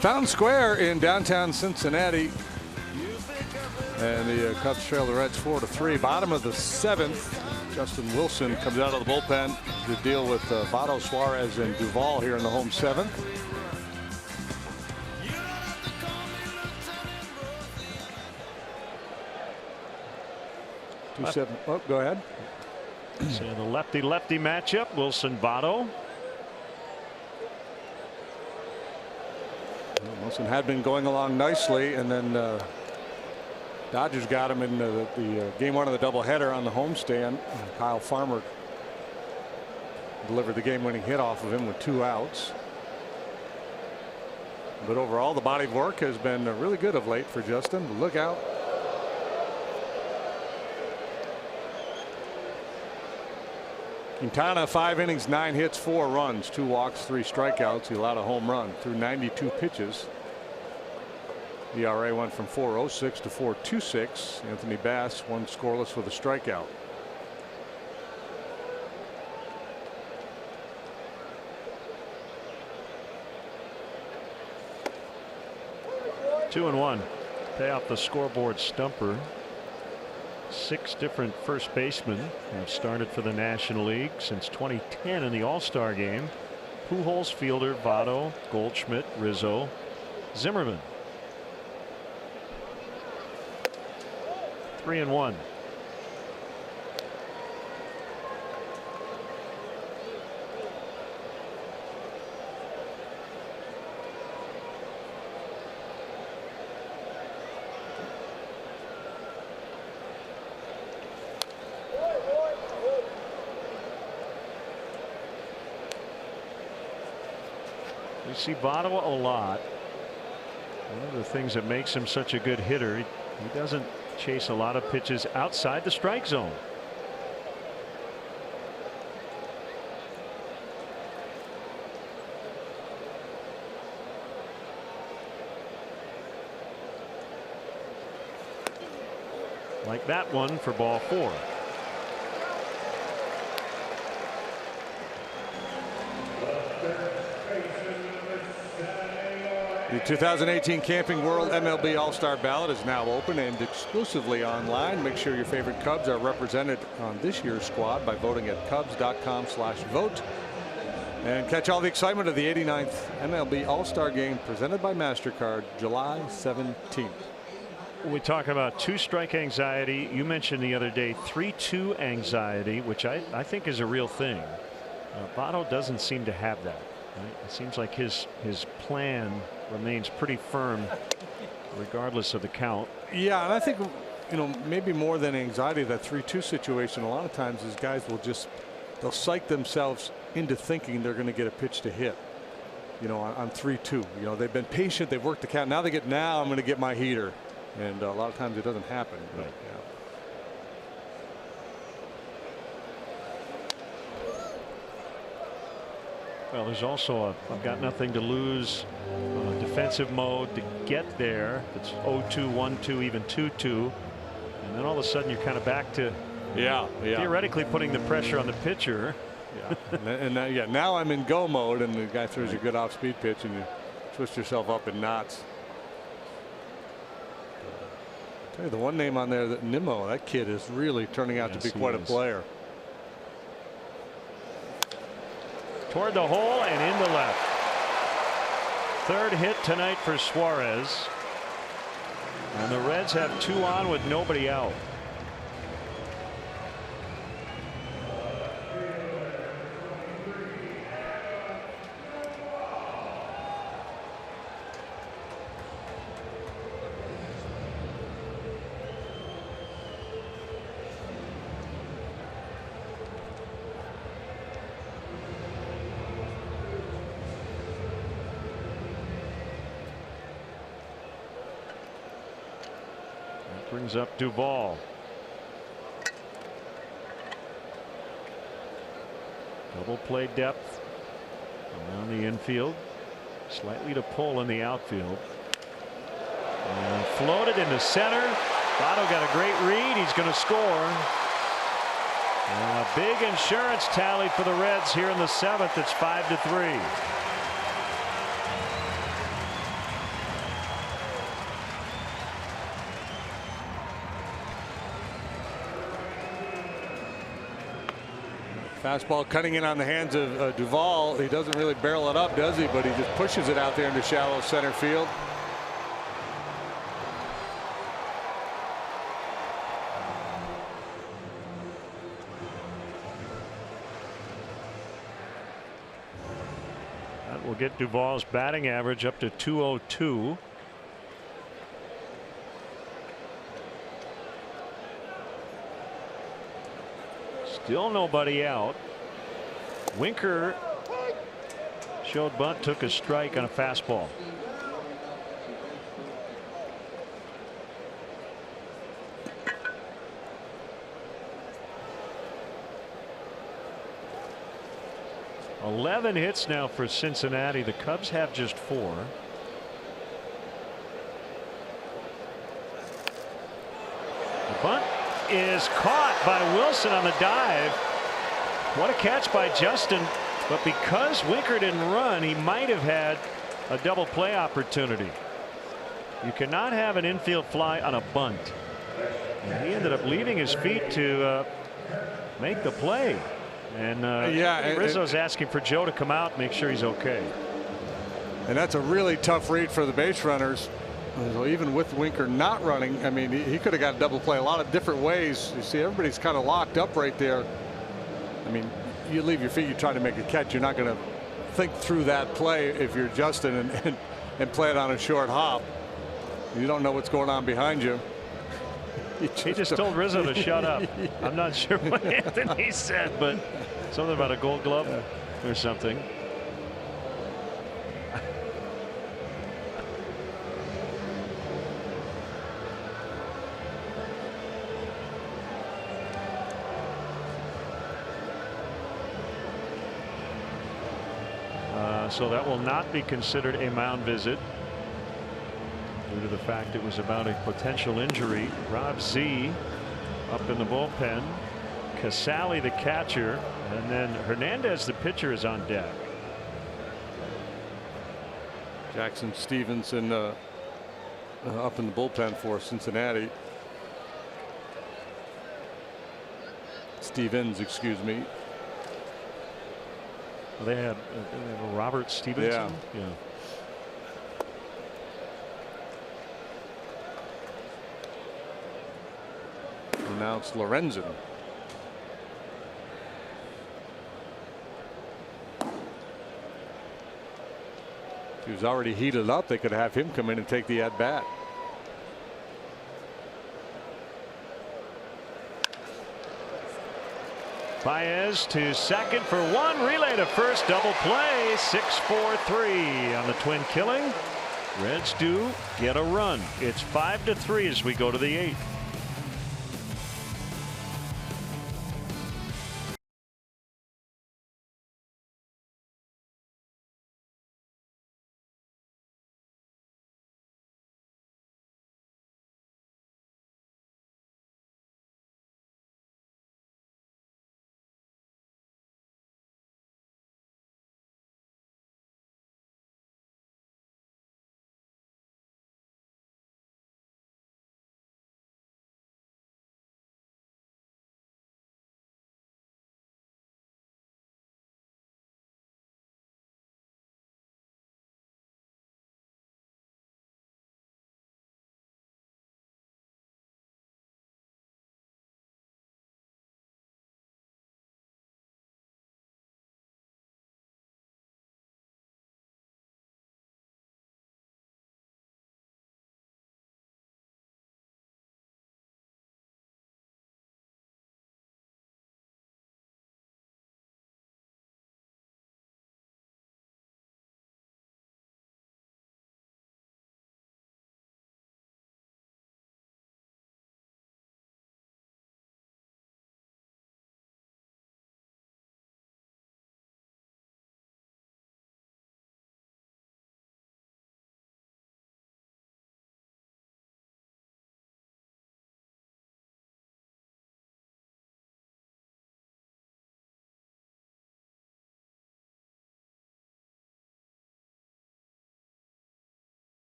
Fountain Square in downtown Cincinnati, and the Cubs trail the Reds 4-3. Bottom of the 7th, Justin Wilson comes out of the bullpen to deal with Votto, Suarez, and Duvall here in the home 7th. Oh, go ahead. So the lefty-lefty matchup, Wilson-Votto. Wilson had been going along nicely, and then Dodgers got him in the game 1 of the doubleheader on the homestand. Kyle Farmer delivered the game-winning hit off of him with 2 outs. But overall, the body of work has been really good of late for Justin. Look out. Quintana, 5 innings, 9 hits, 4 runs, 2 walks, 3 strikeouts. He allowed a home run through 92 pitches. ERA went from 4.06 to 4.26. Anthony Bass, 1 scoreless with a strikeout. Two and one. Pay off the scoreboard stumper. 6 different first basemen have started for the National League since 2010 in the All-Star game. Pujols, Fielder, Votto, Goldschmidt, Rizzo, Zimmerman. 3 and 1. We see Votto a lot. One of the things that makes him such a good hitter, he doesn't chase a lot of pitches outside the strike zone. Like that one for ball 4. The 2018 Camping World MLB All-Star Ballot is now open and exclusively online. Make sure your favorite Cubs are represented on this year's squad by voting at Cubs.com/vote. And catch all the excitement of the 89th MLB All-Star Game presented by MasterCard July 17th. We talk about 2-strike anxiety. You mentioned the other day 3-2 anxiety, which I think is a real thing. Votto doesn't seem to have that. Right? It seems like his plan remains pretty firm regardless of the count. Yeah, and I think, you know, maybe more than anxiety, that 3-2 situation, a lot of times these guys will they'll psych themselves into thinking they're going to get a pitch to hit, you know, on 3-2. You know, they've been patient, they've worked the count. Now I'm going to get my heater. And a lot of times it doesn't happen. But, right. Yeah. Well, there's also I've got nothing to lose defensive mode to get there. It's 0-2, 1-2, even 2-2. And then all of a sudden you're kind of back to theoretically putting the pressure on the pitcher. Yeah. Now I'm in go mode, and the guy throws a good off-speed pitch, and you twist yourself up in knots. Tell you, the one name on there, that Nimmo, that kid is really turning out to be quite a player. Toward the hole and into left. Third hit tonight for Suarez. And the Reds have 2 on with nobody out. Brings up Duvall. Double play depth around the infield. Slightly to pull in the outfield. And floated into center. Votto got a great read. He's going to score. And a big insurance tally for the Reds here in the 7th. It's 5-3. Fastball cutting in on the hands of Duvall. He doesn't really barrel it up, does he? But he just pushes it out there into shallow center field. That will get Duvall's batting average up to 202. Still nobody out. Winker showed bunt, took a strike on a fastball. $11 hits now for Cincinnati. The Cubs have just 4. The bunt is caught by Wilson on the dive. What a catch by Justin. But because Winker didn't run, he might have had a double play opportunity. You cannot have an infield fly on a bunt. And he ended up leaving his feet to make the play. And Rizzo's asking for Joe to come out and make sure he's okay. And that's a really tough read for the base runners. So even with Winker not running, I mean, he could have got a double play a lot of different ways. You see, everybody's kind of locked up right there. I mean, you leave your feet, you try to make a catch. You're not going to think through that play if you're Justin and play it on a short hop. You don't know what's going on behind you. He just told Rizzo to shut up. I'm not sure what Anthony said, but something about a Gold Glove or something. So that will not be considered a mound visit due to the fact it was about a potential injury. Rob Z up in the bullpen. Casali the catcher, and then Hernandez the pitcher is on deck. Jackson Stevenson up in the bullpen for Cincinnati. Stevens, excuse me. They had Robert Stevenson. Yeah. now it's Lorenzen. If he was already heated up, they could have him come in and take the at bat. Baez to second for one, relay to first, double play, 6-4-3 on the Twin killing. Reds do get a run. It's 5-3 as we go to the 8th.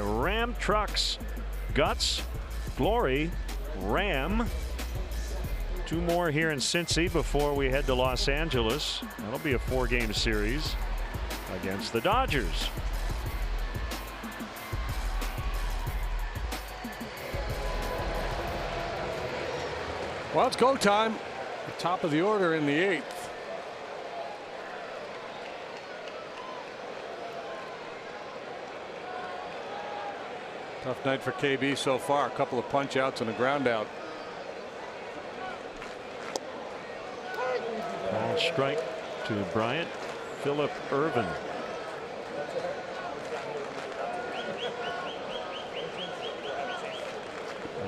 Ram trucks, Guts, Glory, Ram. Two more here in Cincy before we head to Los Angeles. That'll be a 4-game series against the Dodgers. Well, it's go time. The top of the order in the 8th. Tough night for KB so far. A couple of punch outs and a ground out. Ball strike to Bryant. Phillip Ervin.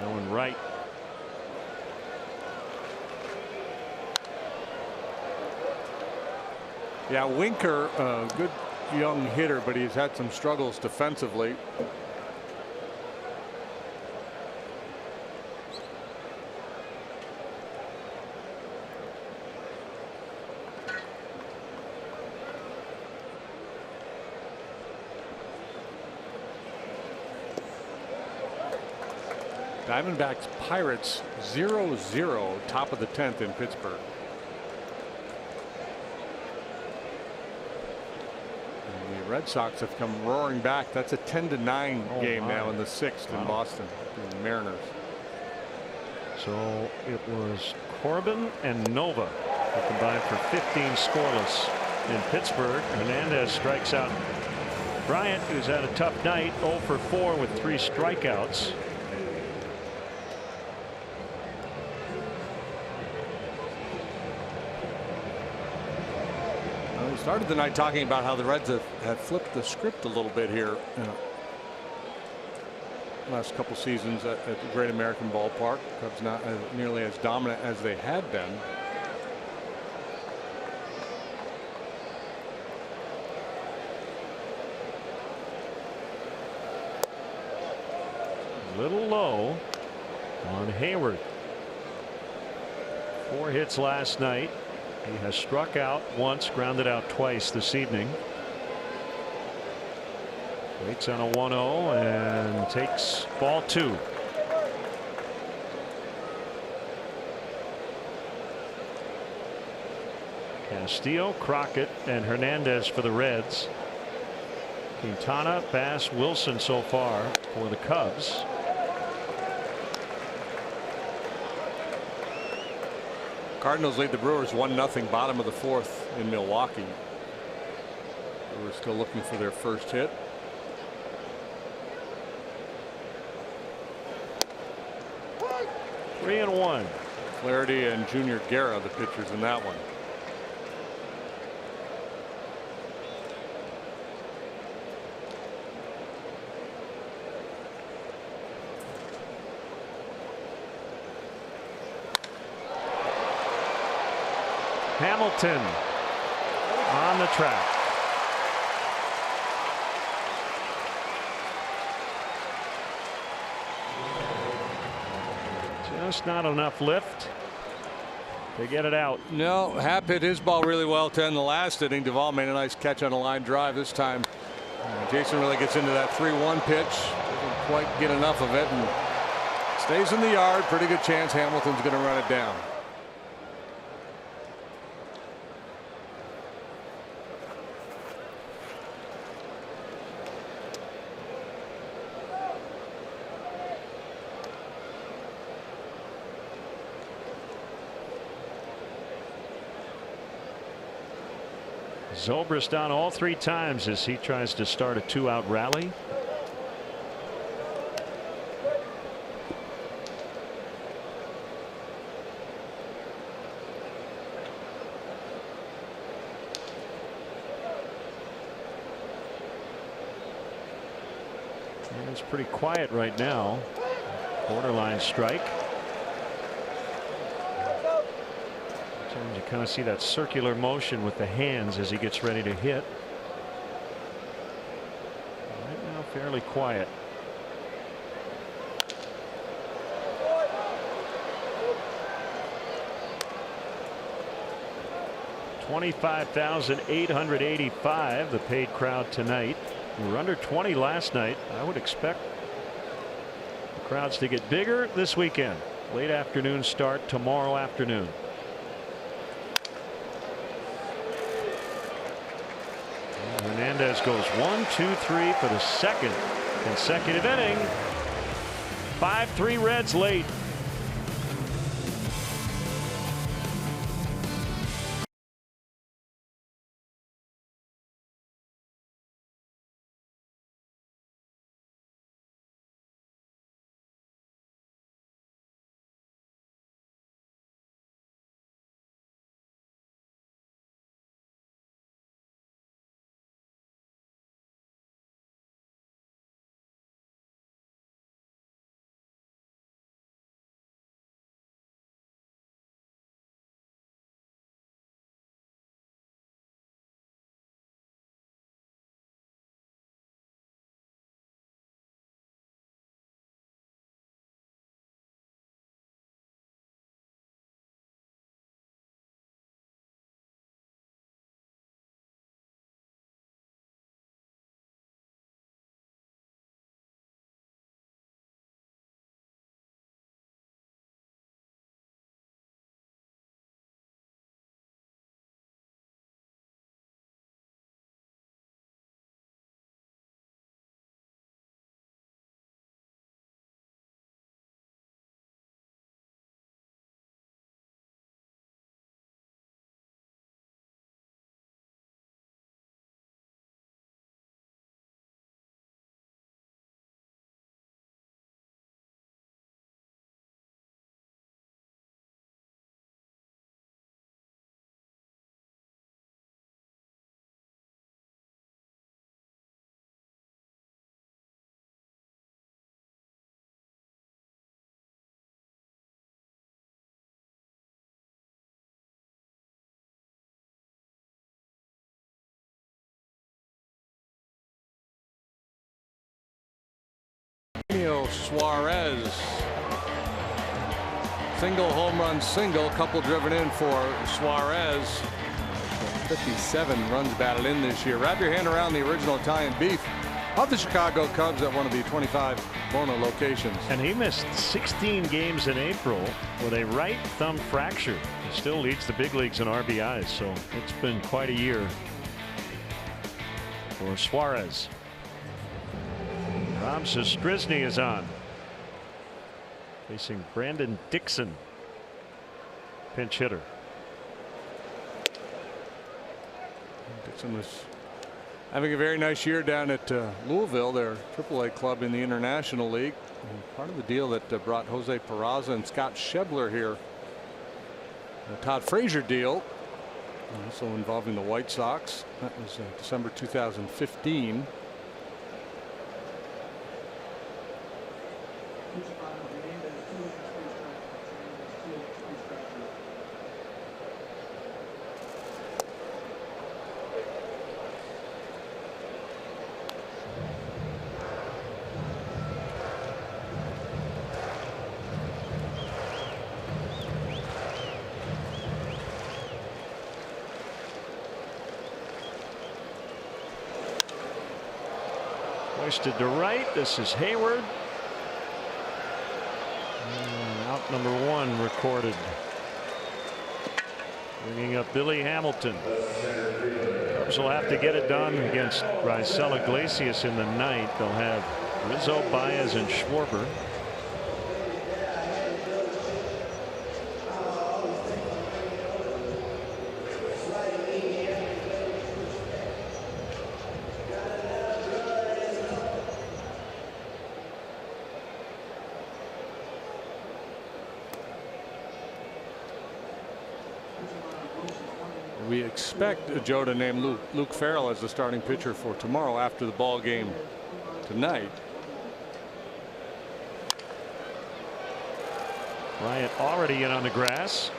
Owen Wright. Yeah, Winker, good young hitter, but he's had some struggles defensively. Diamondbacks Pirates 0-0, top of the 10th in Pittsburgh. And the Red Sox have come roaring back. That's a 10-9 game now in the 6th in Boston. The Mariners. So it was Corbin and Nova who combined for 15 scoreless in Pittsburgh. Hernandez strikes out Bryant, who's had a tough night, 0 for 4 with 3 strikeouts. Started the night talking about how the Reds have flipped the script a little bit here. Last couple seasons at the Great American Ballpark. Cubs not nearly as dominant as they had been. A little low on Hayward. 4 hits last night. He has struck out once, grounded out twice this evening. Waits on a 1-0 and takes ball 2. Castillo, Crockett, and Hernandez for the Reds. Quintana, Bass, Wilson so far for the Cubs. Cardinals lead the Brewers 1-0 bottom of the fourth in Milwaukee. Brewers still looking for their first hit. Three and one. Flaherty and Junior Guerra, the pitchers in that one. Hamilton on the track. Just not enough lift to get it out. No, Happ hit his ball really well to end the last inning. Duvall made a nice catch on a line drive this time. Jason really gets into that 3-1 pitch. Doesn't quite get enough of it and stays in the yard. Pretty good chance Hamilton's going to run it down. Zobrist down all three times as he tries to start a 2-out rally. And it's pretty quiet right now. Borderline strike. You kind of see that circular motion with the hands as he gets ready to hit. Right now fairly quiet. $25,885 the paid crowd tonight. We were under 20 last night. I would expect the crowds to get bigger this weekend. Late afternoon start tomorrow afternoon. Hernandez goes 1, 2, 3 for the second consecutive inning. 5-3 Reds late. Suarez. Single home run single, couple driven in for Suarez. 57 runs batted in this year. Wrap your hand around the original Italian beef. of the Chicago Cubs at one of the 25 Bona locations. And he missed 16 games in April with a right thumb fracture. He still leads the big leagues in RBIs, so it's been quite a year for Suarez. Rob Zastryzny is on, facing Brandon Dixon, pinch hitter. Dixon was having a very nice year down at Louisville, their AAA club in the International League. And part of the deal that brought Jose Peraza and Scott Schebler here. The Todd Frazier deal, also involving the White Sox. That was December 2015. Hoisted to right. This is Hayward. Out number 1 recorded. Bringing up Billy Hamilton. Cubs will have to get it done against Raisel Iglesias in the ninth. They'll have Rizzo, Baez, and Schwarber. We expect Joe to name Luke Farrell as the starting pitcher for tomorrow after the ball game tonight. Bryant already in on the grass.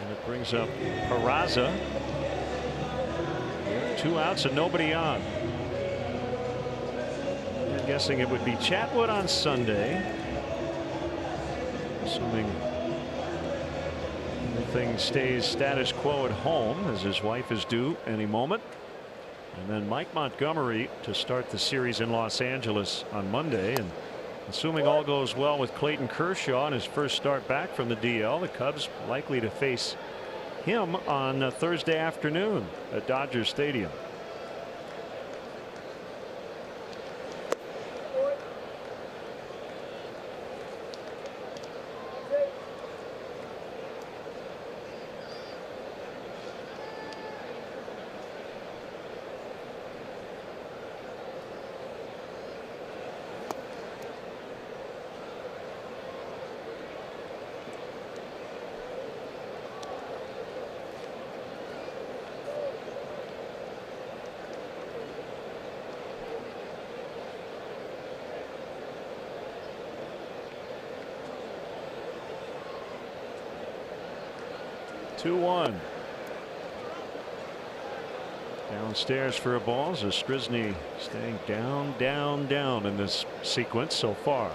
And it brings up Peraza. 2 outs and nobody on. I'm guessing it would be Chatwood on Sunday, assuming everything stays status quo at home, as his wife is due any moment. And then Mike Montgomery to start the series in Los Angeles on Monday. And assuming all goes well with Clayton Kershaw on his first start back from the DL, the Cubs likely to face him on Thursday afternoon at Dodger Stadium. Two-one. Downstairs for a ball. Zastryzny staying down, down, down in this sequence so far.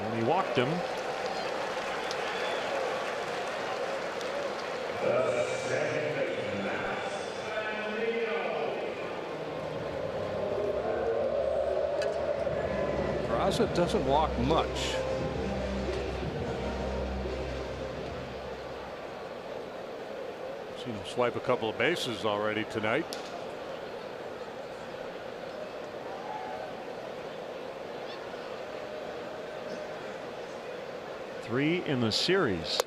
And he walked him. It doesn't walk much. Seen him swipe a couple of bases already tonight. Three in the series,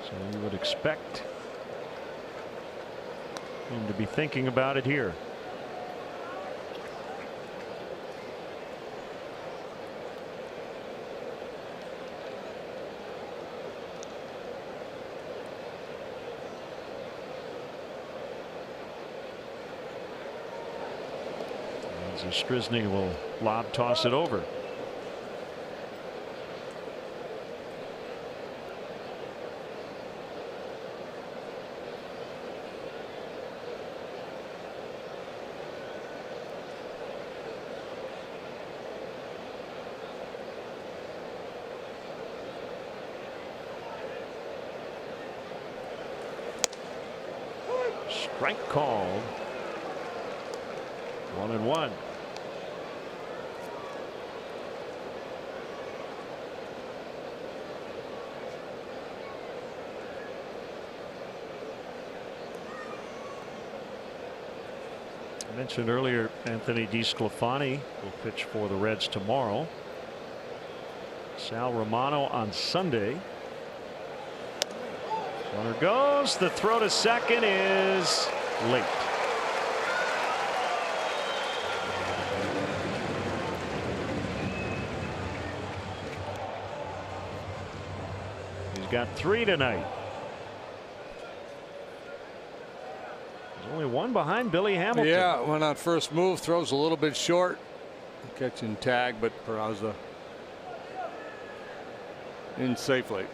so you would expect him to be thinking about it here. Zastryzny will lob toss it over. Strike called. 1-1. I mentioned earlier Anthony DeSclafani will pitch for the Reds tomorrow. Sal Romano on Sunday. Runner goes. The throw to second is late. He's got 3 tonight. There's only one behind Billy Hamilton. Yeah, went on first move, throws a little bit short. Catching tag, but Peraza in safely.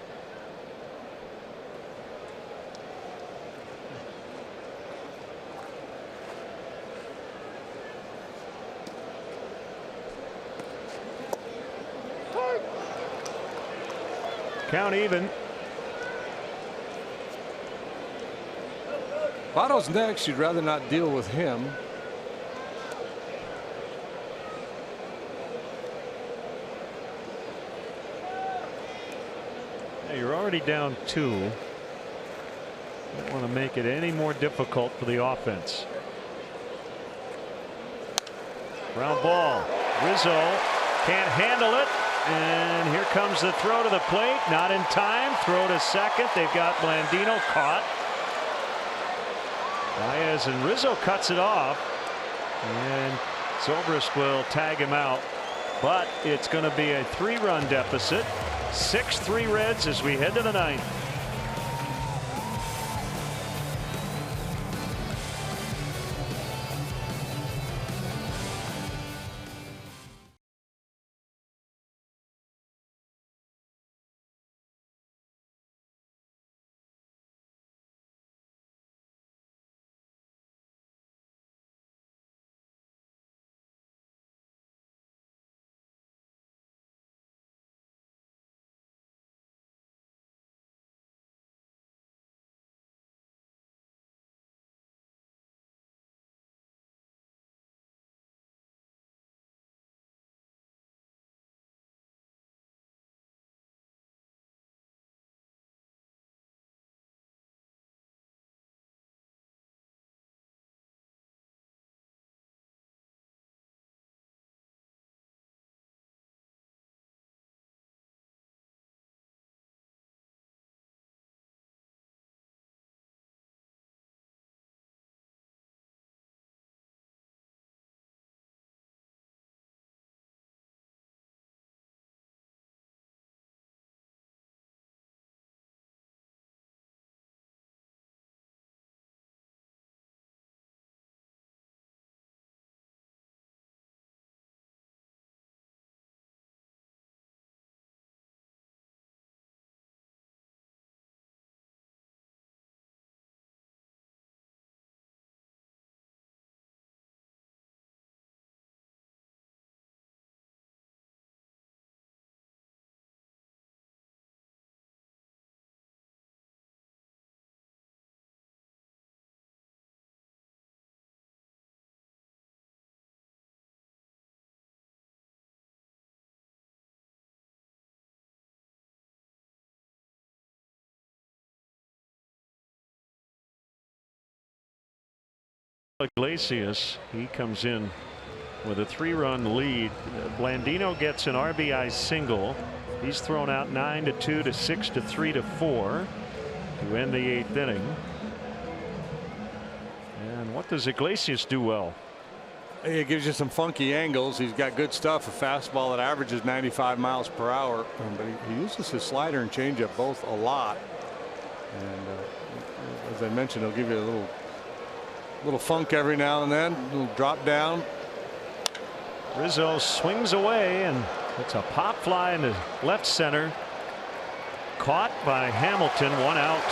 Count even. Votto's next. You'd rather not deal with him. Yeah, you're already down 2. Don't want to make it any more difficult for the offense. Ground ball. Rizzo can't handle it. And here comes the throw to the plate. Not in time. Throw to second. They've got Blandino caught. Baez and Rizzo cuts it off. And Zobrist will tag him out. But it's going to be a 3-run deficit. 6-3 Reds as we head to the 9th. Iglesias, he comes in with a 3-run lead. Blandino gets an RBI single. He's thrown out 9-2 to 6-3 to 4 to end the 8th inning. And what does Iglesias do well? It gives you some funky angles. He's got good stuff. A fastball that averages 95 miles per hour, but he uses his slider and changeup both a lot. And as I mentioned, he'll give you a little funk every now and then. A little drop down. Rizzo swings away, and it's a pop fly into left center. Caught by Hamilton. 1 out.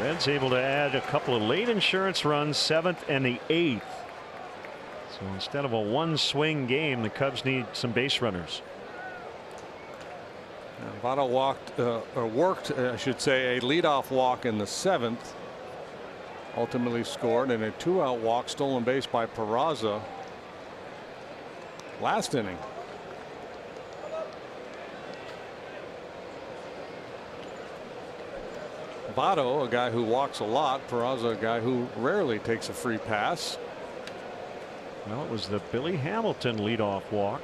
Reds able to add a couple of late insurance runs, 7th and the 8th. So instead of a 1-swing game, the Cubs need some base runners. Votto worked, I should say, a leadoff walk in the 7th. Ultimately scored in a 2-out walk, stolen base by Peraza last inning. Votto, a guy who walks a lot. Peraza, a guy who rarely takes a free pass. Well, it was the Billy Hamilton leadoff walk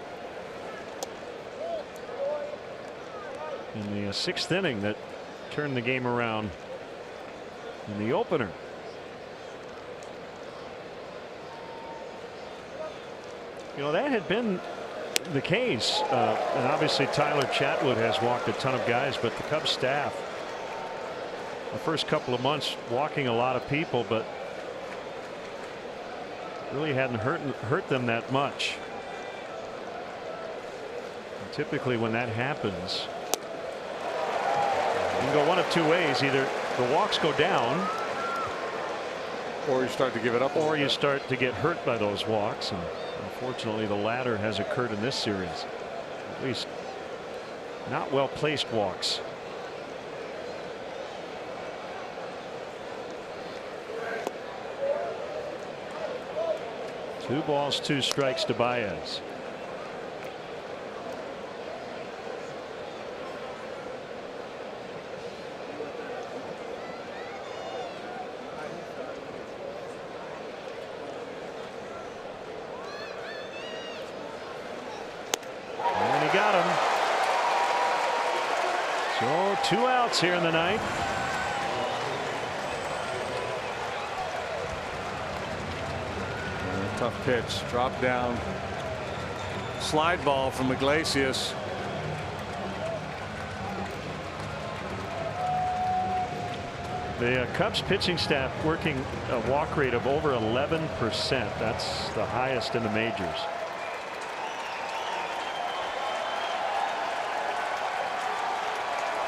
in the 6th inning that turned the game around in the opener. You know, that had been the case, and obviously Tyler Chatwood has walked a ton of guys, but the Cubs staff the first couple of months walking a lot of people, but really hadn't hurt them that much. And typically when that happens, you can go one of two ways. Either the walks go down, or you start to give it up, or you start to get hurt by those walks, and unfortunately the latter has occurred in this series. At least not well placed walks. 2 balls, 2 strikes to Baez. And he got him. So 2 outs here in the 9th. Tough pitch, drop down, slide ball from Iglesias. The Cubs pitching staff working a walk rate of over 11%. That's the highest in the majors.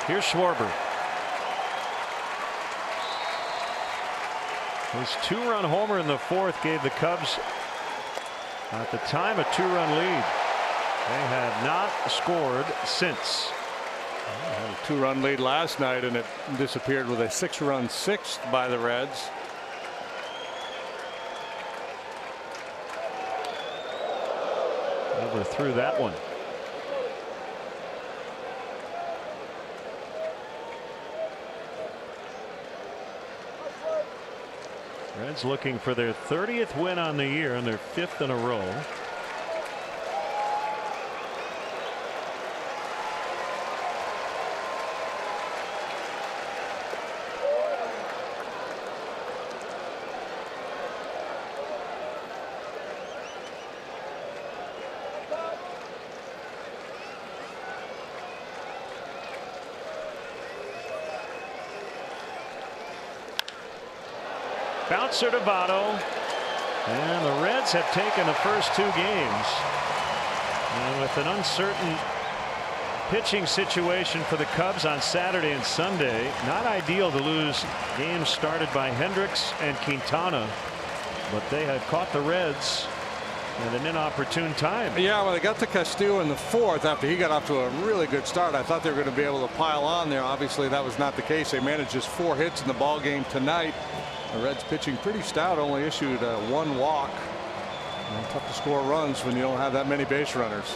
Here's Schwarber. His 2-run homer in the 4th gave the Cubs, at the time, a 2-run lead. They have not scored since. Had a 2-run lead last night, and it disappeared with a 6-run 6th by the Reds. Overthrew that one. Reds looking for their 30th win on the year and their 5th in a row. Bouncer to Votto, and the Reds have taken the first 2 games, and with an uncertain pitching situation for the Cubs on Saturday and Sunday, not ideal to lose games started by Hendricks and Quintana, but they have caught the Reds at an inopportune time. Yeah, well, they got to Castillo in the 4th after he got off to a really good start. I thought they were going to be able to pile on there. Obviously that was not the case. They managed just 4 hits in the ball game tonight. The Reds pitching pretty stout, only issued 1 walk. And tough to score runs when you don't have that many base runners.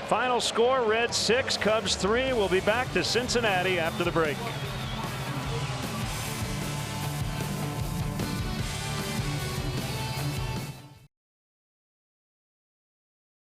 Final score, Reds 6, Cubs 3. We'll be back to Cincinnati after the break.